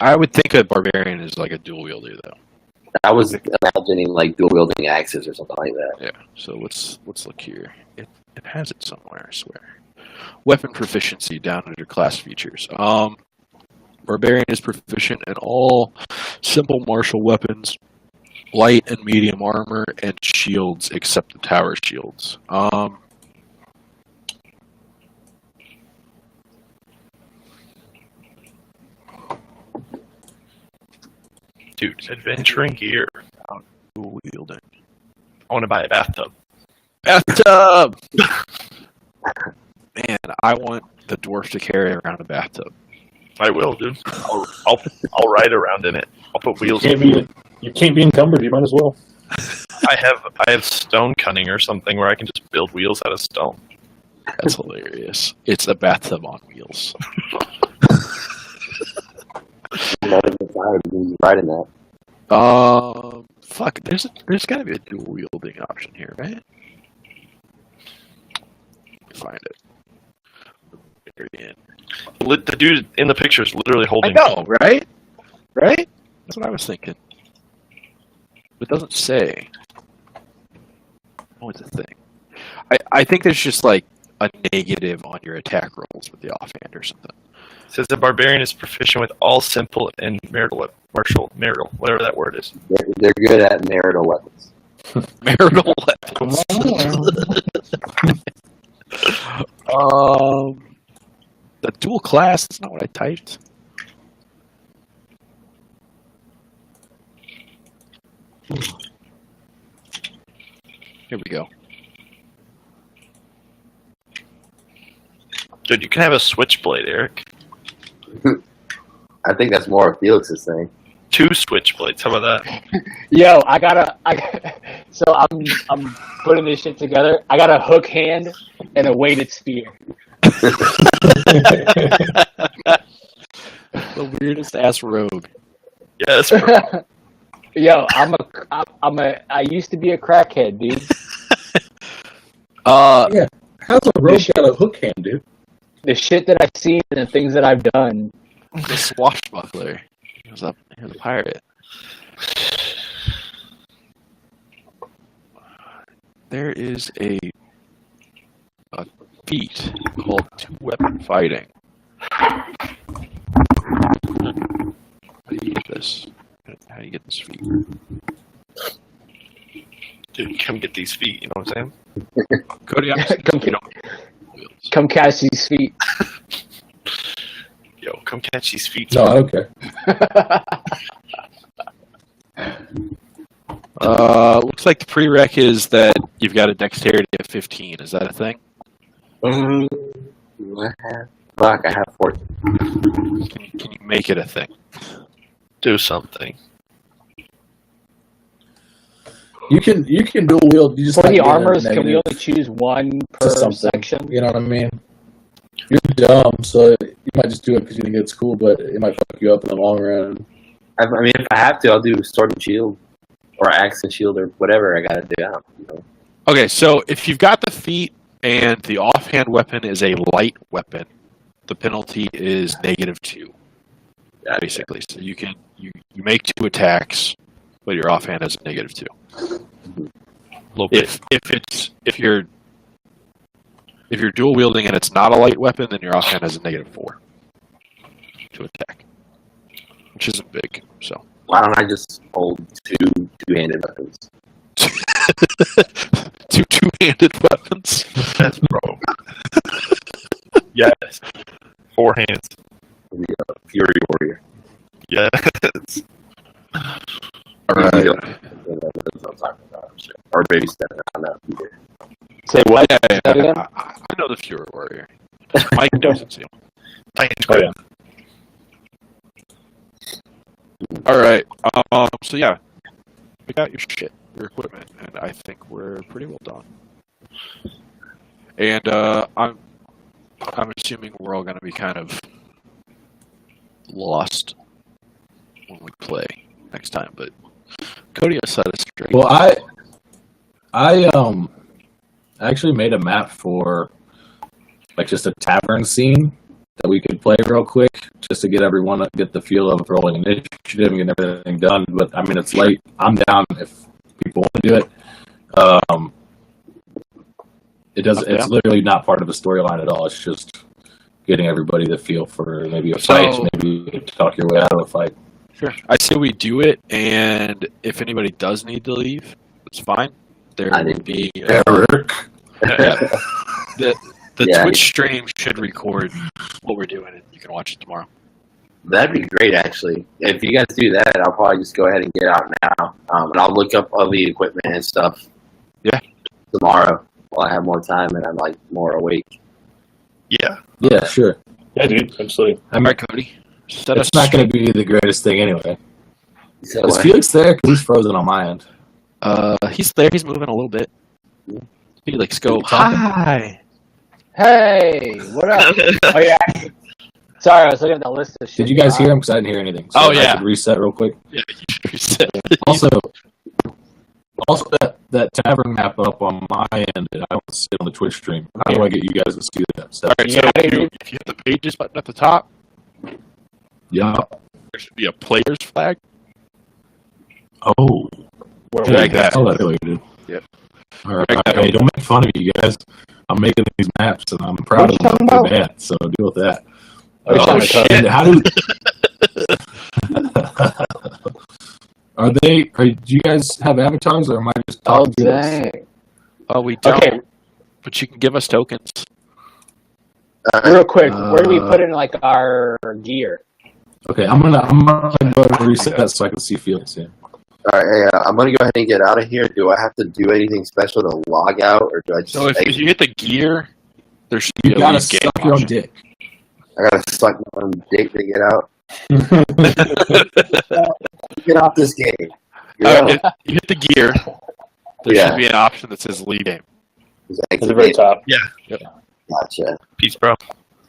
Speaker 3: I would think a barbarian is like a dual wielder, though.
Speaker 5: I was imagining like dual wielding axes or something like that.
Speaker 3: Yeah. So let's look here. It has it somewhere, I swear. Weapon proficiency down under class features. Barbarian is proficient in all simple martial weapons, light and medium armor, and shields except the tower shields.
Speaker 2: Dude, adventuring gear.
Speaker 3: Dual wielding.
Speaker 2: I want to buy a bathtub.
Speaker 3: Bathtub! Man, I want the dwarf to carry around a bathtub.
Speaker 2: I will, dude. I'll ride around in it. I'll put wheels
Speaker 6: You can't be encumbered. You might as well.
Speaker 2: I have stone cutting or something where I can just build wheels out of stone.
Speaker 3: That's hilarious. It's a bathtub on wheels.
Speaker 5: Not even tired of riding that.
Speaker 3: Fuck. There's got to be a dual wielding option here, right? Find it. Very end.
Speaker 2: The dude in the picture is literally
Speaker 3: I
Speaker 2: holding.
Speaker 3: know, right? Right? That's what I was thinking. It doesn't say. Oh, it's a thing. I think there's just like a negative on your attack rolls with the offhand or something.
Speaker 2: It says the barbarian is proficient with all simple and marital, whatever that word is.
Speaker 5: They're good at marital weapons.
Speaker 3: Marital weapons. The dual class, that's not what I typed. Here we go.
Speaker 2: Dude, you can have a switchblade, Eric.
Speaker 5: I think that's more of Felix's thing.
Speaker 2: 2 switchblades. How about that?
Speaker 7: Yo, so I'm putting this shit together. I got a hook hand and a weighted spear.
Speaker 3: The weirdest ass rogue.
Speaker 2: Yes, bro.
Speaker 7: Yo, I used to be a crackhead, dude.
Speaker 4: Yeah. How's a rogue got a hook hand, dude?
Speaker 7: The shit that I've seen and the things that I've done.
Speaker 3: The swashbuckler. He was a pirate. There is a feat called 2-weapon fighting. How do you get this? How do you get this feat?
Speaker 2: Dude, come get these feet, you know what I'm saying?
Speaker 3: Cody,
Speaker 7: Come catch these feet.
Speaker 2: Yo, come catch these feet.
Speaker 4: No, okay.
Speaker 3: Looks like the prereq is that you've got a dexterity of 15. Is that a thing?
Speaker 5: Fuck, I have 14.
Speaker 3: Can you make it a thing?
Speaker 2: Do something.
Speaker 4: You can dual wield. You just
Speaker 7: For
Speaker 4: have
Speaker 7: the
Speaker 4: to get a
Speaker 7: armors, can we
Speaker 4: negative
Speaker 7: only choose one
Speaker 4: to
Speaker 7: per
Speaker 4: something.
Speaker 7: section?
Speaker 4: You know what I mean? You're dumb, so you might just do it because you think it's cool, but it might fuck you up in the long run.
Speaker 5: I mean, if I have to, I'll do sword and shield, or axe and shield, or whatever I gotta do. You know.
Speaker 3: Okay, so if you've got the feat and the offhand weapon is a light weapon, the penalty is -2.
Speaker 5: Gotcha.
Speaker 3: Basically, so you make 2 attacks, but your offhand is a -2.
Speaker 2: A little bit.
Speaker 3: If you're dual wielding and it's not a light weapon, then your offhand has a -4 to attack, which isn't big. So
Speaker 5: Why don't I just hold two-handed weapons?
Speaker 3: two two-handed weapons.
Speaker 2: Yes, bro. Yes. 4 hands.
Speaker 5: The Fury Warrior.
Speaker 2: Yes.
Speaker 3: All right.
Speaker 5: That's what I'm talking about. Shit. Or baby step. I don't know.
Speaker 7: Say what?
Speaker 3: Yeah,
Speaker 7: Say again?
Speaker 3: I know the Fury Warrior. Mike doesn't see him.
Speaker 2: Titans
Speaker 6: Oh,
Speaker 2: grip.
Speaker 6: yeah.
Speaker 3: All right. So yeah, we got your shit, your equipment, and I think we're pretty well done. And I'm assuming we're all going to be kind of lost when we play next time. But Cody will set us straight.
Speaker 4: Well, I actually made a map for like just a tavern scene that we could play real quick, just to get everyone to get the feel of rolling initiative and getting everything done. But I mean, it's late. I'm down if people want to do it. It does.
Speaker 3: Okay.
Speaker 4: It's literally not part of the storyline at all. It's just getting everybody the feel for maybe a fight, maybe talk your way out of a fight.
Speaker 3: Sure. I say we do it, and if anybody does need to leave, it's fine. There
Speaker 5: I
Speaker 3: will
Speaker 5: didn't.
Speaker 3: be
Speaker 4: Eric.
Speaker 3: the
Speaker 5: Yeah.
Speaker 3: Twitch stream should record what we're doing, and you can watch it tomorrow.
Speaker 5: That'd be great, actually. If you guys do that, I'll probably just go ahead and get out now. And I'll look up all the equipment and stuff.
Speaker 3: Yeah.
Speaker 5: Tomorrow, while I have more time and I'm like more awake.
Speaker 2: Yeah.
Speaker 4: Yeah, sure.
Speaker 6: Yeah, dude, absolutely.
Speaker 4: I mean,
Speaker 3: All right, Cody. Set us
Speaker 4: it's not going to be the greatest thing anyway.
Speaker 5: So,
Speaker 4: Is Felix there? 'Cause he's frozen on my end.
Speaker 3: He's there. He's moving a little bit. Felix, go.
Speaker 4: Talking.
Speaker 3: Hi.
Speaker 7: Hey, what up? Oh yeah. Sorry, I was looking at the list of shit.
Speaker 4: Did you guys hear him? Because I didn't hear anything. So
Speaker 3: Oh,
Speaker 4: I
Speaker 3: yeah.
Speaker 4: could reset real quick.
Speaker 3: Yeah, you should reset.
Speaker 4: Also, that that tavern map up on my end, and I don't see it on the Twitch stream. How do I get you guys to see that stuff?
Speaker 3: All right, so if you hit the pages button at the top,
Speaker 4: Yeah.
Speaker 3: there should be a player's flag.
Speaker 4: Oh.
Speaker 3: Drag that.
Speaker 4: Oh, that's really good.
Speaker 3: Yep.
Speaker 4: All right. Hey, don't make fun of me, you guys. I'm making these maps, and I'm proud of them. They're bad, so deal with that.
Speaker 6: Oh,
Speaker 4: shit! How do? Do you guys have avatars, or am I just
Speaker 7: Oh,
Speaker 4: talking to this?
Speaker 7: dang.
Speaker 3: Oh, we don't.
Speaker 7: Okay,
Speaker 3: But you can give us tokens.
Speaker 7: real quick, where do we put in like our gear?
Speaker 4: Okay, I'm gonna go ahead and reset that so I can see Felix here.
Speaker 5: All right, I'm gonna go ahead and get out of here. Do I have to do anything special to log out, or do I just?
Speaker 3: So if you hit the gear, there should be
Speaker 4: You
Speaker 3: a
Speaker 4: gotta
Speaker 3: leave game
Speaker 4: suck your own
Speaker 3: option.
Speaker 4: dick.
Speaker 5: I gotta suck my own dick to get out. Get off this game. You're out.
Speaker 3: If you hit the gear, there
Speaker 5: Yeah.
Speaker 3: should be an option that says leave game.
Speaker 5: Just
Speaker 6: At
Speaker 5: exit
Speaker 6: the very
Speaker 5: game.
Speaker 6: top.
Speaker 5: Gotcha.
Speaker 2: Peace, bro.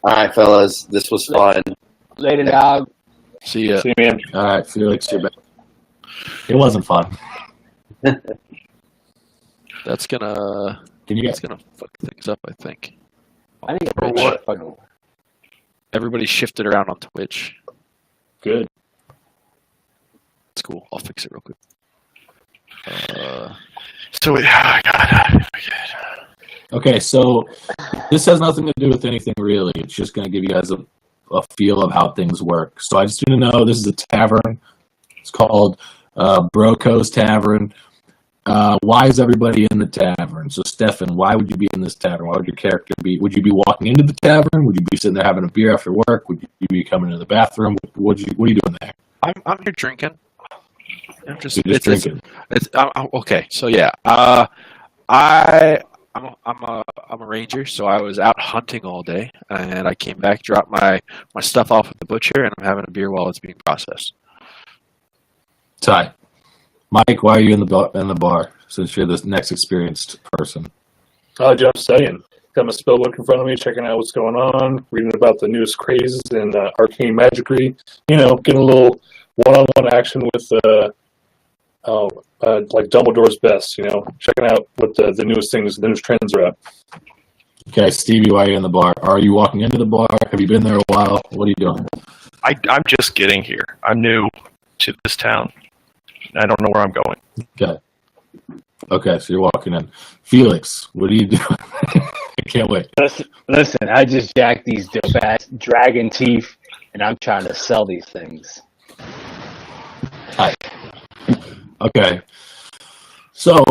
Speaker 5: All right, fellas, this was fun.
Speaker 7: Later, dog.
Speaker 3: See ya.
Speaker 6: See, man.
Speaker 4: All right, Felix, you're back. It wasn't fun.
Speaker 3: That's gonna
Speaker 4: Can you
Speaker 3: that's
Speaker 4: guys?
Speaker 3: gonna fuck things up, I think.
Speaker 7: I think
Speaker 2: For what?
Speaker 3: Everybody shifted around on Twitch.
Speaker 6: Good.
Speaker 3: It's cool. I'll fix it real quick.
Speaker 2: So wait, oh God.
Speaker 4: Okay, so this has nothing to do with anything really. It's just going to give you guys a feel of how things work. So I just need to know this is a tavern. It's called Broco's Tavern. Why is everybody in the tavern? So Stefan, why would you be in this tavern? Why would your character be? Would you be walking into the tavern? Would you be sitting there having a beer after work? Would you be coming to the bathroom? What are you doing there?
Speaker 3: I'm here drinking. I'm just,
Speaker 4: You're just drinking.
Speaker 3: Okay, so yeah, I'm a ranger, so I was out hunting all day, and I came back, dropped my stuff off at the butcher, and I'm having a beer while it's being processed.
Speaker 4: Ty, Mike, why are you in the bar? Since you're the next experienced person.
Speaker 6: Oh, dude, I'm studying. Got my spell book in front of me, checking out what's going on, reading about the newest crazes and arcane magicry. You know, getting a little one-on-one action with like Dumbledore's best. You know, checking out what the newest things, the newest trends are at.
Speaker 4: Okay, Stevie, why are you in the bar? Are you walking into the bar? Have you been there a while? What are you doing?
Speaker 2: I'm just getting here. I'm new to this town. I don't know where I'm going.
Speaker 4: Okay, so you're walking in. Felix, what are you doing? I can't wait.
Speaker 7: Listen, I just jacked these dope-ass dragon teeth, and I'm trying to sell these things.
Speaker 4: Hi. Okay. So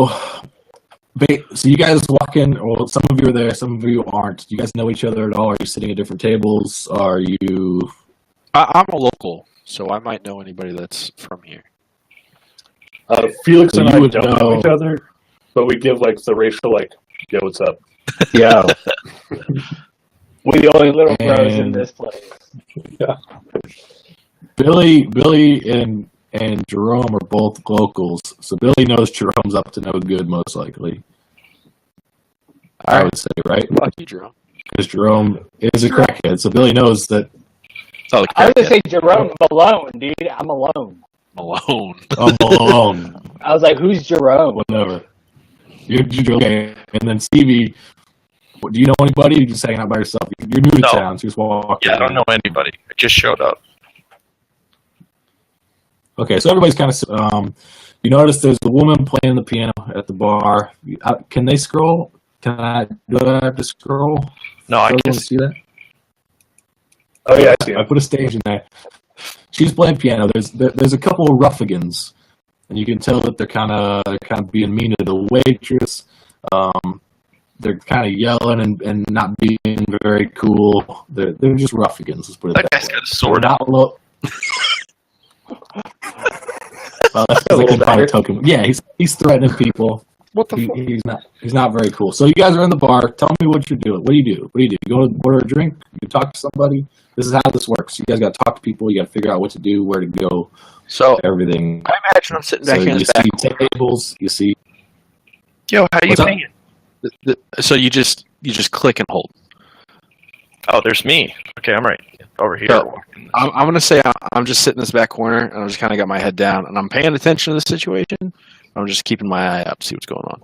Speaker 4: you guys walk in, well, some of you are there, some of you aren't. Do you guys know each other at all? Are you sitting at different tables? Are you...
Speaker 3: I'm a local, so I might know anybody that's from here.
Speaker 6: Felix
Speaker 4: So
Speaker 6: and
Speaker 4: you
Speaker 6: I
Speaker 4: would
Speaker 6: don't know each other, but we give like the racial like, yo, what's up?
Speaker 7: Yo. We the only little bros in
Speaker 4: And-
Speaker 7: this place.
Speaker 4: Billy and Jerome are both locals, so Billy knows Jerome's up to no good, most likely. I would say, right?
Speaker 3: Fuck you, Jerome.
Speaker 4: Because Jerome is a crackhead, so Billy knows that.
Speaker 3: Oh,
Speaker 7: I was gonna say Jerome Malone, dude. I'm alone.
Speaker 3: Malone.
Speaker 4: I'm alone.
Speaker 7: I was like, who's Jerome?
Speaker 4: Whatever. You're okay. And then Stevie, do you know anybody? You're just hanging out by yourself. You're new to
Speaker 2: No.
Speaker 4: town, so you just walk.
Speaker 2: Yeah, I don't know anybody. I just showed up.
Speaker 4: Okay, so everybody's kind of. You notice there's a woman playing the piano at the bar. Can they scroll? Do I have to scroll?
Speaker 2: No, I
Speaker 4: Does
Speaker 2: can
Speaker 4: everyone see that?
Speaker 6: Oh yeah, I see
Speaker 4: I
Speaker 6: him.
Speaker 4: put a stage in there. She's playing piano. There's a couple of ruffians, and you can tell that they're kind of being mean to the waitress. They're kind of yelling and not being very cool. They're just ruffians. Let's put it
Speaker 2: That
Speaker 4: that
Speaker 2: guy's
Speaker 4: way.
Speaker 2: got a sword.
Speaker 4: Not low. Well, that's
Speaker 6: A
Speaker 4: like
Speaker 6: little
Speaker 4: a kind
Speaker 6: dagger.
Speaker 4: of token. Yeah, he's threatening people.
Speaker 3: What the fuck?
Speaker 4: He's not very cool. So you guys are in the bar. Tell me what you're doing. What do you do? You go to order a drink? You talk to somebody? This is how this works. You guys got to talk to people. You got to figure out what to do, where to go,
Speaker 3: So
Speaker 4: everything.
Speaker 3: I imagine I'm sitting
Speaker 4: So
Speaker 3: back in
Speaker 4: you
Speaker 3: this back.
Speaker 4: see tables. You see.
Speaker 2: Yo, how you
Speaker 4: What's up?
Speaker 2: paying?
Speaker 3: So you just click and hold.
Speaker 2: Oh, there's me. Okay, I'm right over here.
Speaker 3: So, I'm gonna say I'm just sitting in this back corner, and I just kind of got my head down, and I'm paying attention to the situation. I'm just keeping my eye out to see what's going on.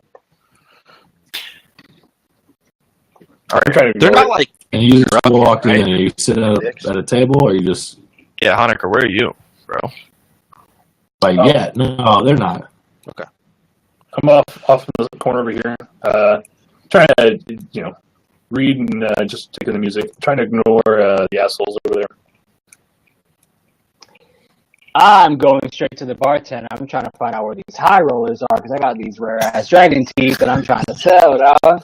Speaker 3: They're not like.
Speaker 4: And you just walk in, and you sit at a table, or you just.
Speaker 2: Yeah, Honecker, where are you, bro?
Speaker 4: Like, yeah, no, they're not.
Speaker 3: Okay.
Speaker 6: I'm off in the corner over here, trying to, read and just take in the music. Trying to ignore the assholes over there.
Speaker 7: I'm going straight to the bartender. I'm trying to find out where these high rollers are because I got these rare ass dragon teeth that I'm trying to sell, dog.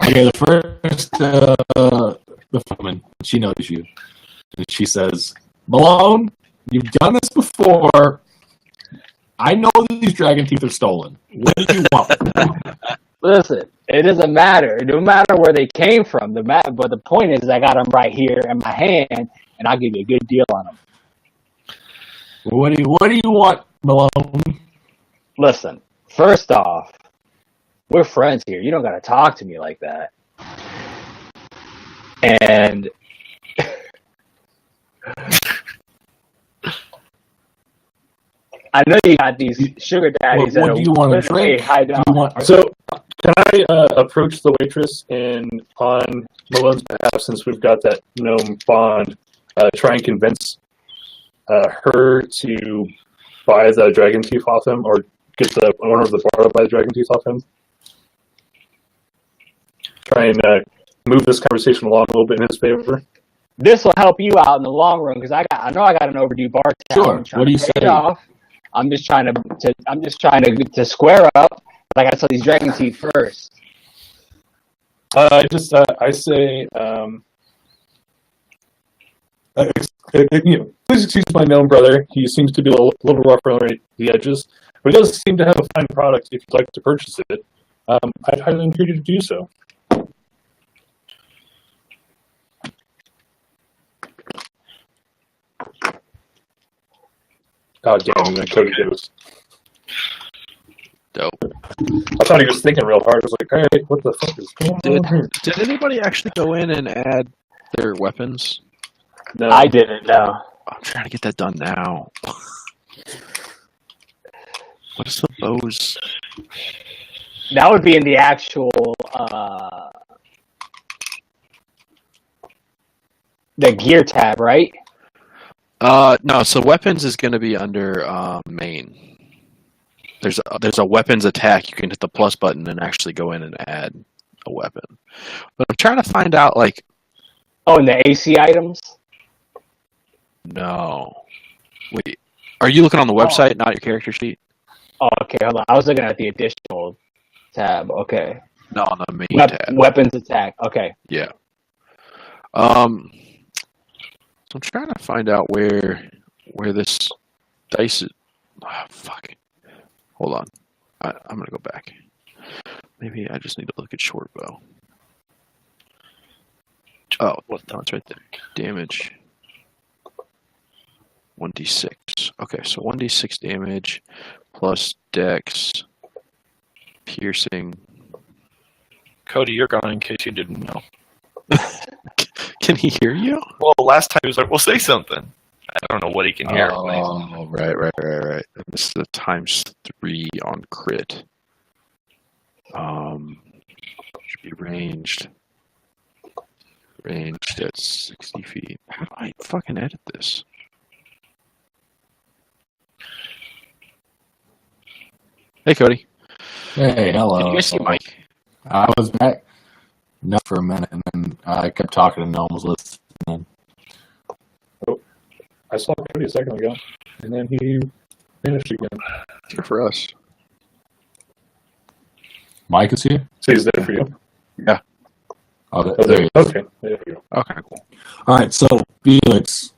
Speaker 4: Okay, the first the woman, she knows you, and she says, "Malone, you've done this before. I know that these dragon teeth are stolen. What do you want?"
Speaker 7: Listen, it doesn't matter. No matter where they came from. But the point is, I got them right here in my hand, and I'll give you a good deal on them.
Speaker 4: What do you want, Malone?
Speaker 7: Listen, first off, we're friends here. You don't got to talk to me like that. And I know you got these sugar daddies.
Speaker 4: What do you want to drink?
Speaker 6: So, can I approach the waitress and, on Malone's behalf, since we've got that gnome bond, try and convince her to buy the dragon teeth off him, or get the owner of the bar to buy the dragon teeth off him? Try and move this conversation along a little bit in his favor.
Speaker 7: This will help you out in the long run because I know I got an overdue bar tab.
Speaker 4: Sure. What do you say?
Speaker 7: I'm just trying to square up. But I got to sell these dragon teeth first.
Speaker 6: I say, please excuse my gnome brother. He seems to be a little rough around the edges, but he does seem to have a fine product. If you'd like to purchase it, I'd highly encourage you to do so. Oh, damn, Cody goes.
Speaker 3: Dope.
Speaker 6: I thought he was thinking real hard. I was like, hey, what the fuck is going on here?
Speaker 3: Did anybody actually go in and add their weapons?
Speaker 6: No.
Speaker 7: I didn't know.
Speaker 3: I'm trying to get that done now. What is the bows?
Speaker 7: That would be in the actual the gear tab, right?
Speaker 3: No. So weapons is going to be under main. There's a weapons attack. You can hit the plus button and actually go in and add a weapon. But I'm trying to find out, like...
Speaker 7: Oh, and the AC items?
Speaker 3: No. Wait. Are you looking on the website, not your character sheet?
Speaker 7: Oh, okay, hold on. I was looking at the additional tab. Okay.
Speaker 3: No, on the main tab.
Speaker 7: Weapons attack. Okay.
Speaker 3: Yeah. So I'm trying to find out where this dice is. Oh, fuck. Hold on. I'm going to go back. Maybe I just need to look at short bow. Oh, well, no, it's right there. Damage. 1d6. Okay, so 1d6 damage plus dex. Piercing.
Speaker 2: Cody, you're gone in case you didn't know.
Speaker 3: Can he hear you?
Speaker 2: Well, last time he was like, well, say something. I don't know what he can hear.
Speaker 3: Oh, right. This is the ×3 on crit. Should be ranged. Ranged at 60 feet. How do I fucking edit this? Hey, Cody.
Speaker 4: Hey, hello.
Speaker 3: Can you guys see Mike?
Speaker 4: I was back for a minute, and then I kept talking and no one was listening.
Speaker 6: I saw Cody a second ago, and then he vanished again.
Speaker 3: It's here for us.
Speaker 4: Mike is here?
Speaker 6: So he's there for you?
Speaker 3: Yeah.
Speaker 4: Oh, there he is.
Speaker 6: Okay, there you go.
Speaker 3: Okay, cool.
Speaker 4: All right, so Felix,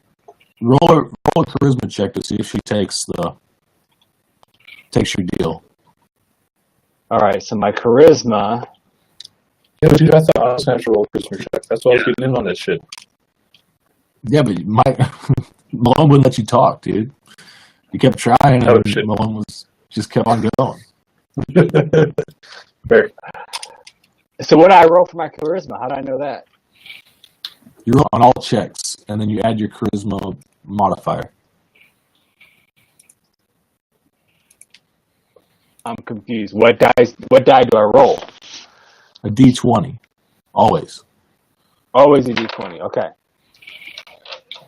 Speaker 4: roll a charisma check to see if she takes your deal.
Speaker 7: All right, so my charisma.
Speaker 6: Yeah, dude, I thought I was going to have to roll a charisma check. That's why I was getting in on that shit.
Speaker 4: Yeah, but Mike, Malone wouldn't let you talk, dude. You kept trying, and
Speaker 6: shit.
Speaker 4: Malone just kept on going.
Speaker 6: Fair.
Speaker 7: So what do I roll for my charisma? How do I know that?
Speaker 4: You roll on all checks, and then you add your charisma modifier.
Speaker 7: I'm confused. What die do I roll?
Speaker 4: A D20. Always.
Speaker 7: Always a D20. Okay.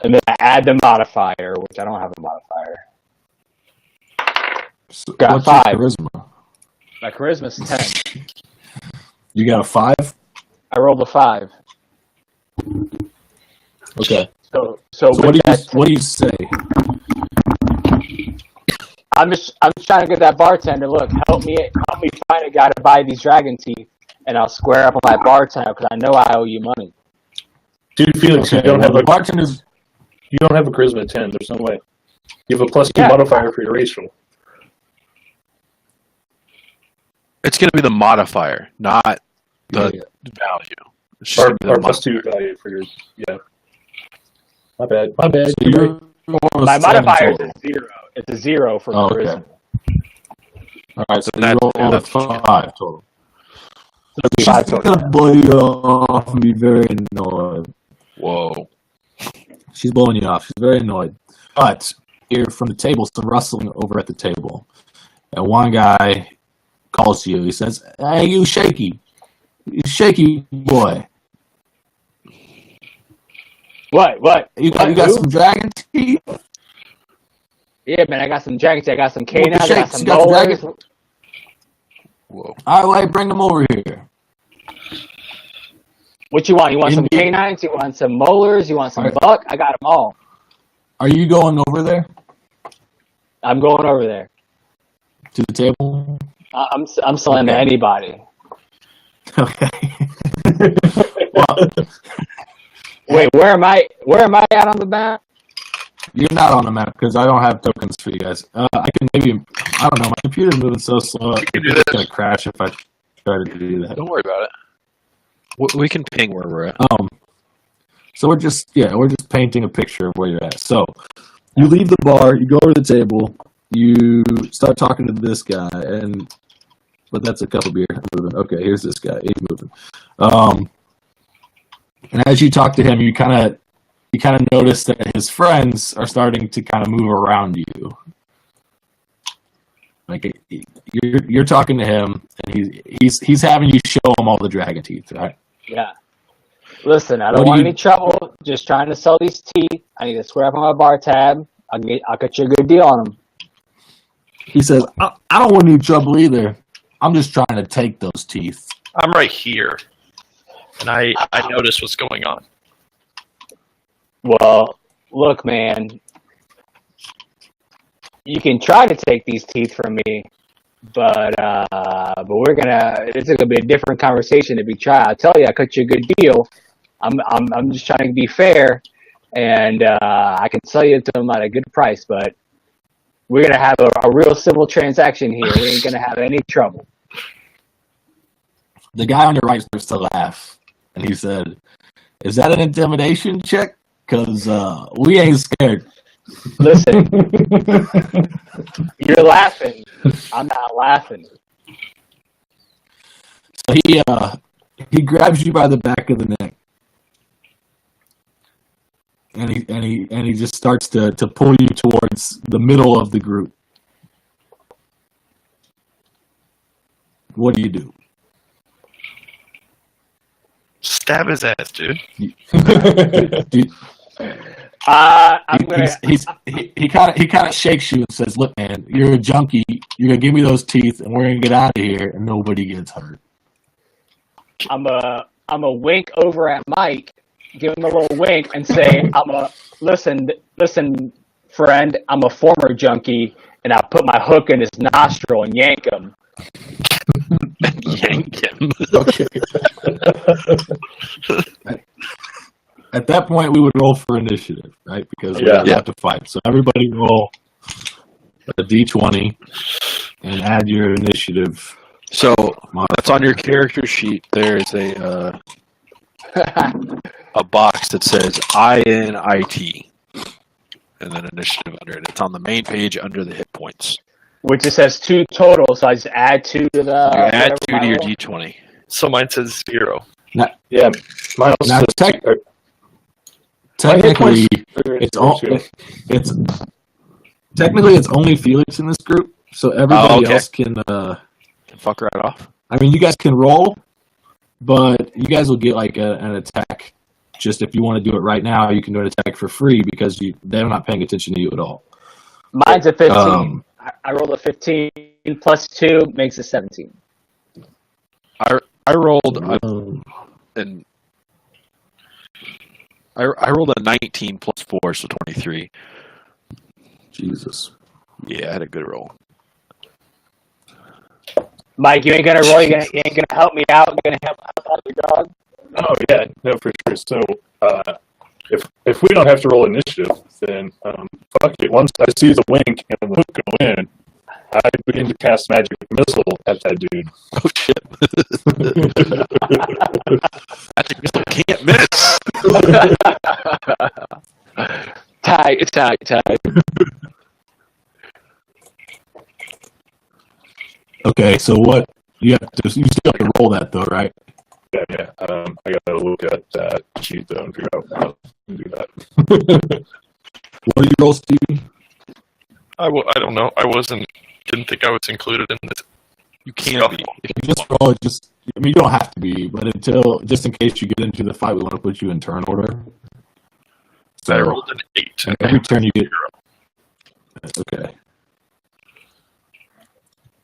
Speaker 7: And then I add the modifier, which I don't have a modifier.
Speaker 4: So
Speaker 7: Got
Speaker 4: what's
Speaker 7: 5.
Speaker 4: your charisma?
Speaker 7: My charisma's 10.
Speaker 4: You got a 5?
Speaker 7: I rolled a 5.
Speaker 4: Okay.
Speaker 7: So
Speaker 4: what do you say?
Speaker 7: I'm just trying to get that bartender. Look, help me find a guy to buy these dragon teeth, and I'll square up on my bartender because I know I owe you money.
Speaker 6: Dude, Felix,
Speaker 4: Okay,
Speaker 6: you don't have a
Speaker 4: bartender's.
Speaker 6: you don't have a charisma 10. There's no way. You have a +2
Speaker 7: Yeah.
Speaker 6: modifier for your racial.
Speaker 3: It's going to be the modifier, not the value. It's just
Speaker 6: Or
Speaker 3: gonna be the
Speaker 6: +2 value for your My bad. My bad.
Speaker 4: So you're
Speaker 7: My modifier is
Speaker 4: total.
Speaker 7: a 0. It's a 0 for
Speaker 4: Oh,
Speaker 7: charisma.
Speaker 4: okay. All right, so
Speaker 3: That-
Speaker 4: you rolled a
Speaker 3: that's-
Speaker 4: 5 total. She's
Speaker 7: 5 total.
Speaker 4: gonna blow you off and be very annoyed.
Speaker 3: Whoa.
Speaker 4: She's blowing you off. She's very annoyed. But hear from the table some rustling over at the table, and one guy calls you. He says, "Hey, you shaky boy.
Speaker 7: What?
Speaker 4: You got
Speaker 7: Who?
Speaker 4: some dragon teeth?
Speaker 7: Yeah, man, I got some dragons. I got some canines. I got
Speaker 4: shakes,
Speaker 7: some
Speaker 4: you got
Speaker 7: molars.
Speaker 4: dragons?
Speaker 3: Whoa.
Speaker 4: All right, bring them over here."
Speaker 7: What you want? You want some
Speaker 4: Indeed.
Speaker 7: canines? You want some molars? You want some
Speaker 4: Alright.
Speaker 7: buck? I got them all.
Speaker 4: Are you going over there
Speaker 7: I'm going over there.
Speaker 4: to the table?
Speaker 7: I'm selling to anybody.
Speaker 4: Okay. Well,
Speaker 7: Wait, where am I? Where am I at on the map?
Speaker 4: you're not on the map because I don't have tokens for you guys. I can maybe. I don't know. My computer's moving so slow.
Speaker 2: can do
Speaker 4: It's
Speaker 2: this.
Speaker 4: gonna crash if I try to do that.
Speaker 3: Don't worry about it. We can ping where we're at.
Speaker 4: So we're just painting a picture of where you're at. So you leave the bar, you go over to the table, you start talking to this guy, but that's a couple beer. Moving. Okay, here's this guy. He's moving. And as you talk to him, you kind of notice that his friends are starting to kind of move around you. Like you're talking to him, and he's having you show him all the dragon teeth, right?
Speaker 7: Yeah. Listen, I
Speaker 4: What
Speaker 7: don't
Speaker 4: do
Speaker 7: want
Speaker 4: you-
Speaker 7: any trouble. Just trying to sell these teeth. I need to square up on my bar tab. I'll get you a good deal on them.
Speaker 4: He says, I don't want any trouble either. I'm just trying to take those teeth.
Speaker 2: I'm right here, and I notice what's going on.
Speaker 7: Well, look, man. You can try to take these teeth from me, but it's gonna be a different conversation if you try. I'll tell you, I cut you a good deal. I'm just trying to be fair, and I can sell you to them at a good price, but we're gonna have a real civil transaction here. We ain't gonna have any trouble.
Speaker 4: The guy on your right starts to laugh, and he said, "Is that an intimidation check? Because we ain't scared."
Speaker 7: Listen, you're laughing. I'm not laughing.
Speaker 4: So he grabs you by the back of the neck, and he just starts to pull you towards the middle of the group. What do you do?
Speaker 2: Stab his ass, dude.
Speaker 7: I'm gonna.
Speaker 4: He kind of shakes you and says, "Look, man, you're a junkie. You're gonna give me those teeth, and we're gonna get out of here, and nobody gets hurt."
Speaker 7: I'm a wink over at Mike, give him a little wink, and say, listen, friend. I'm a former junkie, and I put my hook in his nostril and yank him.
Speaker 3: Yank him.
Speaker 4: Okay. At that point, we would roll for initiative, right? Because we have to fight. So everybody roll a d20 and add your initiative.
Speaker 3: So
Speaker 4: modifier.
Speaker 3: that's on your character sheet. There's a box that says INIT, and then initiative under it. It's on the main page under the hit points.
Speaker 7: Which it says 2 total, so I just add 2 to the.
Speaker 3: You add 2 to
Speaker 7: whatever
Speaker 3: your
Speaker 7: my roll.
Speaker 3: D20.
Speaker 2: So mine says 0.
Speaker 6: Yeah, mine also
Speaker 4: Now,
Speaker 6: says
Speaker 4: technically,
Speaker 6: it's
Speaker 4: technically it's only Felix in this group. So everybody
Speaker 3: okay.
Speaker 4: else can.
Speaker 3: Can fuck right off.
Speaker 4: I mean, you guys can roll, but you guys will get like an attack. Just if you want to do it right now, you can do an attack for free because they're not paying attention to you at all.
Speaker 7: Mine's a 15. I rolled a 15 plus 2 makes a 17.
Speaker 3: I rolled and I rolled a 19 plus 4, so 23.
Speaker 4: Jesus.
Speaker 3: Yeah, I had a good roll.
Speaker 7: Mike, you ain't gonna roll. You ain't gonna help me out. You're gonna help out your dog.
Speaker 6: Oh yeah, no, for sure. So if we don't have to roll initiative, then fuck it. Once I see the wink and the hook go in, I begin to cast magic missile at that dude.
Speaker 3: Oh shit! Magic missile can't miss. Tight.
Speaker 4: Okay, so what you have to? You still have to roll that though, right?
Speaker 6: Yeah. I gotta look at that sheet though and figure out how to do that.
Speaker 4: What do you roll, Stevie?
Speaker 2: I don't know. Didn't think I was included in this.
Speaker 3: You can't be.
Speaker 4: If you just roll it, I mean, you don't have to be, but just in case you get into the fight, we want to put you in turn order. So
Speaker 2: I rolled an 8.
Speaker 4: and every turn you get. Okay.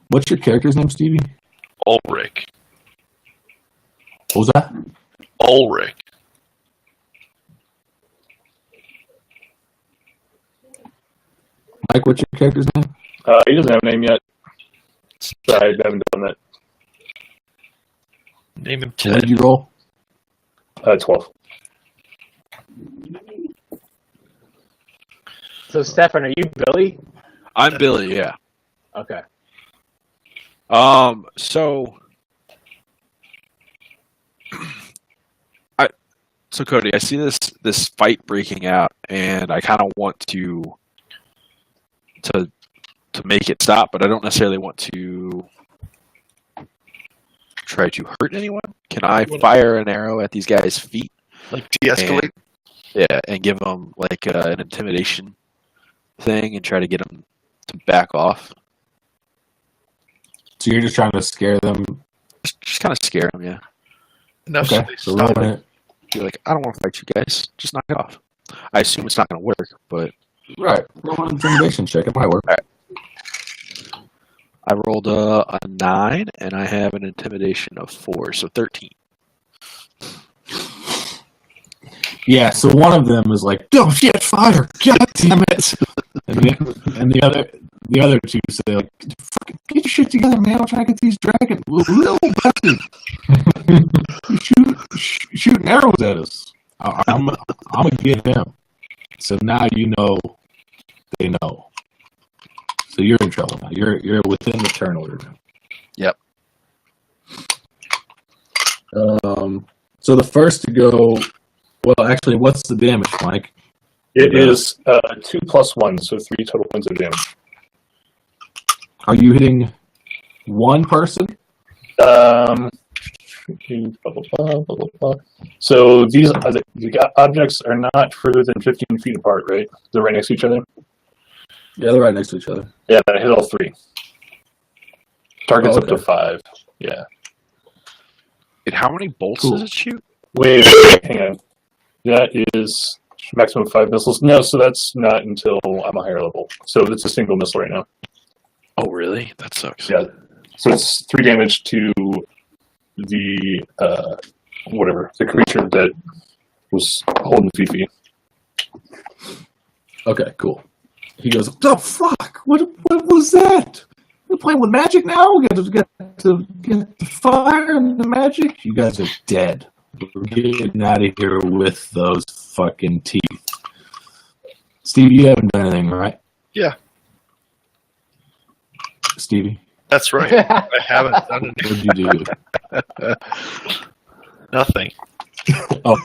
Speaker 4: What's your character's name, Stevie?
Speaker 2: Ulrich.
Speaker 4: What was that?
Speaker 2: Ulrich.
Speaker 4: Mike, what's your character's name?
Speaker 6: He doesn't have a name yet. So I haven't done that.
Speaker 2: Name him
Speaker 4: What
Speaker 2: Ted.
Speaker 4: did you roll?
Speaker 6: 12.
Speaker 7: So, Stefan, are you Billy?
Speaker 3: I'm Billy. Yeah.
Speaker 7: Okay.
Speaker 3: So Cody, I see this fight breaking out, and I kind of want to make it stop, but I don't necessarily want to try to hurt anyone. Can I fire an arrow at these guys' feet?
Speaker 2: Like de-escalate.
Speaker 3: And give them like an intimidation thing, and try to get them to back off.
Speaker 4: So you're just trying to scare them.
Speaker 3: Just kind of scare them, yeah.
Speaker 2: Enough
Speaker 4: Okay,
Speaker 2: so they
Speaker 4: so
Speaker 2: stop
Speaker 4: roll
Speaker 2: it.
Speaker 4: it.
Speaker 3: Be like, I don't want to fight you guys. Just knock it off. I assume it's not going to work, but
Speaker 4: Right. Roll an intimidation check. It might work.
Speaker 3: I rolled a 9, and I have an intimidation of 4, so 13.
Speaker 4: Yeah, so one of them is like, "Oh shit, fire! God damn it!" And the other two say, like, "Fucking get your shit together, man! I'm trying to get these dragons, little bastard! shooting arrows at us. I'm gonna get him." So now you know they know. So you're in trouble now. You're within the turn order now.
Speaker 3: Yep.
Speaker 4: So the first to go. Well, actually, what's the damage, Mike?
Speaker 6: It is 2 plus 1, so 3 total points of damage.
Speaker 4: Are you hitting one person?
Speaker 6: So these the objects are not further than 15 feet apart, right? They're right next to each other?
Speaker 4: Yeah, they're right next to each other.
Speaker 6: Yeah, I hit all 3. Target's
Speaker 4: Oh, okay.
Speaker 6: up to 5. Yeah.
Speaker 3: And how many bolts
Speaker 4: Cool.
Speaker 3: does it shoot?
Speaker 6: Wait, hang on. That is maximum 5 missiles. No, so that's not until I'm a higher level. So it's a single missile right now.
Speaker 3: Oh, really? That sucks.
Speaker 6: Yeah. So it's 3 damage to the the creature that was holding Fifi.
Speaker 4: Okay, cool. He goes, "Oh fuck! What was that? We're playing with magic now. We got to get the fire and the magic. You guys are dead. We're getting out of here with those fucking teeth." Stevie, you haven't done anything, right?
Speaker 2: Yeah,
Speaker 4: Stevie,
Speaker 2: that's right. I haven't done
Speaker 4: what did you do?
Speaker 2: nothing.
Speaker 4: Oh,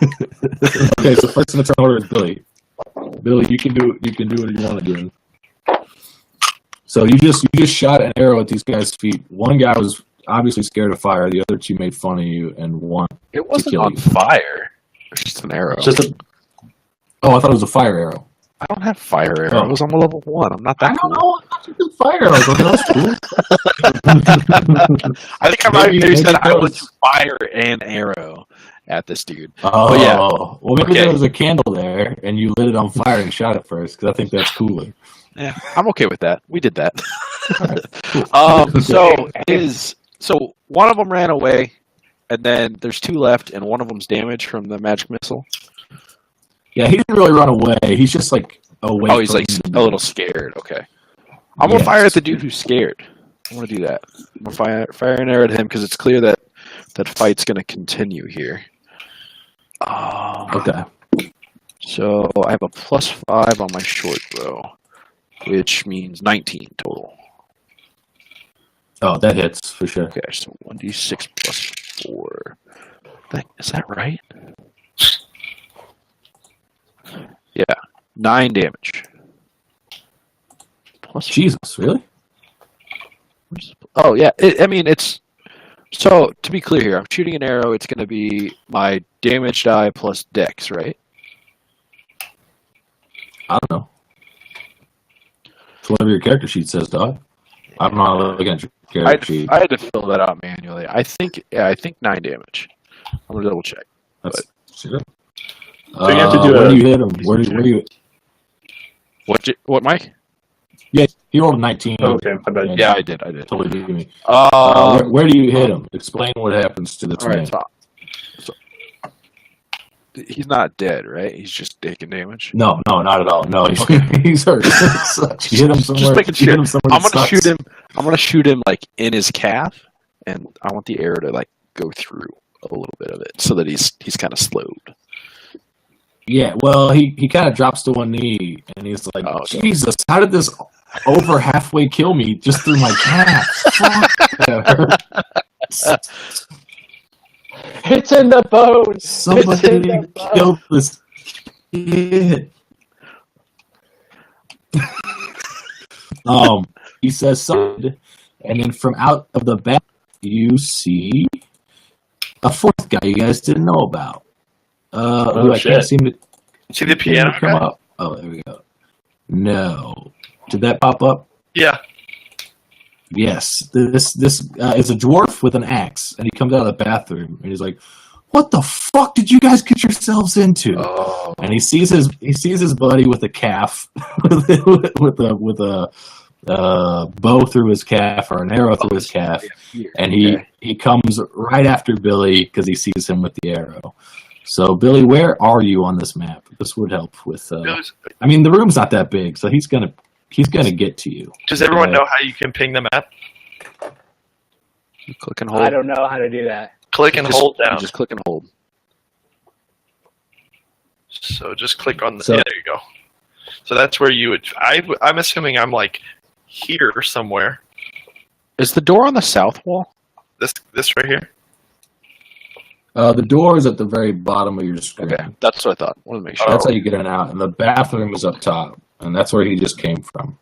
Speaker 4: okay. So first in the turn order is Billy. Billy, you can do what you want to do. So you just shot an arrow at these guys' feet. One guy was obviously scared of fire. The other two made fun of you, and one
Speaker 3: It wasn't
Speaker 4: kill
Speaker 3: on
Speaker 4: you.
Speaker 3: fire. It's just an arrow.
Speaker 6: Just a,
Speaker 4: Oh, I thought it was a fire arrow.
Speaker 3: I don't have fire arrows. I'm a level 1. I'm not that
Speaker 4: I don't
Speaker 3: cool.
Speaker 4: know. Fire arrows. That's cool.
Speaker 3: I think I might have said I would fire an arrow at this dude.
Speaker 4: Oh,
Speaker 3: But yeah.
Speaker 4: well, maybe there was a candle there, and you lit it on fire and shot it first, because I think that's cooler.
Speaker 3: Yeah, I'm okay with that. We did that.
Speaker 4: Cool.
Speaker 3: So one of them ran away, and then there's two left, and one of them's damaged from the magic missile.
Speaker 4: Yeah, he didn't really run away. He's just like away.
Speaker 3: Oh, he's like a little scared. Okay, I'm gonna fire at the dude who's scared. I'm gonna do that. I'm gonna fire an arrow at him because it's clear that fight's gonna continue here.
Speaker 4: Okay.
Speaker 3: So I have a +5 on my short bow, which means 19 total.
Speaker 4: Oh, that hits for sure.
Speaker 3: Okay, so 1d6 + 4. Is that right? Yeah, 9 damage.
Speaker 4: Jesus, really?
Speaker 3: Oh yeah, it's. So to be clear here, I'm shooting an arrow. It's going to be my damage die plus dex, right?
Speaker 4: I don't know. It's whatever your character sheet says, dog. I don't know how to look at your character sheet.
Speaker 3: I had to fill that out manually. I think 9 damage. I'm gonna double check.
Speaker 4: That's sure.
Speaker 6: So you have to do
Speaker 4: where do you hit him? Where do you?
Speaker 3: What, Mike?
Speaker 4: Yeah, he rolled a 19.
Speaker 6: Okay, I bet.
Speaker 3: Yeah, I did.
Speaker 4: Totally beat me.
Speaker 3: Um,
Speaker 4: Where do you hit him? Explain what happens to this
Speaker 3: all
Speaker 4: man.
Speaker 3: right, so he's not dead, right? He's just taking damage.
Speaker 4: No, not at all. No, he's hurt. You hit him somewhere.
Speaker 3: Just making
Speaker 4: you
Speaker 3: sure.
Speaker 4: hit him somewhere
Speaker 3: I'm
Speaker 4: that
Speaker 3: gonna
Speaker 4: sucks.
Speaker 3: shoot him. I'm gonna shoot him like in his calf, and I want the arrow to like go through a little bit of it, so that he's kind of slowed.
Speaker 4: Yeah, well, he kind of drops to one knee, and he's like,
Speaker 3: Oh, okay.
Speaker 4: Jesus, how did this over halfway kill me just through my calf? Fuck, that hurts.
Speaker 7: It's in the bone.
Speaker 4: Somebody killed this kid. He says something, and then from out of the back, you see a fourth guy you guys didn't know about. Who I can't seem to
Speaker 2: See the piano
Speaker 4: come
Speaker 2: guy?
Speaker 4: up. Oh, there we go. No, did that pop up?
Speaker 2: Yeah.
Speaker 4: Yes. This is a dwarf with an axe, and he comes out of the bathroom, and he's like, "What the fuck did you guys get yourselves into?"
Speaker 3: Oh.
Speaker 4: And he sees his buddy with a calf, with a bow through his calf or an arrow through his calf, and he comes right after Billy because he sees him with the arrow. So Billy, where are you on this map? This would help with. I mean, the room's not that big, so he's gonna get to you.
Speaker 2: Does everyone know how you can ping the map?
Speaker 3: You click and hold.
Speaker 7: I don't know how to do that.
Speaker 2: Click and hold down.
Speaker 3: Just click and hold.
Speaker 2: So just click on the.
Speaker 4: So-
Speaker 2: Yeah, there you go. So that's where you would. I'm assuming I'm like here somewhere.
Speaker 3: Is the door on the south wall?
Speaker 2: This right here.
Speaker 4: The door is at the very bottom of your screen.
Speaker 3: Okay, that's what I thought. Want to make sure.
Speaker 4: That's how you get in and out, and the bathroom is up top, and that's where he just came from.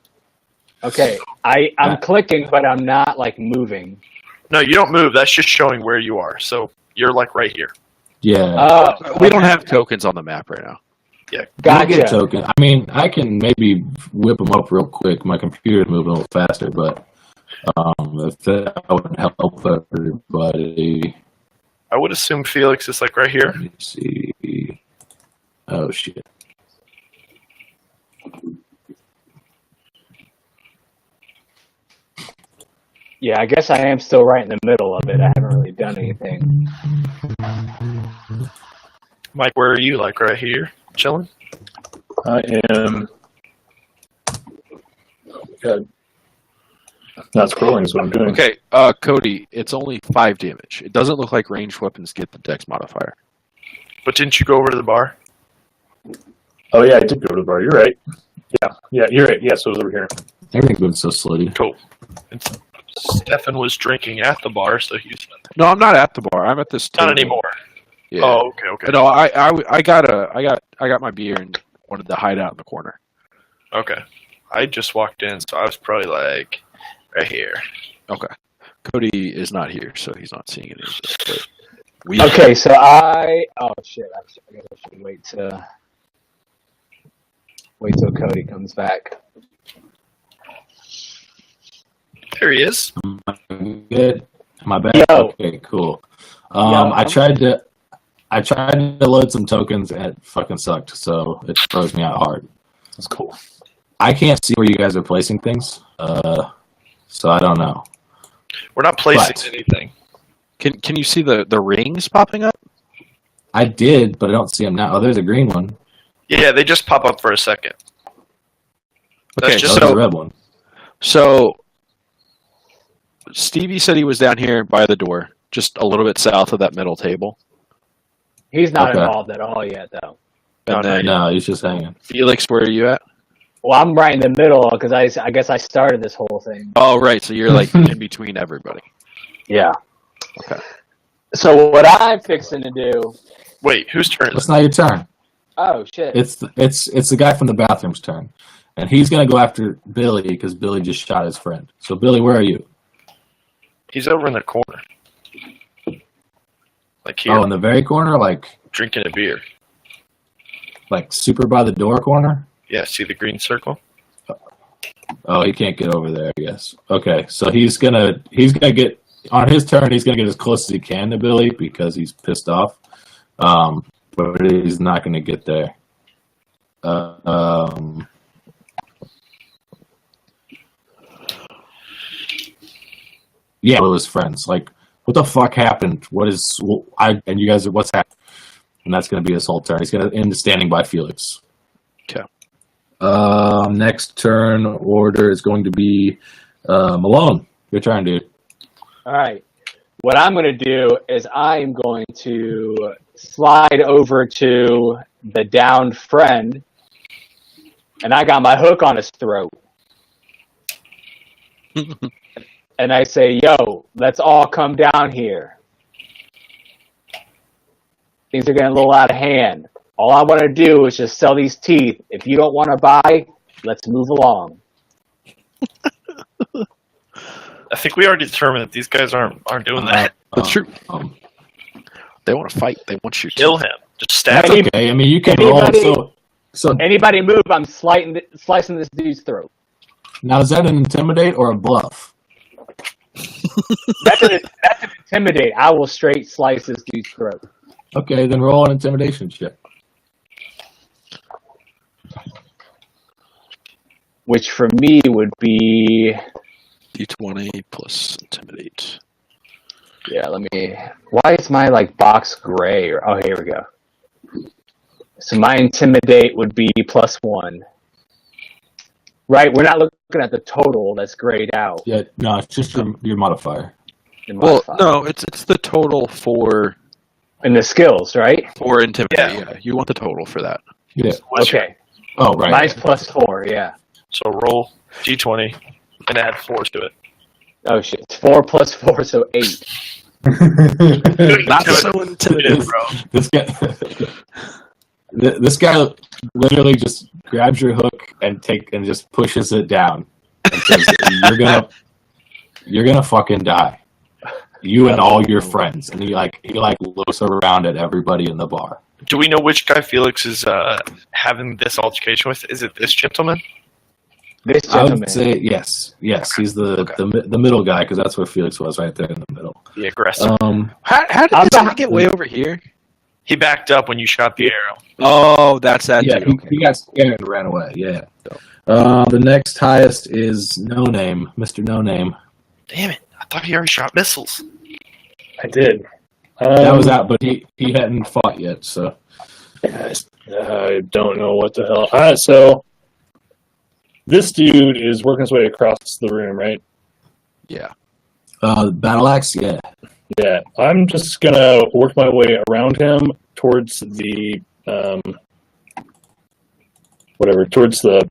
Speaker 7: Okay, I'm clicking, but I'm not like moving.
Speaker 2: No, you don't move. That's just showing where you are. So you're like right here.
Speaker 4: Yeah.
Speaker 3: We don't have tokens on the map right now.
Speaker 2: Yeah.
Speaker 4: I'll get
Speaker 7: Gotcha.
Speaker 4: token. I mean, I can maybe whip them up real quick. My computer's moving a little faster, but if that would help everybody.
Speaker 2: I would assume Felix is like right here.
Speaker 4: Let me see. Oh, shit.
Speaker 7: Yeah, I guess I am still right in the middle of it. I haven't really done anything.
Speaker 2: Mike, where are you? Like right here, chilling?
Speaker 6: I am. God. Not scrolling is what I'm doing.
Speaker 3: Okay, Cody, it's only 5 damage. It doesn't look like ranged weapons get the dex modifier.
Speaker 2: But didn't you go over to the bar?
Speaker 6: Oh yeah, I did go to the bar. You're right. Yeah, you're right. Yes, it was over here.
Speaker 4: Everything's been so slutty.
Speaker 2: Cool. And Stefan was drinking at the bar, so he's
Speaker 3: No, I'm not at the bar. I'm at this table.
Speaker 2: not anymore.
Speaker 3: Yeah.
Speaker 2: Oh, okay.
Speaker 3: No, I got my beer and wanted to hide out in the corner.
Speaker 2: Okay. I just walked in, so I was probably like right here.
Speaker 3: Okay. Cody is not here, so he's not seeing any of this. But
Speaker 7: Okay, so oh shit! I guess I should wait till Cody comes back.
Speaker 2: There he is.
Speaker 4: Good. Am I back?
Speaker 7: Yo.
Speaker 4: Okay, cool.
Speaker 7: Yo.
Speaker 4: I tried to load some tokens and it fucking sucked, so it froze me out hard.
Speaker 6: That's cool.
Speaker 4: I can't see where you guys are placing things, so I don't know.
Speaker 2: We're not placing
Speaker 4: But-
Speaker 2: anything.
Speaker 3: Can you see the rings popping up?
Speaker 4: I did, but I don't see them now. Oh, there's a green one.
Speaker 2: Yeah, they just pop up for a second. That's
Speaker 3: Okay,
Speaker 2: just
Speaker 4: Oh, there's a
Speaker 3: so
Speaker 4: red one.
Speaker 3: so Stevie said he was down here by the door, just a little bit south of that middle table.
Speaker 7: He's not
Speaker 4: Okay.
Speaker 7: involved at all yet, though.
Speaker 3: And then
Speaker 4: No, he's just hanging.
Speaker 3: Felix, where are you at?
Speaker 7: Well, I'm right in the middle because I guess I started this whole thing.
Speaker 3: Oh, right. So you're like in between everybody.
Speaker 7: Yeah.
Speaker 3: Okay.
Speaker 7: So what I'm fixing to do?
Speaker 2: Wait, whose turn is
Speaker 4: It's not your turn.
Speaker 7: Oh shit!
Speaker 4: It's the guy from the bathroom's turn, and he's gonna go after Billy because Billy just shot his friend. So Billy, where are you?
Speaker 2: He's over in the corner. Like here,
Speaker 4: Oh, in the very corner, like
Speaker 2: drinking a beer.
Speaker 4: super by the door corner.
Speaker 2: Yeah, see the green circle?
Speaker 4: Oh, he can't get over there, I guess. Okay, so he's gonna get on his turn. He's gonna get as close as he can to Billy because he's pissed off. But he's not gonna get there. Yeah, it was friends. Like, what the fuck happened? And you guys, what's happened? And that's gonna be his whole turn. He's gonna end standing by Felix.
Speaker 3: Okay.
Speaker 4: Next turn order is going to be Malone. Your turn, dude.
Speaker 7: All right. What I'm going to do is I'm going to slide over to the downed friend, and I got my hook on his throat. And I say, yo, let's all come down here. Things are getting a little out of hand. All I want to do is just sell these teeth. If you don't want to buy, let's move along.
Speaker 2: I think we already determined that these guys aren't doing that.
Speaker 3: That's true. They want to fight. They want you to
Speaker 2: Kill him. Just stab
Speaker 7: Hey,
Speaker 2: him.
Speaker 4: Okay, I mean you can
Speaker 7: Anybody-
Speaker 4: roll. So
Speaker 7: Anybody move, I'm slicing this dude's throat.
Speaker 4: now is that an intimidate or a bluff?
Speaker 7: That's an intimidate. I will straight slice this dude's throat.
Speaker 4: Okay, then roll an intimidation check.
Speaker 7: Which for me would be,
Speaker 3: D20 plus intimidate.
Speaker 7: yeah, let me, why is my box gray? Oh, here we go. So my intimidate would be +1. Right, we're not looking at the total that's grayed out.
Speaker 4: Yeah, no, it's just your modifier.
Speaker 7: in
Speaker 3: Well,
Speaker 7: modifier.
Speaker 3: no, it's the total for
Speaker 7: And the skills, right?
Speaker 3: intimidate.
Speaker 2: Yeah.
Speaker 3: Yeah, you want the total for that.
Speaker 4: Yeah.
Speaker 7: Okay.
Speaker 4: Oh, right.
Speaker 7: Mine's +4, yeah.
Speaker 2: So roll D20 and add 4 to it.
Speaker 7: Oh shit. It's 4 + 4, so 8.
Speaker 3: Not so intimidating,
Speaker 2: bro.
Speaker 4: This guy, this guy literally just grabs your hook and just pushes it down. And says, you're gonna fucking die. You and all your friends. And he looks around at everybody in the bar.
Speaker 2: Do we know which guy Felix is having this altercation with? Is it this gentleman?
Speaker 7: This
Speaker 4: I
Speaker 7: gentleman.
Speaker 4: would say yes. He's the middle guy because that's where Felix was, right there in the middle.
Speaker 2: The aggressor.
Speaker 3: How did
Speaker 7: I'm
Speaker 3: this guy
Speaker 7: not-
Speaker 3: get way over here?
Speaker 2: He backed up when you shot the arrow.
Speaker 3: Oh, that's that
Speaker 4: Yeah,
Speaker 3: dude.
Speaker 4: he got scared and ran away. Yeah. The next highest is No Name, Mr. No Name.
Speaker 2: Damn it. I thought he already shot missiles.
Speaker 6: I did.
Speaker 4: That was out, but he hadn't fought yet. So
Speaker 6: I don't know what the hell. So this dude is working his way across the room, right?
Speaker 3: Yeah.
Speaker 4: battle axe, yeah.
Speaker 6: Yeah, I'm just gonna work my way around him towards the towards the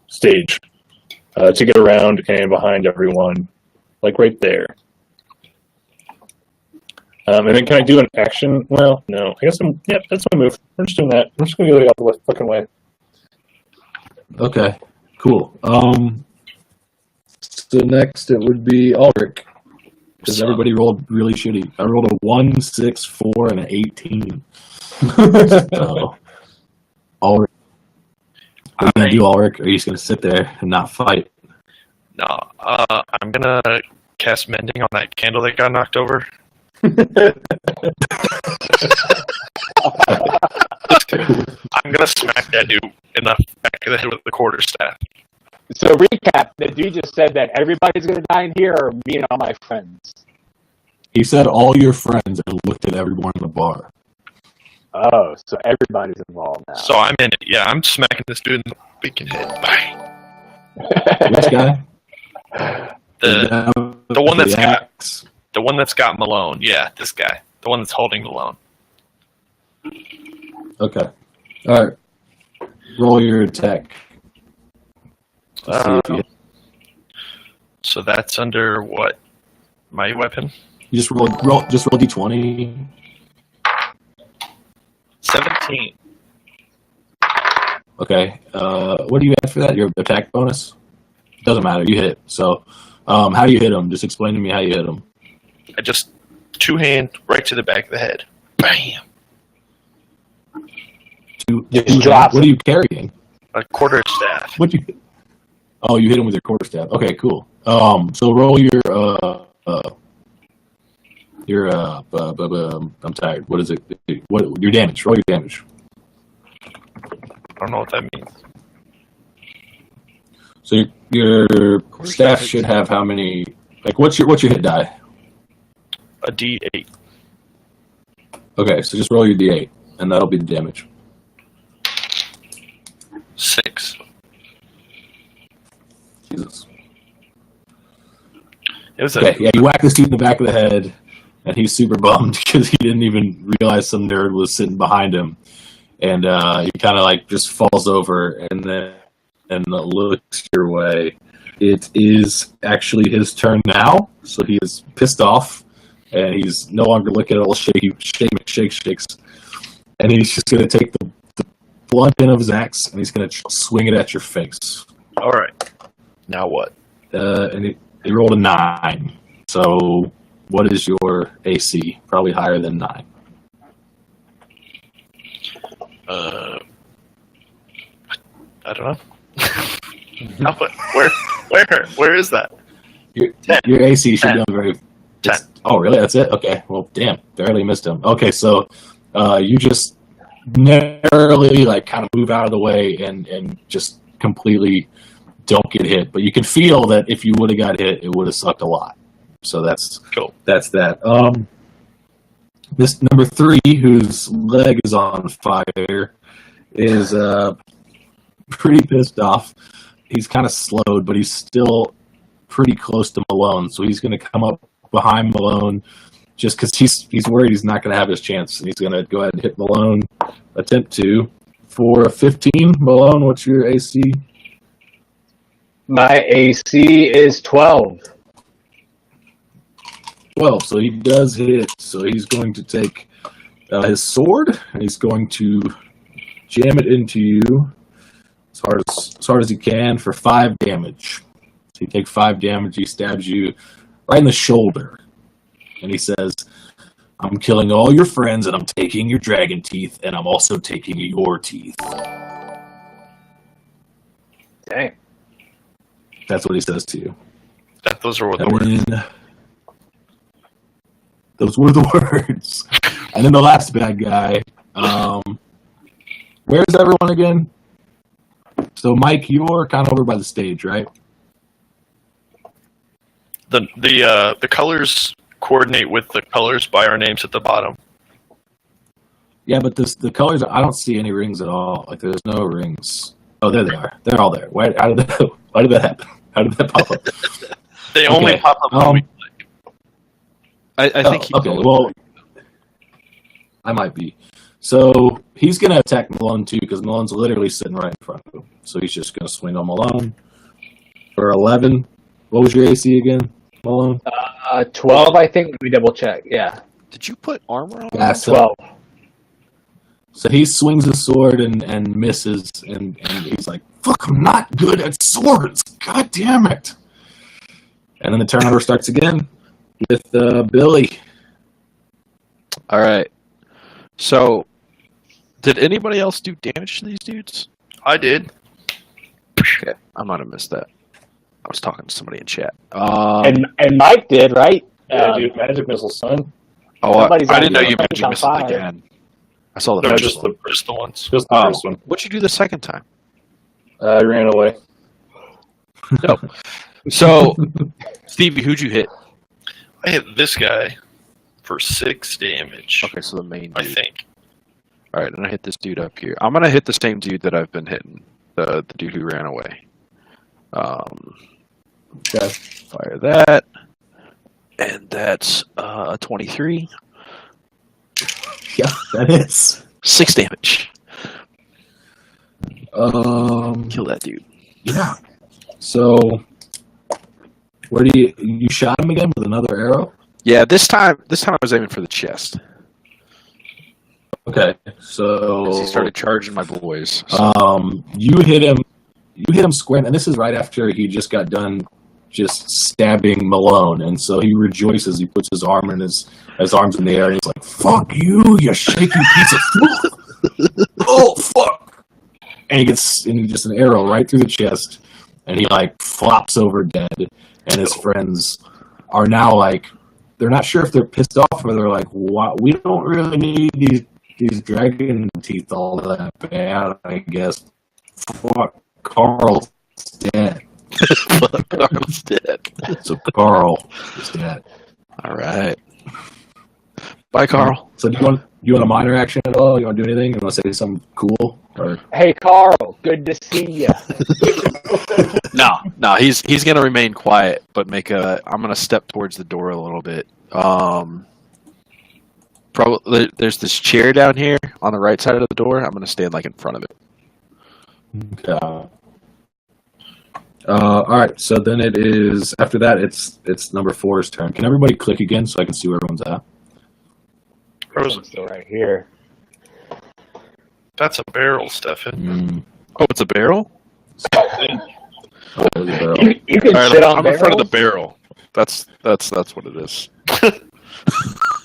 Speaker 6: stage to get around and behind everyone, like right there. And then can I do an action? Well, no. I guess that's my move. We're just doing that. I'm just gonna go the other fucking way.
Speaker 4: Okay, cool. So next it would be Ulrich. Because everybody rolled really shitty. I rolled a 1, 6, 4, and an 18. So, Ulrich. Are you going to do Ulrich, or are you just going to sit there and not fight?
Speaker 2: No, I'm gonna cast Mending on that candle that got knocked over. I'm gonna smack that dude in the back of the head with the quarterstaff.
Speaker 7: So recap, the dude just said that everybody's going to die in here, or me and all my friends?
Speaker 4: He said all your friends and looked at everyone in the bar.
Speaker 7: Oh, so everybody's involved now.
Speaker 2: So I'm in it. Yeah, I'm smacking this dude in the freaking head. Bang.
Speaker 4: Which guy?
Speaker 2: The one that's
Speaker 4: the
Speaker 2: got
Speaker 4: axe.
Speaker 2: the one that's got Malone. Yeah, this guy. The one that's holding Malone.
Speaker 4: Okay. All right. Roll your attack.
Speaker 2: So that's under what? My weapon?
Speaker 4: You just roll d20.
Speaker 2: 17.
Speaker 4: Okay. What do you add for that? Your attack bonus? Doesn't matter. You hit it. So, how do you hit him? Just explain to me how you hit him.
Speaker 2: I just two-hand right to the back of the head. Bam!
Speaker 7: Just drops
Speaker 4: what are you carrying?
Speaker 2: A quarterstaff.
Speaker 4: What you? Oh, you hit him with your quarterstaff. Okay, cool. So roll your I'm tired. What is it? What your damage? Roll your damage.
Speaker 2: I don't know what that means.
Speaker 4: So your staff should have how many? Like, what's your hit die?
Speaker 2: A D8.
Speaker 4: Okay, so just roll your d8, and that'll be the damage.
Speaker 2: 6.
Speaker 4: Jesus.
Speaker 2: It was
Speaker 4: Okay, yeah, you whack this dude in the back of the head, and he's super bummed because he didn't even realize some nerd was sitting behind him, and he kind of like just falls over and then looks your way. It is actually his turn now, so he is pissed off, and he's no longer looking at all shakes, and he's just going to take the blunt end of his axe, and he's going to swing it at your face.
Speaker 2: All right. Now what?
Speaker 4: And he rolled a 9. So what is your AC? Probably higher than 9.
Speaker 2: I don't know. No, but where is that?
Speaker 4: Your AC should be very.
Speaker 2: 10.
Speaker 4: Oh, really? That's it? Okay. Well, damn. Barely missed him. Okay, so you just narrowly kind of move out of the way and just completely don't get hit. But you can feel that if you would have got hit, it would have sucked a lot. So that's
Speaker 2: cool.
Speaker 4: That's that. This number 3, whose leg is on fire, is pretty pissed off. He's kind of slowed, but he's still pretty close to Malone. So he's going to come up behind Malone just because he's worried he's not going to have his chance. And he's going to go ahead and hit Malone. Attempt to. For a 15, Malone, what's your AC?
Speaker 7: My AC is 12.
Speaker 4: 12, so he does hit. So he's going to take his sword, and he's going to jam it into you as hard as he can for 5 damage. So you take 5 damage, he stabs you right in the shoulder. And he says, I'm killing all your friends, and I'm taking your dragon teeth, and I'm also taking your teeth.
Speaker 7: Dang.
Speaker 4: That's what he says to you.
Speaker 2: Those are the words.
Speaker 4: Those were the words. And then the last bad guy. Where's everyone again? So, Mike, you're kind of over by the stage, right?
Speaker 2: The colors coordinate with the colors by our names at the bottom.
Speaker 4: Yeah, but the colors, I don't see any rings at all. Like, there's no rings. Oh, there they are. They're all there. Why did that happen? How did that pop up?
Speaker 2: They only pop up when we click.
Speaker 3: I think he
Speaker 4: okay, well, I might be. So he's going to attack Malone, too, because Malone's literally sitting right in front of him. So he's just going to swing on Malone for 11. What was your AC again, Malone?
Speaker 7: 12, I think. Let me double check. Yeah.
Speaker 3: Did you put armor on?
Speaker 4: Yeah,
Speaker 7: 12.
Speaker 4: So he swings his sword and misses, and he's like, fuck, I'm not good at swords. God damn it. And then the turnover starts again with Billy.
Speaker 3: All right. So, did anybody else do damage to these dudes?
Speaker 2: I did.
Speaker 3: Okay, I might have missed that. was talking to somebody in chat.
Speaker 7: And Mike did, right?
Speaker 6: Yeah, dude, magic missile, son.
Speaker 3: I
Speaker 7: Somebody's
Speaker 3: didn't know
Speaker 7: on
Speaker 3: you
Speaker 7: fire.
Speaker 3: magic missile again. I saw the
Speaker 2: No,
Speaker 3: first
Speaker 2: just
Speaker 3: one.
Speaker 2: the ones.
Speaker 6: Just the first one.
Speaker 3: What'd you do the second time?
Speaker 6: I ran away.
Speaker 3: No. So, Stevie, who'd you hit?
Speaker 2: I hit this guy for 6 damage.
Speaker 3: Okay, so the main
Speaker 2: I
Speaker 3: dude.
Speaker 2: think.
Speaker 3: All right, and I hit this dude up here. I'm gonna hit the same dude that I've been hitting, the dude who ran away.
Speaker 4: Okay.
Speaker 3: Fire that, and that's 23.
Speaker 4: Yeah, that is.
Speaker 3: 6 damage.
Speaker 4: Um,
Speaker 3: Kill that dude.
Speaker 4: yeah. So, where do you shot him again with another arrow?
Speaker 3: Yeah, this time I was aiming for the chest.
Speaker 4: Okay,
Speaker 3: As
Speaker 4: so
Speaker 3: he started charging my boys. So.
Speaker 4: you hit him square, and this is right after he just got done just stabbing Malone, and so he rejoices. He puts his arms in the air, and he's like, "Fuck you, you shaky piece of oh fuck!" And he gets just an arrow right through the chest, and he like flops over dead. And his friends are now like, they're not sure if they're pissed off or they're like, "What? We don't really need these dragon teeth all that bad, I guess." Fuck, Carl's dead.
Speaker 3: Carl's dead.
Speaker 4: So Carl is dead.
Speaker 3: All right. Bye, Carl.
Speaker 4: So do you want a minor action at all? You want to do anything? You want to say something cool? Or
Speaker 7: Hey, Carl, good to see you.
Speaker 3: No, he's gonna remain quiet, but I'm gonna step towards the door a little bit. Probably there's this chair down here on the right side of the door. I'm gonna stand like in front of it.
Speaker 4: okay. All right. So then it is after that. It's number 4's turn. Can everybody click again so I can see where everyone's at?
Speaker 2: Frozen.
Speaker 7: So right here.
Speaker 2: That's a barrel, Stefan.
Speaker 3: Oh, it's a barrel.
Speaker 4: Oh, there's a barrel.
Speaker 7: You can
Speaker 3: All right,
Speaker 7: sit on
Speaker 3: I'm in front of the
Speaker 7: barrels.
Speaker 3: barrel. That's what it is.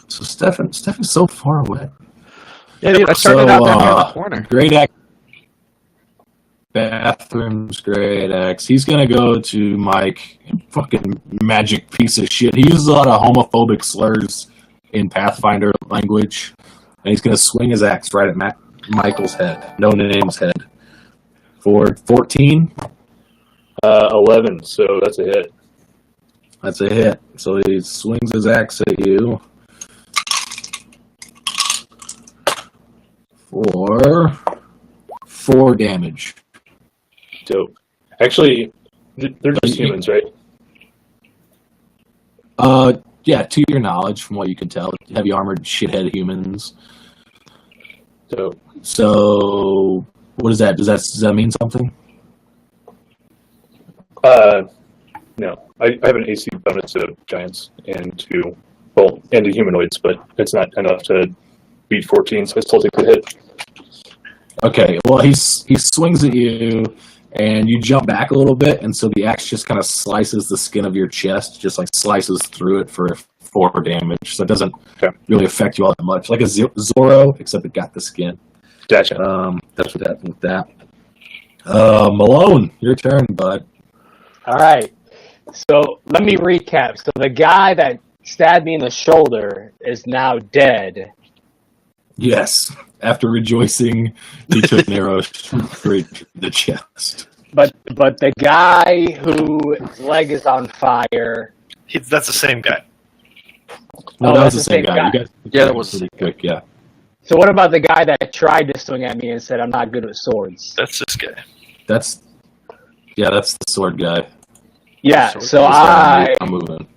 Speaker 4: So Stefan's so far away.
Speaker 3: Yeah, dude, I started out there in the corner.
Speaker 4: Great act. Bathrooms, great axe. He's gonna go to Mike, fucking magic piece of shit. He uses a lot of homophobic slurs in Pathfinder language, and he's gonna swing his axe right at Michael's head, no name's head. For 14,
Speaker 6: 11, so that's a hit.
Speaker 4: that's a hit. So he swings his axe at you for 4 damage.
Speaker 6: Dope. Actually, they're just humans, right?
Speaker 4: Yeah, to your knowledge, from what you can tell, heavy armored shithead humans.
Speaker 6: Dope.
Speaker 4: So, what is that? Does that mean something?
Speaker 6: No. I have an AC bonus to giants and to humanoids, but it's not enough to beat 14, so I still take the hit.
Speaker 4: Okay, well, he swings at you, and you jump back a little bit, and so the axe just kind of slices the skin of your chest, just like slices through it for 4 damage. So it doesn't really affect you all that much. Like a Zorro, except it got the skin.
Speaker 6: Gotcha.
Speaker 4: That's what happened with that. Malone, your turn, bud.
Speaker 7: All right. So let me recap. So the guy that stabbed me in the shoulder is now dead.
Speaker 4: Yes. After rejoicing, he took an arrow straight to the chest.
Speaker 7: But the guy whose leg is on fire.
Speaker 2: That's the same guy.
Speaker 4: No,
Speaker 7: Oh,
Speaker 4: that was
Speaker 7: that's
Speaker 4: the same guy. You guys,
Speaker 3: Yeah, that was-
Speaker 4: pretty quick. Yeah.
Speaker 7: So what about the guy that tried to swing at me and said I'm not good with swords?
Speaker 2: That's this guy.
Speaker 4: That's the sword guy.
Speaker 7: Yeah.
Speaker 3: Sword
Speaker 7: So
Speaker 3: guy.
Speaker 4: I'm moving.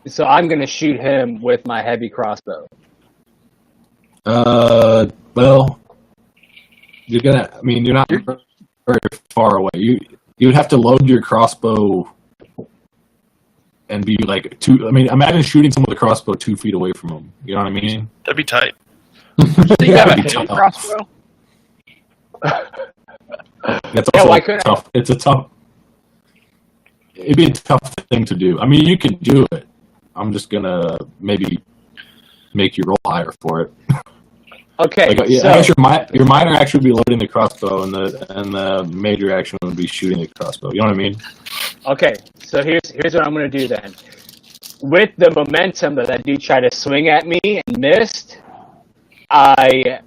Speaker 7: So I'm gonna shoot him with my heavy crossbow.
Speaker 4: Well, you're not very far away. You'd have to load your crossbow and be like imagine shooting someone with a crossbow 2 feet away from them. You know what I mean?
Speaker 2: That'd be tight.
Speaker 3: You have a
Speaker 4: That'd be
Speaker 3: heavy
Speaker 4: tough.
Speaker 3: crossbow?
Speaker 4: That's
Speaker 7: Yeah,
Speaker 4: also
Speaker 7: why couldn't I-
Speaker 4: tough. It'd be a tough thing to do. I mean, you could do it. I'm just gonna maybe make you roll higher for it.
Speaker 7: Okay,
Speaker 4: Like, yeah,
Speaker 7: so
Speaker 4: I guess your minor action would be loading the crossbow, and the major action would be shooting the crossbow. You know what I mean?
Speaker 7: okay, so here's what I'm gonna do then. With the momentum that dude tried to swing at me and missed, I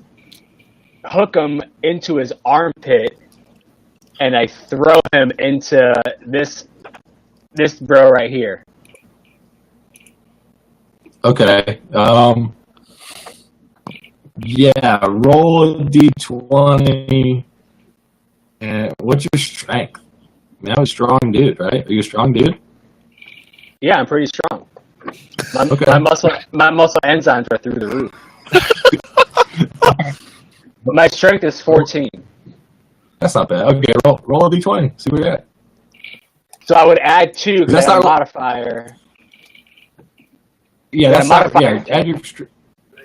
Speaker 7: hook him into his armpit, and I throw him into this bro right here.
Speaker 4: Okay. Yeah. Roll a d20. And what's your strength? I mean, I'm a strong dude, right? Are you a strong dude?
Speaker 7: Yeah, I'm pretty strong.
Speaker 4: Okay.
Speaker 7: My muscle enzymes are through the roof. But my strength is 14.
Speaker 4: That's not bad. Okay, roll a d20. See where you're at.
Speaker 7: So I would add 2 because
Speaker 4: That's
Speaker 7: I got a
Speaker 4: not-
Speaker 7: modifier.
Speaker 4: Yeah,
Speaker 7: Yeah,
Speaker 4: that's not.
Speaker 7: modifier.
Speaker 4: Yeah,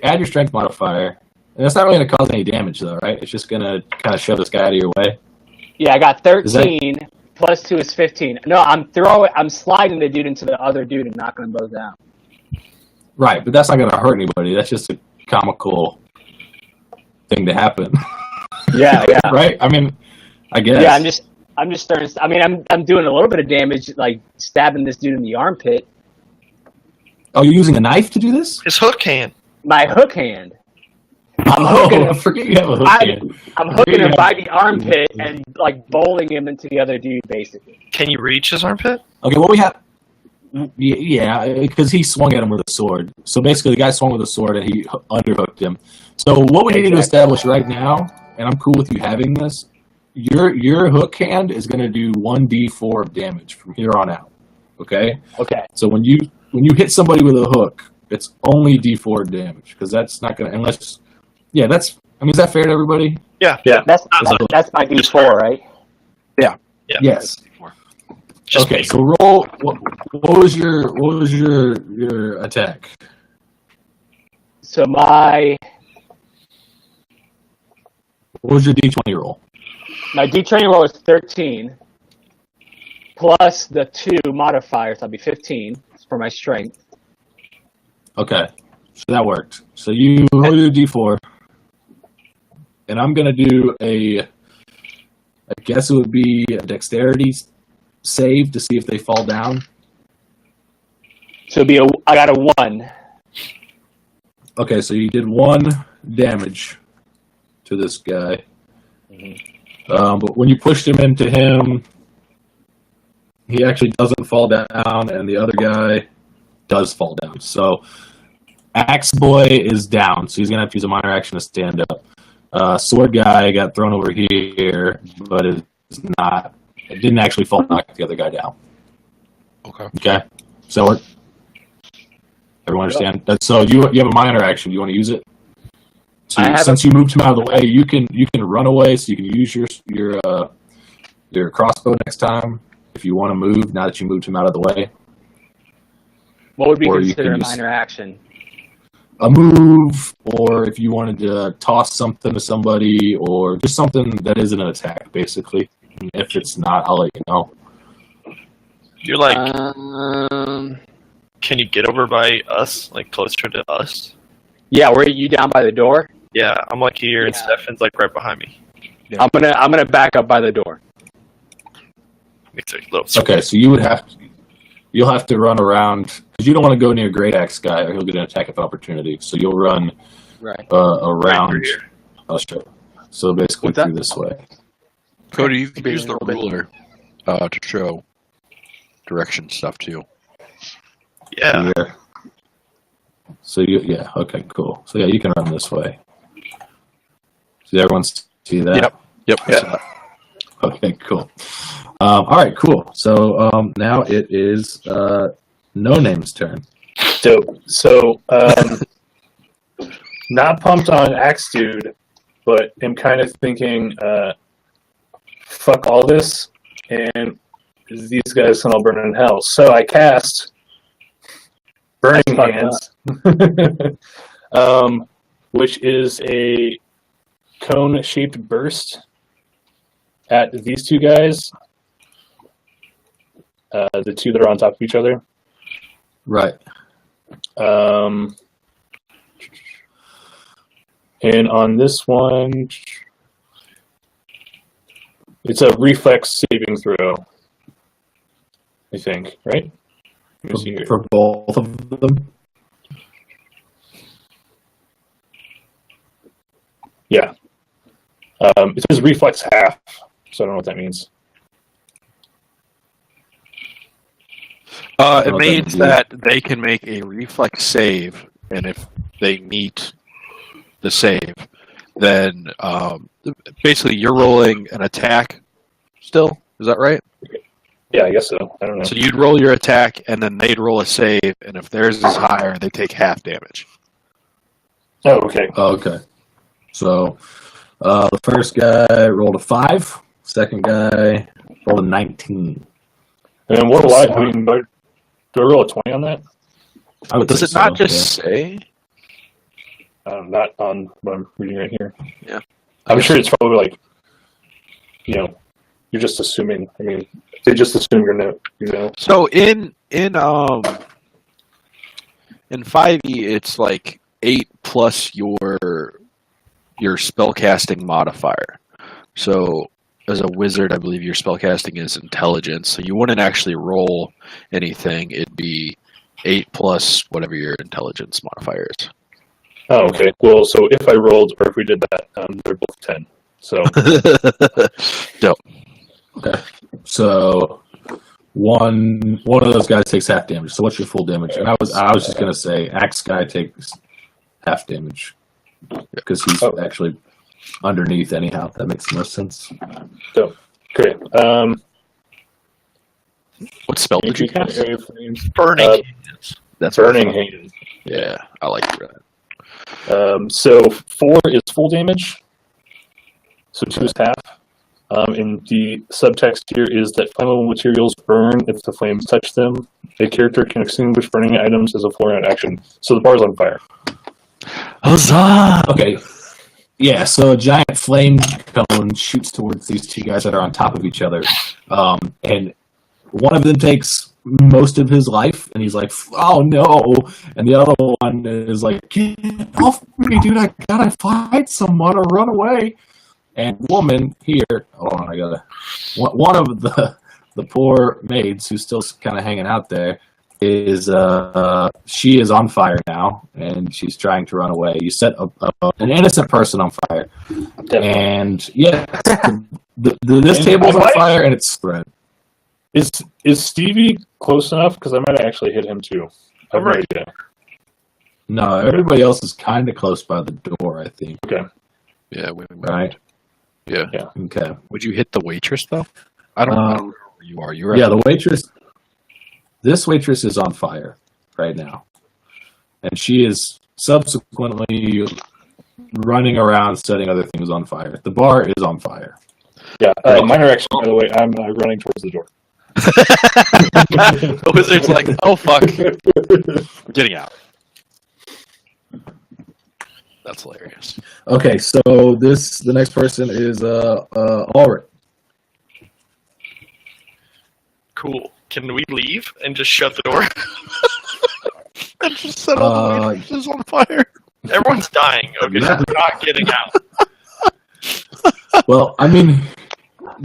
Speaker 4: add your strength modifier. And that's not really going to cause any damage, though, right? It's just going to kind of shove this guy out of your way.
Speaker 7: Yeah, I got 13 plus 2 is 15. No, I'm sliding the dude into the other dude and knocking them both down.
Speaker 4: Right, but that's not going to hurt anybody. That's just a comical thing to happen.
Speaker 7: Yeah.
Speaker 4: Right? I mean, I guess.
Speaker 7: Yeah, I'm just starting. I mean, I'm doing a little bit of damage, like stabbing this dude in the armpit.
Speaker 4: Oh, you're using a knife to do this?
Speaker 2: His hook hand.
Speaker 7: My hook hand.
Speaker 4: I forget you have a hook hand.
Speaker 7: I'm hooking him by the armpit and like bowling him into the other dude, basically.
Speaker 2: Can you reach his armpit?
Speaker 4: Okay, what we have... Yeah, because he swung at him with a sword. So basically, the guy swung with a sword and he underhooked him. So what we need to establish right now, and I'm cool with you having this, your hook hand is going to do 1d4 of damage from here on out. Okay?
Speaker 7: Okay.
Speaker 4: So when you hit somebody with a hook, it's only d4 damage because that's not going to unless. Yeah, that's. I mean, is that fair to everybody?
Speaker 2: Yeah.
Speaker 7: That's my D4, right?
Speaker 2: Yeah.
Speaker 4: Yes.
Speaker 2: Just
Speaker 4: Okay, so roll. What was your attack?
Speaker 7: So my
Speaker 4: What was your d20 roll?
Speaker 7: D20 roll is 13 plus the 2 modifiers. I'll be 15 for my strength.
Speaker 4: Okay, so that worked. So you roll your d4, and I'm gonna do I guess it would be a dexterity save to see if they fall down.
Speaker 7: So I got a 1.
Speaker 4: Okay, so you did 1 damage to this guy. But when you pushed him into him, he actually doesn't fall down, and the other guy does fall down. So Axe Boy is down, so he's going to have to use a minor action to stand up. Sword Guy got thrown over here, but it didn't actually fall, knock the other guy down. Okay? So everyone understand? So you have a minor action. Do you want to use it? Since you moved him out of the way, you can run away, so you can use your crossbow next time if you want to move. Now that you moved him out of the way,
Speaker 7: What would be
Speaker 4: Or you
Speaker 7: considered a
Speaker 4: can use-
Speaker 7: minor action?
Speaker 4: a move, or if you wanted to toss something to somebody, or just something that isn't an attack, basically. If it's not, I'll let you know.
Speaker 2: You're like, can you get over by us, like closer to us?
Speaker 7: Yeah, were you down by the door?
Speaker 2: Yeah, I'm like here, and
Speaker 7: Yeah.
Speaker 2: Stefan's like right behind me.
Speaker 7: I'm gonna back up by the door.
Speaker 2: Makes a little.
Speaker 4: Okay, so you'll have to run around because you don't want to go near Great Axe Guy, or he'll get an attack of opportunity. So you'll run
Speaker 7: Right.
Speaker 4: around.
Speaker 2: Right through here.
Speaker 4: I'll show. So basically
Speaker 3: What's that?
Speaker 4: through this way.
Speaker 3: Cody, you can
Speaker 7: Being
Speaker 3: use
Speaker 7: a
Speaker 3: the
Speaker 7: little bit-
Speaker 3: ruler to show direction stuff too.
Speaker 2: Yeah.
Speaker 4: Yeah. So okay, cool. So yeah, you can run this way. Does everyone see that?
Speaker 3: Yep.
Speaker 6: Yeah.
Speaker 4: Okay, cool. All right, cool. So now it is No Name's turn.
Speaker 6: Dope. So, not pumped on Axe Dude, but am kind of thinking, fuck all this, and these guys can all burn in hell. So I cast Burning
Speaker 7: That's
Speaker 6: Hands, which is a cone-shaped burst at these two guys, the two that are on top of each other.
Speaker 4: Right.
Speaker 6: And on this one, it's a reflex saving throw. I think, right? Let me see here.
Speaker 4: For both of them.
Speaker 6: Yeah. It says reflex half, so I don't know what that means.
Speaker 3: It means that they can make a reflex save, and if they meet the save, then basically you're rolling an attack still. Is that right?
Speaker 6: Yeah, I guess so. I don't know.
Speaker 3: So you'd roll your attack, and then they'd roll a save, and if theirs is higher, they take half damage.
Speaker 6: Oh, okay.
Speaker 4: Okay. So the first guy rolled a 5. Second guy rolled a 19.
Speaker 6: And then what do I mean? Do I roll a 20 on that?
Speaker 4: I would
Speaker 3: Does
Speaker 4: say
Speaker 3: it not
Speaker 4: so,
Speaker 3: just say?
Speaker 6: Not on what I'm reading right here.
Speaker 3: Yeah.
Speaker 6: I'm sure it's probably like, you're just assuming. I mean, they just assume you're no.
Speaker 3: So in 5e, it's like 8 plus your spellcasting modifier. So as a wizard, I believe your spellcasting is intelligence, so you wouldn't actually roll anything. It'd be 8 plus whatever your intelligence modifier is.
Speaker 6: Oh, okay. Well, so if I rolled, or if we did that, they're both 10. So.
Speaker 3: Dope.
Speaker 4: Okay. So one of those guys takes half damage. So what's your full damage? And I was just gonna say axe guy takes half damage because he's actually underneath anyhow. That makes the most sense.
Speaker 6: So great.
Speaker 3: What spell did you cast?
Speaker 2: Burning hands.
Speaker 3: That's
Speaker 6: Burning Hand.
Speaker 3: Yeah, I like that.
Speaker 6: So 4 is full damage. So 2 is half. And the subtext here is that flammable materials burn if the flames touch them. A character can extinguish burning items as a 4-round action. So the bar's on fire.
Speaker 3: Huzzah!
Speaker 4: Okay. Yeah, so a giant flame cone shoots towards these two guys that are on top of each other. And one of them takes most of his life, and he's like, oh no. And the other one is like, get off me, dude, I gotta fight someone or run away. And woman here, hold on, I gotta, one of the poor maids who's still kind of hanging out there is, she is on fire now, and she's trying to run away. You set an innocent person on fire.
Speaker 6: Definitely.
Speaker 4: And yeah, this table's on fire, and it's spread.
Speaker 6: Is Stevie close enough? Because I might actually hit him too. I have no idea.
Speaker 4: No, everybody else is kind of close by the door, I think.
Speaker 6: Okay.
Speaker 3: Yeah,
Speaker 4: Right?
Speaker 3: Yeah.
Speaker 4: Okay.
Speaker 3: Would you hit the waitress though? I don't know where you are. You're
Speaker 4: the waitress. This waitress is on fire right now, and she is subsequently running around setting other things on fire. The bar is on fire.
Speaker 6: Yeah, mine are actually, by the way, I'm running towards the door.
Speaker 3: The wizard's like, oh fuck, we're getting out. That's hilarious.
Speaker 4: Okay, so the next person is Ulrich.
Speaker 2: Cool. Can we leave and just shut the door?
Speaker 3: And just set all the waitresses on fire.
Speaker 2: Everyone's dying. Okay, so we're not getting out.
Speaker 4: Well, I mean,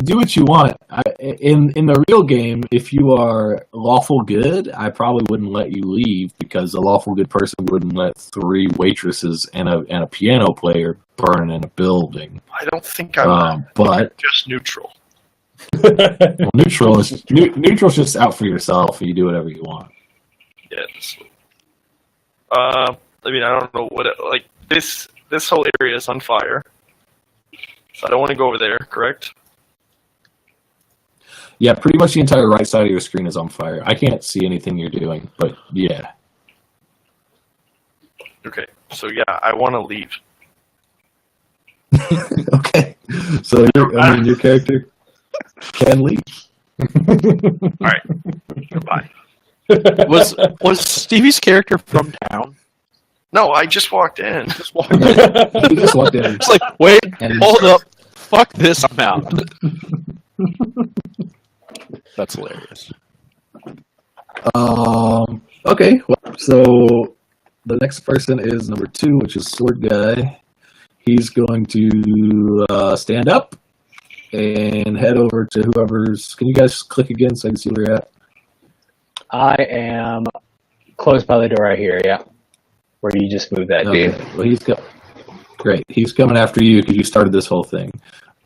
Speaker 4: do what you want. In the real game, if you are lawful good, I probably wouldn't let you leave because a lawful good person wouldn't let 3 waitresses and a piano player burn in a building.
Speaker 2: I don't think I'm
Speaker 4: but
Speaker 2: just neutral.
Speaker 4: well, neutral's just out for yourself. You do whatever you want.
Speaker 2: Yes. I mean, I don't know what this whole area is on fire. So I don't want to go over there, correct?
Speaker 4: Yeah, pretty much the entire right side of your screen is on fire. I can't see anything you're doing, but yeah.
Speaker 2: Okay, so yeah, I want to leave.
Speaker 4: Okay, so your character can leave.
Speaker 2: All right, goodbye.
Speaker 3: Was Stevie's character from town?
Speaker 2: No, I just walked in.
Speaker 4: He just walked in.
Speaker 3: It's like, wait, hold up, fuck this, I'm out. That's hilarious.
Speaker 4: Okay, so the next person is number 2, which is Sword Guy. he's going to stand up and head over to whoever's. Can you guys click again so I can see where you're at?
Speaker 7: I am close by the door right here. Yeah, where you just moved that, dude.
Speaker 4: Well, great. He's coming after you because you started this whole thing.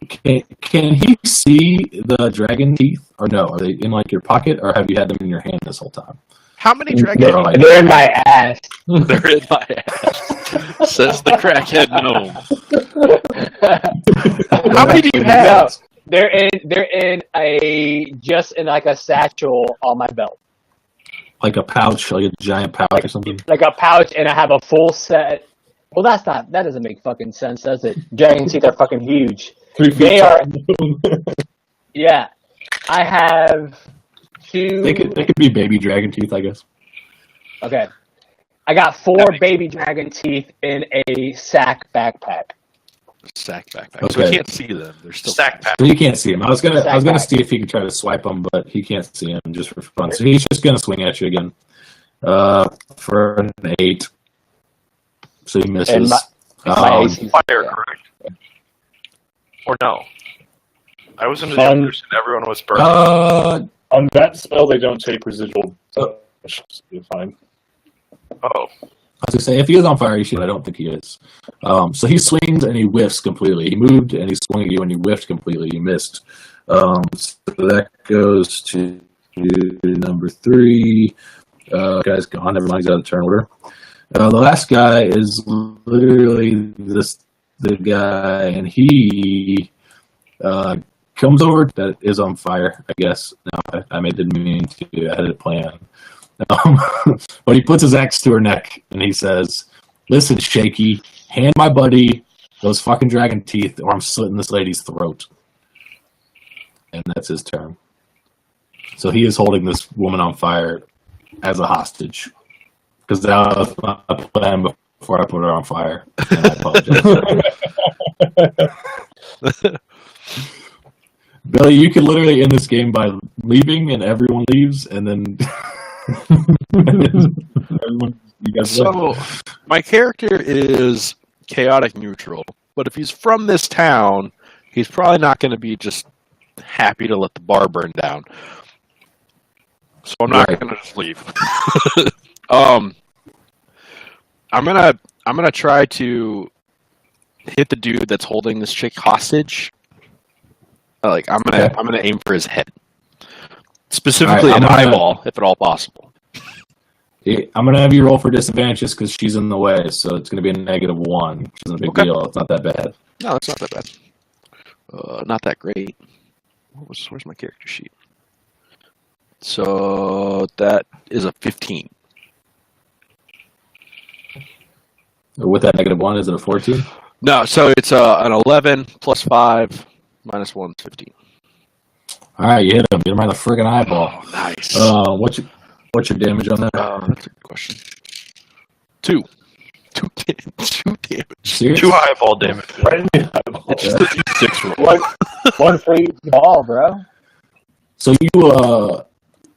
Speaker 4: Can he see the dragon teeth, or no? Are they in like your pocket, or have you had them in your hand this whole time?
Speaker 3: How many dragons?
Speaker 7: They're in my ass.
Speaker 3: They're in my ass. Says the crackhead gnome.
Speaker 7: How many do you have? No, they're in like a satchel on my belt.
Speaker 4: Like a pouch, like a giant pouch or something?
Speaker 7: Like a pouch, and I have a full set. Well, that doesn't make fucking sense, does it? Dragon teeth are fucking huge. They are. Yeah. I have 2.
Speaker 4: They could be baby dragon teeth, I guess.
Speaker 7: Okay. I got 4 baby dragon teeth in a sack backpack.
Speaker 3: Sack backpack.
Speaker 4: Okay.
Speaker 3: So we can't see them. They're still
Speaker 2: Sack pack.
Speaker 4: So you can't see him. I was gonna see if he could try to swipe them, but he can't see him just for fun. So he's just gonna swing at you again. For an 8. So he misses.
Speaker 7: My AC
Speaker 2: Fire, correct? Or no? I was under the impression everyone was burning.
Speaker 6: On that spell, they don't take residual. So you're fine.
Speaker 2: Oh.
Speaker 4: I was gonna say, if he is on fire, you should. I don't think he is. So he swings and he whiffs completely. He moved and he swung at you and he whiffed completely. You missed. So that goes to number 3. Guy's gone. Never mind. He's out of turn order. The last guy is literally the guy, and he comes over that is on fire. I guess. No, I didn't mean to. I had a plan. But he puts his axe to her neck and he says, "Listen, Shaky, hand my buddy those fucking dragon teeth, or I'm slitting this lady's throat." And that's his turn. So he is holding this woman on fire as a hostage, because that was my plan before I put her on fire. And I apologize. Billy, you can literally end this game by leaving, and everyone leaves, and then.
Speaker 3: So, my character is chaotic neutral, but if he's from this town, he's probably not going to be just happy to let the bar burn down. So I'm not going to just leave. I'm gonna try to hit the dude that's holding this chick hostage. I'm gonna aim for his head. Specifically an eyeball, if at all possible.
Speaker 4: I'm going to have you roll for disadvantages because she's in the way, so it's going to be a -1, which isn't a big deal. It's not that bad.
Speaker 3: No, it's not that bad. Not that great. Where's my character sheet? So that is a 15.
Speaker 4: With that -1, is it a 14?
Speaker 3: No, so it's an 11 plus 5 minus 1 is 15.
Speaker 4: All right, you hit him. Get him right in the friggin' eyeball.
Speaker 3: Oh, nice.
Speaker 4: What's your damage on that?
Speaker 3: That's a good question. 2 damage.
Speaker 4: Serious?
Speaker 2: 2 eyeball damage.
Speaker 6: Right in the eyeball.
Speaker 3: It's just a D6 roll.
Speaker 7: One for each ball, bro.
Speaker 4: So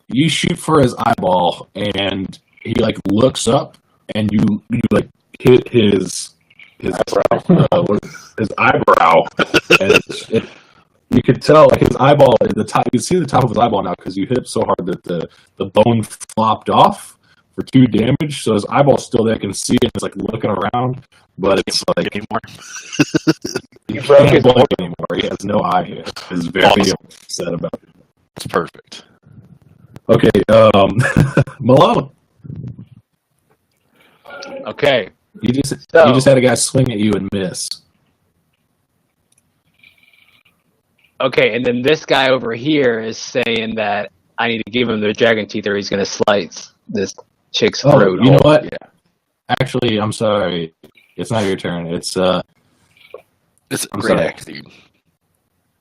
Speaker 4: you shoot for his eyeball, and he looks up, and you hit his eyebrow, and you could tell his eyeball at the top. You can see the top of his eyeball now because you hit it so hard that the bone flopped off for 2 damage. So his eyeball's still there. I can see it. It's looking around, but it's
Speaker 3: anymore.
Speaker 4: He can't blink anymore. He has no eye here. He's very upset about it.
Speaker 3: It's perfect.
Speaker 4: Okay, Malone.
Speaker 7: Okay.
Speaker 4: You just had a guy swing at you and miss.
Speaker 7: Okay, and then this guy over here is saying that I need to give him the dragon teeth or he's going to slice this chick's throat.
Speaker 4: You know what? Yeah. Actually, I'm sorry. It's not your turn. It's
Speaker 3: Great Axe, dude.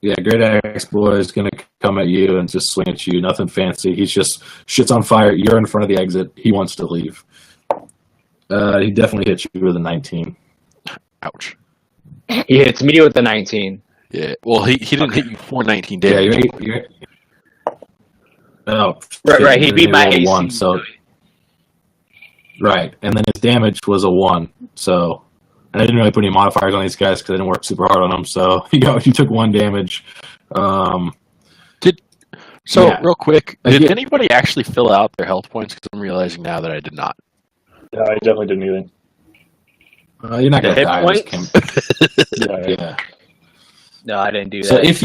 Speaker 4: Yeah, Great Axe Boy is going to come at you and just swing at you. Nothing fancy. He's just shit's on fire. You're in front of the exit. He wants to leave. He definitely hits you with a 19.
Speaker 3: Ouch.
Speaker 7: He hits me with the 19.
Speaker 3: Yeah, well, he didn't hit you for 19 damage.
Speaker 4: Yeah, oh,
Speaker 7: right. He beat my AC.
Speaker 4: 1, so right, and then his damage was a 1. So And I didn't really put any modifiers on these guys because I didn't work super hard on them. So you took 1 damage.
Speaker 3: Real quick,
Speaker 4: Like,
Speaker 3: did anybody actually fill out their health points? Because I'm realizing now that I did not.
Speaker 6: Yeah, I definitely didn't either.
Speaker 4: You're not gonna
Speaker 7: Hit
Speaker 4: die.
Speaker 7: points?
Speaker 4: Yeah.
Speaker 7: No, I didn't do that.
Speaker 4: So if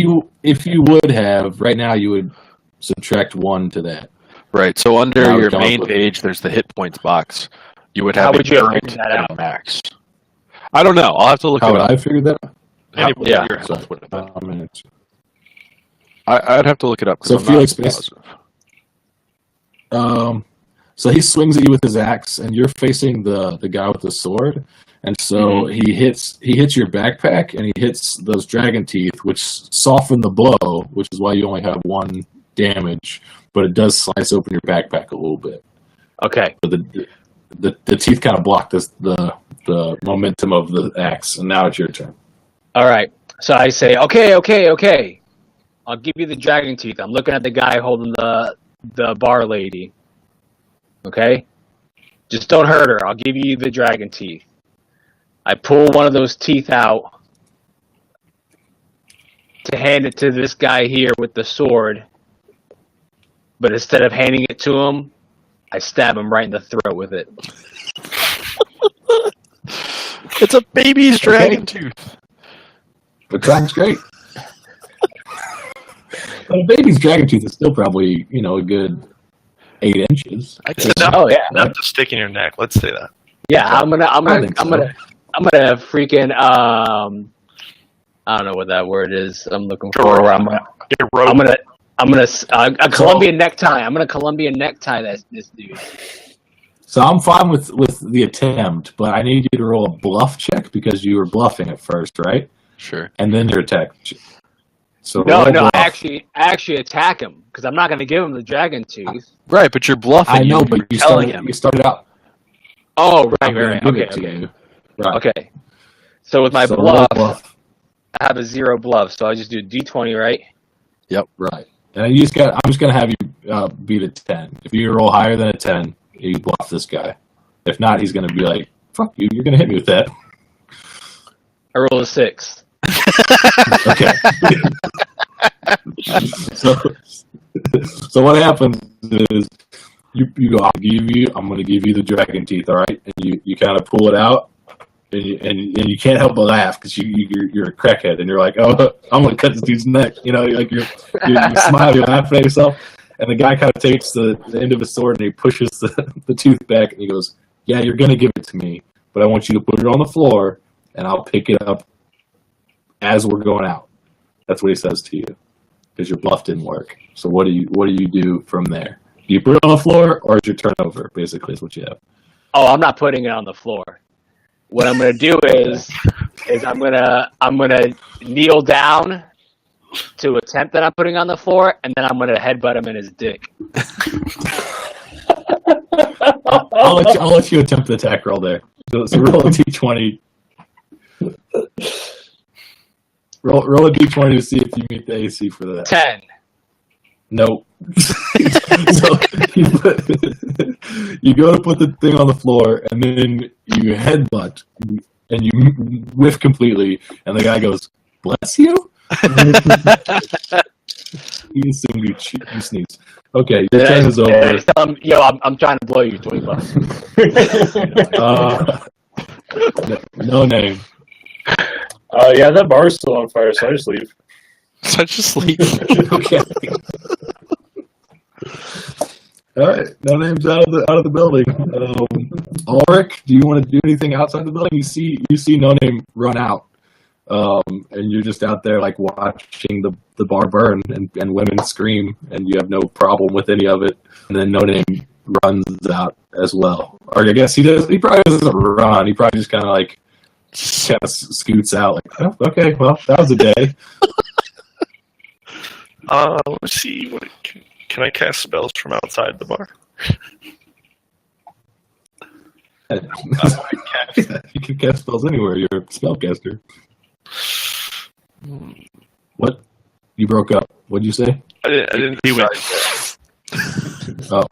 Speaker 4: you would have right now, you would subtract 1 to that.
Speaker 3: Right. So under
Speaker 4: Now
Speaker 3: your
Speaker 4: we're
Speaker 3: main
Speaker 4: with-
Speaker 3: page, there's the hit points box. You would
Speaker 7: How
Speaker 3: have
Speaker 7: would you have
Speaker 3: current
Speaker 7: figured that
Speaker 3: and
Speaker 7: out?
Speaker 3: a max. I don't know. I'll have to look
Speaker 4: How
Speaker 3: it
Speaker 4: would
Speaker 3: up.
Speaker 4: I figure that out?
Speaker 3: Anyway,
Speaker 7: Yeah.
Speaker 3: your health would have been.
Speaker 4: It's-
Speaker 3: I'd have to look it up. 'Cause
Speaker 4: So
Speaker 3: I'm
Speaker 4: Felix
Speaker 3: not
Speaker 4: based-
Speaker 3: positive.
Speaker 4: So he swings at you with his axe, and you're facing the guy with the sword. And so he hits your backpack, and he hits those dragon teeth, which soften the blow, which is why you only have 1 damage. But it does slice open your backpack a little bit.
Speaker 7: Okay.
Speaker 4: So the teeth kind of block the momentum of the axe, and now it's your turn.
Speaker 7: All right. So I say, okay. I'll give you the dragon teeth. I'm looking at the guy holding the bar lady. Okay? Just don't hurt her. I'll give you the dragon teeth. I pull one of those teeth out to hand it to this guy here with the sword. But instead of handing it to him, I stab him right in the throat with it.
Speaker 3: It's a baby's dragon tooth.
Speaker 4: But Dragon's great. But a baby's dragon tooth is still probably, a good 8 inches.
Speaker 7: Oh yeah.
Speaker 2: Enough to stick in your neck. Let's say that.
Speaker 7: Yeah, I'm gonna freaking I don't know what that word is. I'm looking for. I'm gonna a Colombian necktie. I'm gonna Colombian necktie this dude.
Speaker 4: So I'm fine with the attempt, but I need you to roll a bluff check because you were bluffing at first, right?
Speaker 3: Sure.
Speaker 4: And then your attack. So
Speaker 7: No,
Speaker 4: roll bluff.
Speaker 7: I actually attack him because I'm not gonna give him the dragon tooth.
Speaker 3: Right, but you're bluffing.
Speaker 4: I know,
Speaker 3: you
Speaker 4: but
Speaker 3: were
Speaker 4: you
Speaker 3: telling him.
Speaker 4: started out.
Speaker 7: Oh, right.
Speaker 4: I'm gonna give it to
Speaker 7: Okay.
Speaker 4: you. Right.
Speaker 7: Okay. So with my
Speaker 4: So roll
Speaker 7: bluff, I have a 0 bluff, so I just do a D20, right?
Speaker 4: Right. And I'm just gonna have you beat a 10. If you roll higher than a 10, you bluff this guy. If not, he's gonna be like, "Fuck you! You're gonna hit me with that."
Speaker 7: I roll a 6.
Speaker 4: Okay. so what happens is you go, I'm gonna give you the dragon teeth, all right? And you kind of pull it out, and you can't help but laugh because you're a crackhead, and you're like, oh, I'm gonna cut this dude's neck, you smile, you're laughing at yourself, and the guy kind of takes the end of his sword and he pushes the tooth back, and he goes, yeah, you're gonna give it to me, but I want you to put it on the floor, and I'll pick it up as we're going out. That's what he says to you, because your bluff didn't work. So what do you do from there? Do you put it on the floor, or is your turn over? Basically, is what you have.
Speaker 7: Oh, I'm not putting it on the floor. What I'm gonna do is I'm gonna kneel down to attempt that I'm putting on the floor, and then I'm gonna headbutt him in his dick.
Speaker 4: I'll let you attempt the attack roll there. So roll a d20. Roll a d20 to see if you meet the AC for that.
Speaker 7: 10.
Speaker 4: Nope. So you go to put the thing on the floor, and then you headbutt, and you whiff completely, and the guy goes, "Bless you." You assume you sneeze. Okay, your turn is over.
Speaker 7: Yo, I'm trying to blow you $20.
Speaker 4: No name.
Speaker 6: Yeah, that bar is still on fire, so I just leave.
Speaker 3: Such a sleep.
Speaker 4: Okay. All right, no name's out of the building. Ulrich, do you want to do anything outside the building? You see no name run out, and you're just out there like watching the bar burn and women scream, and you have no problem with any of it. And then no name runs out as well. Or I guess he probably doesn't run. He probably just kind of scoots out like, oh, okay, well, that was a day.
Speaker 2: Let's see. Can I cast spells from outside the bar?
Speaker 4: You can cast spells anywhere. You're a spellcaster. What? You broke up. What'd you say?
Speaker 2: I didn't.
Speaker 3: He went.
Speaker 4: Oh.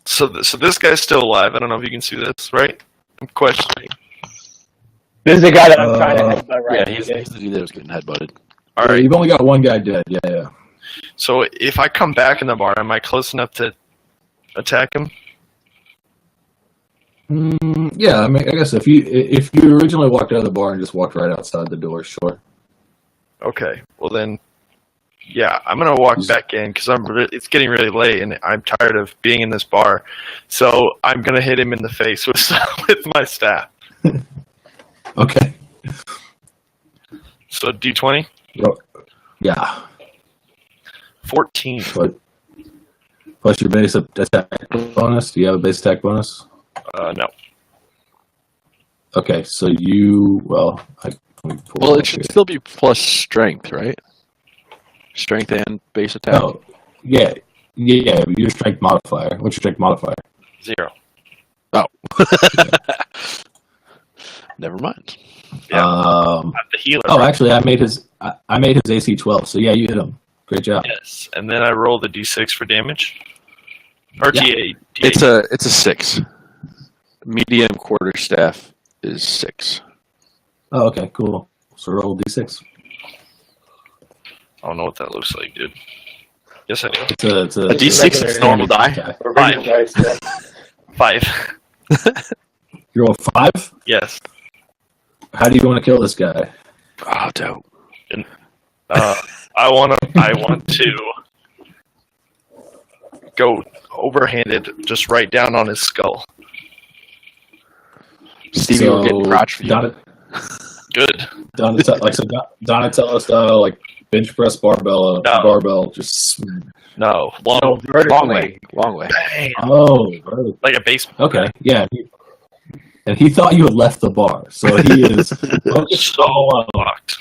Speaker 2: So this guy's still alive. I don't know if you can see this, right? I'm questioning.
Speaker 7: This is the guy that I'm trying to headbutt right
Speaker 3: Yeah, he's the dude that was getting headbutted.
Speaker 2: All
Speaker 4: Yeah,
Speaker 2: right.
Speaker 4: you've only got one guy dead. Yeah.
Speaker 2: So if I come back in the bar, am I close enough to attack him?
Speaker 4: Yeah, I mean, I guess if you originally walked out of the bar and just walked right outside the door, sure.
Speaker 2: Okay. Well then, yeah, I'm gonna walk back in because it's getting really late and I'm tired of being in this bar. So I'm gonna hit him in the face with my staff.
Speaker 4: Okay.
Speaker 2: So D20.
Speaker 4: Yeah.
Speaker 2: 14.
Speaker 4: Plus your base attack bonus. Do you have a base attack bonus?
Speaker 2: No.
Speaker 4: Okay, so
Speaker 3: It should still be plus strength, right? Strength and base attack.
Speaker 4: Oh, yeah. Your strength modifier. What's your strength modifier?
Speaker 2: 0.
Speaker 3: Oh. Never mind.
Speaker 2: Yeah. I'm the healer.
Speaker 4: Oh, actually, I made his AC 12. So yeah, you hit him. Great job.
Speaker 2: Yes, and then I roll the D6 for damage. Or
Speaker 4: Yeah.
Speaker 2: D8.
Speaker 3: It's a 6. Medium quarterstaff is 6.
Speaker 4: Oh, okay, cool. So roll D6.
Speaker 2: I don't know what that looks like, dude. Yes, I do.
Speaker 4: It's a
Speaker 3: D6 is normal die.
Speaker 6: Or regular dice, yeah.
Speaker 2: 5.
Speaker 4: You roll 5?
Speaker 2: Yes.
Speaker 4: How do you want to kill this guy?
Speaker 3: Oh, dope.
Speaker 2: I want to go overhanded, just right down on his skull.
Speaker 3: Stevie, we're getting crotch for you.
Speaker 2: Good.
Speaker 4: Donatello style, like bench press barbell, just
Speaker 2: No,
Speaker 3: Long way.
Speaker 2: bang,
Speaker 4: oh,
Speaker 2: like a baseball.
Speaker 4: okay, yeah. And he thought you had left the bar, so he is
Speaker 2: So locked.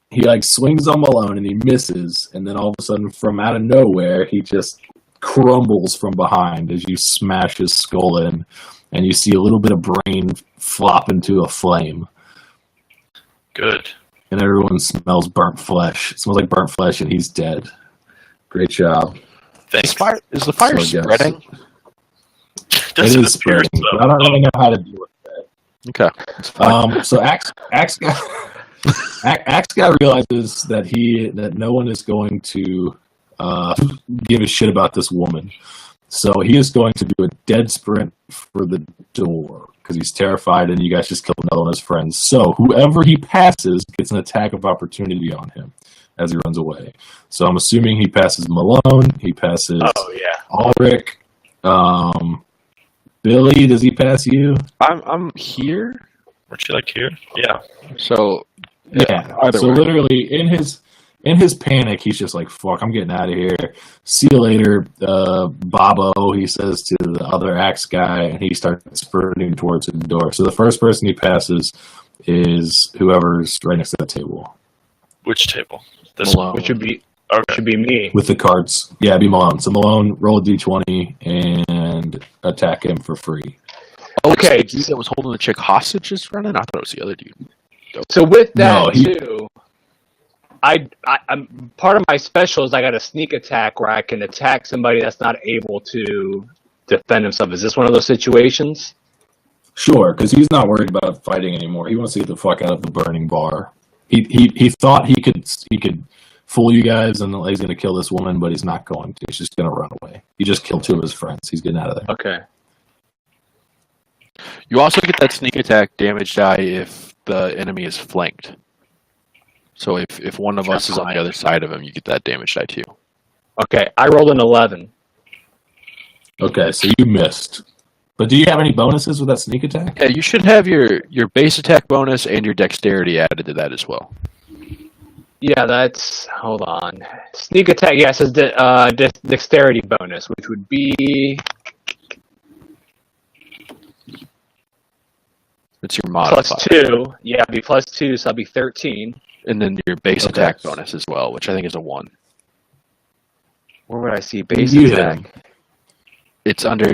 Speaker 4: he like swings on Malone and he misses, and then all of a sudden, from out of nowhere, he just crumbles from behind as you smash his skull in, and you see a little bit of brain flop into a flame.
Speaker 2: Good.
Speaker 4: And everyone smells burnt flesh. It smells like burnt flesh, and he's dead. Great job.
Speaker 2: Thanks.
Speaker 3: Is the fire
Speaker 4: So, yes.
Speaker 3: spreading?
Speaker 2: Just
Speaker 4: It is spreading, but I don't really know how to deal with that.
Speaker 3: Okay.
Speaker 4: So Axe guy realizes that no one is going to give a shit about this woman. So he is going to do a dead sprint for the door because he's terrified, and you guys just killed another one of his friends. So whoever he passes gets an attack of opportunity on him as he runs away. So I'm assuming he passes Malone, he passes Ulrich. Billy, does he pass you?
Speaker 3: I'm here.
Speaker 2: Weren't you like here? Yeah.
Speaker 3: So
Speaker 4: Yeah.
Speaker 3: either
Speaker 4: So
Speaker 3: way.
Speaker 4: literally in his panic, he's just like, fuck, I'm getting out of here. See you later, Bobo, he says to the other axe guy, and he starts sprinting towards the door. So the first person he passes is whoever's right next to that table.
Speaker 2: Which table? This
Speaker 3: Malone.
Speaker 7: Which should be
Speaker 2: Okay.
Speaker 7: me.
Speaker 4: With the cards. Yeah, it'd be Malone. So Malone, roll a d20 and attack him for free.
Speaker 7: Okay.
Speaker 3: The dude that was holding the chick hostage is running? I thought it was the other dude.
Speaker 7: So with that
Speaker 4: No, he-
Speaker 7: too, I'm part of my special is I got a sneak attack where I can attack somebody that's not able to defend himself. Is this one of those situations?
Speaker 4: Sure, because he's not worried about fighting anymore. He wants to get the fuck out of the burning bar. He thought he could fool you guys and he's going to kill this woman, but he's not going to. He's just going to run away. He just killed 2 of his friends. He's getting out of there.
Speaker 7: Okay.
Speaker 3: You also get that sneak attack damage die if the enemy is flanked. So if one of us is on the other side of him, you get that damage die too.
Speaker 7: Okay. I rolled an 11.
Speaker 4: Okay, so you missed. But do you have any bonuses with that sneak attack?
Speaker 3: Yeah, you should have your base attack bonus and your dexterity added to that as well.
Speaker 7: Yeah, that's hold on. Sneak attack. Yeah, it says dexterity bonus, which would be
Speaker 3: It's your modifier.
Speaker 7: +2. Yeah, it'd be +2, so I'll be 13.
Speaker 3: And then your base
Speaker 4: Okay.
Speaker 3: attack bonus as well, which I think is a 1.
Speaker 7: Where would I see base
Speaker 4: You hit
Speaker 7: attack?
Speaker 4: him.
Speaker 3: It's under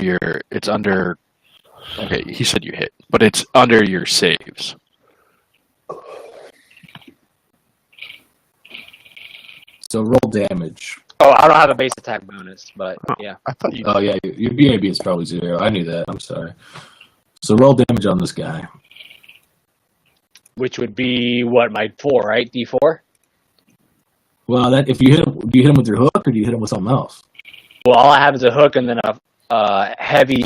Speaker 3: okay, he said you hit, but it's under your saves.
Speaker 4: So roll damage.
Speaker 7: Oh, I don't have a base attack bonus, but yeah.
Speaker 3: I thought you
Speaker 4: Oh, yeah, your BAB is probably 0. I knew that. I'm sorry. So roll damage on this guy.
Speaker 7: Which would be what, my 4, right? D4.
Speaker 4: Well, that if you hit him, do you hit him with your hook or do you hit him with something else?
Speaker 7: Well, all I have is a hook and then a heavy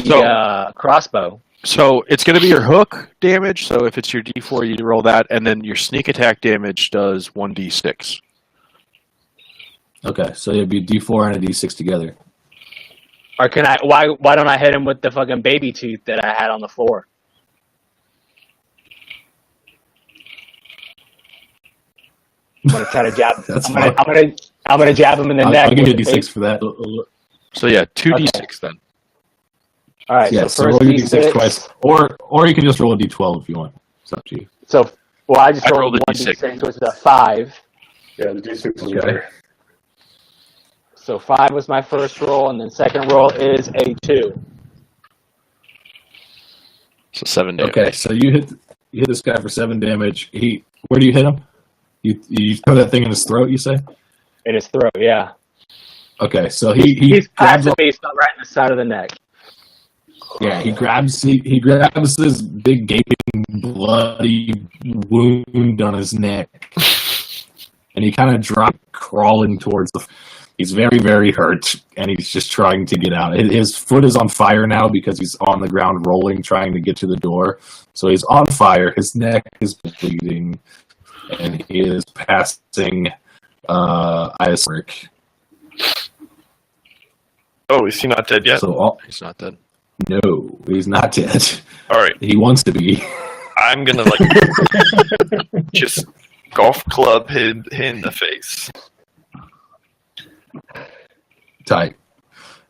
Speaker 7: crossbow.
Speaker 3: So it's going to be your hook damage. So if it's your D4, you roll that, and then your sneak attack damage does 1d6.
Speaker 4: Okay, so it'd be D4 and a D6 together.
Speaker 7: Or can I? Why don't I hit him with the fucking baby tooth that I had on the floor? I'm gonna try to jab. I'm gonna jab him in the neck.
Speaker 4: I'll give you a D6 for that.
Speaker 3: So yeah, 2d6 then.
Speaker 7: All right.
Speaker 4: Yeah,
Speaker 7: so
Speaker 4: so
Speaker 7: first
Speaker 4: roll your
Speaker 7: D6
Speaker 4: D6 twice, or you can just roll a D12 if you want. It's up to you.
Speaker 7: So, well, I just
Speaker 3: I
Speaker 7: rolled
Speaker 3: rolled a
Speaker 7: one
Speaker 3: D6.
Speaker 7: D6, which is a 5.
Speaker 6: Yeah, the D6 is
Speaker 4: Okay.
Speaker 6: better.
Speaker 7: So 5 was my first roll, and then second roll is a 2.
Speaker 3: So 7 damage.
Speaker 4: Okay, so you hit this guy for 7 damage. Where do you hit him? You throw that thing in his throat, you say?
Speaker 7: In his throat, yeah.
Speaker 4: Okay, so
Speaker 7: He's
Speaker 4: grabs
Speaker 7: passing me right in the side of the neck.
Speaker 4: Yeah, he grabs this big gaping bloody wound on his neck, and he kind of drops, crawling towards the. He's very, very hurt, and he's just trying to get out. His foot is on fire now because he's on the ground rolling, trying to get to the door. So he's on fire. His neck is bleeding, and he is passing Isaac.
Speaker 2: Oh, is he not dead yet?
Speaker 4: So
Speaker 3: He's not dead.
Speaker 4: no, he's not dead.
Speaker 2: All right,
Speaker 4: He wants to be.
Speaker 2: I'm gonna just golf club him in the face.
Speaker 4: Tight.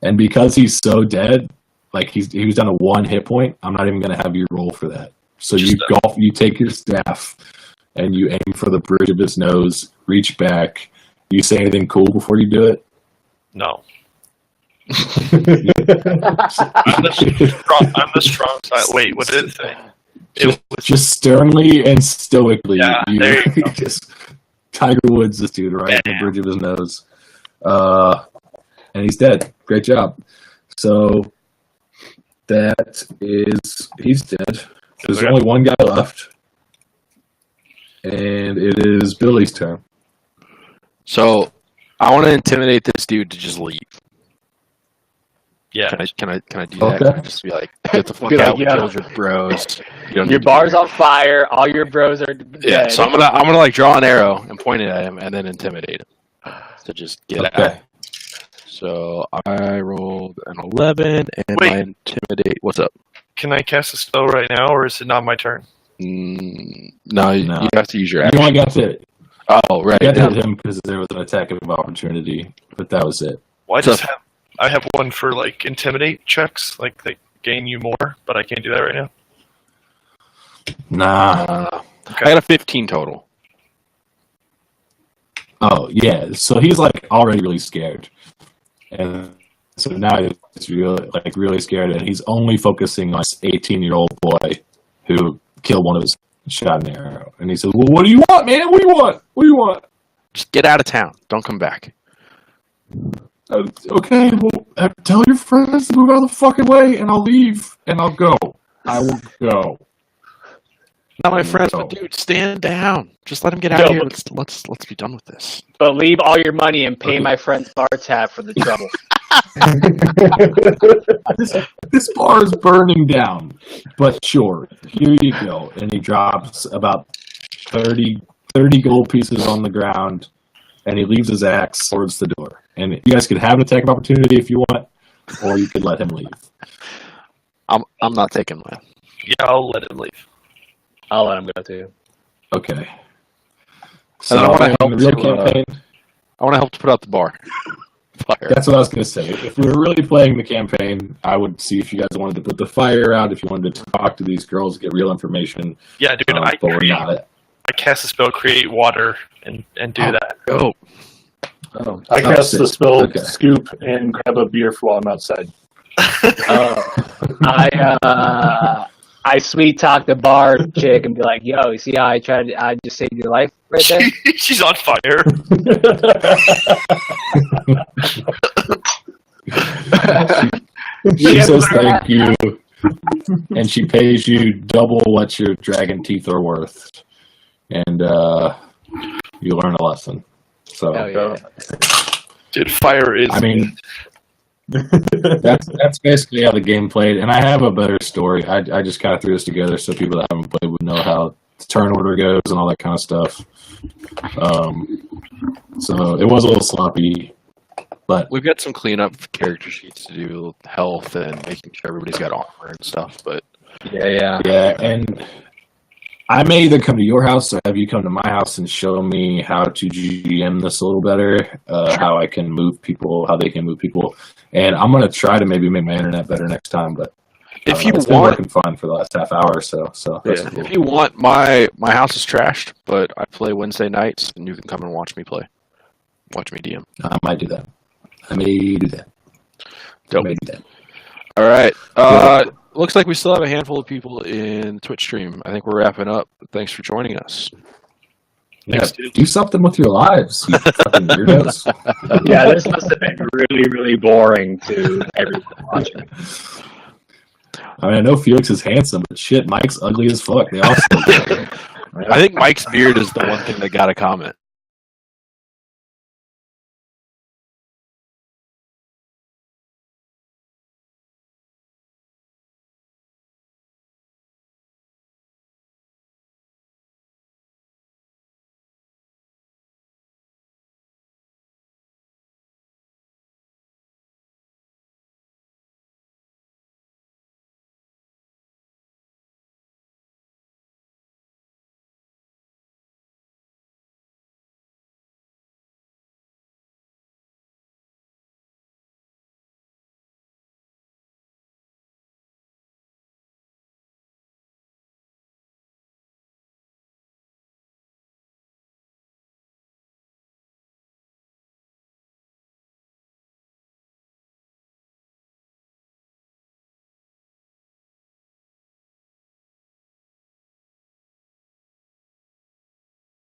Speaker 4: And because he's so dead, like he was down to 1 hit point, I'm not even going to have you roll for that. So you take your staff and you aim for the bridge of his nose, reach back. You say anything cool before you do it?
Speaker 2: No. I'm the strong side. Wait, what did it say?
Speaker 4: Just sternly and stoically.
Speaker 2: Yeah, there you go.
Speaker 4: Just Tiger Woods this dude right in the bridge of his nose. And he's dead. Great job. So he's dead. There's only one guy left. And it is Billy's turn.
Speaker 3: So I want to intimidate this dude to just leave.
Speaker 2: Yeah.
Speaker 3: Can I do
Speaker 4: Okay.
Speaker 3: that? Just be like, get the fuck
Speaker 7: Be like,
Speaker 3: out. We
Speaker 7: yeah.
Speaker 3: killed your bros. You don't
Speaker 7: Your
Speaker 3: need to
Speaker 7: bar's
Speaker 3: be
Speaker 7: on fire. All your bros are dead.
Speaker 3: here. Yeah. So I'm gonna like draw an arrow and point it at him and then intimidate him. So just get out.
Speaker 4: Okay.
Speaker 3: So I rolled an 11 and
Speaker 2: Wait.
Speaker 3: my intimidate. What's up?
Speaker 2: Can I cast a spell right now, or is it not my turn?
Speaker 3: No, you
Speaker 4: No.
Speaker 3: have to use your
Speaker 4: You
Speaker 3: action.
Speaker 4: only got to
Speaker 3: Oh, right.
Speaker 4: hit him because there was an attack of opportunity, but that was it.
Speaker 2: Well,
Speaker 3: So-
Speaker 2: I have one for like intimidate checks, like they gain you more, but I can't do that right now.
Speaker 4: Nah.
Speaker 3: I got a 15 total.
Speaker 4: Oh, yeah. So he's like already really scared. And so now he's really scared, and he's only focusing on this 18-year-old boy who killed one of his shot an arrow. And he says, "Well, what do you want, man? What do you want? What do you want?"
Speaker 3: Just get out of town. Don't come back.
Speaker 4: Okay, well, tell your friends to move out of the fucking way, and I'll leave, and I'll go. I will go.
Speaker 3: Not my friends,
Speaker 4: No.
Speaker 3: but dude, stand down. Just let him get out of here. Let's be done with this.
Speaker 7: But leave all your money and pay my friend's bar tab for the trouble.
Speaker 4: This bar is burning down, but sure, here you go. And he drops about 30 gold pieces on the ground, and he leaves his axe towards the door. And you guys could have an attack of opportunity if you want, or you could let him leave.
Speaker 3: I'm not taking mine.
Speaker 2: Yeah, I'll let him leave.
Speaker 7: I'll let him go too.
Speaker 4: Okay. So
Speaker 3: I wanna
Speaker 4: in
Speaker 3: help
Speaker 4: the real
Speaker 3: to,
Speaker 4: campaign,
Speaker 3: I want to help to put out the bar. Fire.
Speaker 4: that's what I was going to say. If we were really playing the campaign, I would see if you guys wanted to put the fire out, if you wanted to talk to these girls, get real information.
Speaker 2: Yeah, dude,
Speaker 4: But we're not.
Speaker 2: I cast a spell, create water, and do that.
Speaker 3: Go.
Speaker 4: Oh,
Speaker 6: I cast the spell
Speaker 4: Okay.
Speaker 6: scoop and grab a beer for while I'm outside.
Speaker 7: I sweet talk the bar chick and be like, "Yo, you see how I just saved your life right there?"
Speaker 2: She's on fire.
Speaker 4: She says thank you. and she pays you double what your dragon teeth are worth, and you learn a lesson. So,
Speaker 7: Hell yeah.
Speaker 2: Dude, fire is.
Speaker 4: I mean, that's basically how the game played. And I have a better story. I just kind of threw this together so people that haven't played would know how the turn order goes and all that kind of stuff. So it was a little sloppy, but
Speaker 3: We've got some cleanup character sheets to do, health and making sure everybody's got armor and stuff. But
Speaker 7: Yeah.
Speaker 4: and I may either come to your house or have you come to my house and show me how to GM this a little better, how I can move people, how they can move people. And I'm going to try to maybe make my internet better next time, but
Speaker 3: if you
Speaker 4: it's been
Speaker 3: want,
Speaker 4: working fine for the last half hour or so. So that's cool.
Speaker 3: if you want, my house is trashed, but I play Wednesday nights, and you can come and watch me play. Watch me DM.
Speaker 4: I might do that. I may do that.
Speaker 3: Dope.
Speaker 4: I may do that.
Speaker 3: All right. Looks like we still have a handful of people in the Twitch stream. I think we're wrapping up. Thanks for joining us.
Speaker 4: Yeah, do something with your lives, you fucking weirdos.
Speaker 7: Yeah, this must have been really, really boring to everyone watching.
Speaker 4: I mean, I know Felix is handsome, but shit, Mike's ugly as fuck. They all
Speaker 3: I think Mike's beard is the one thing that got a comment.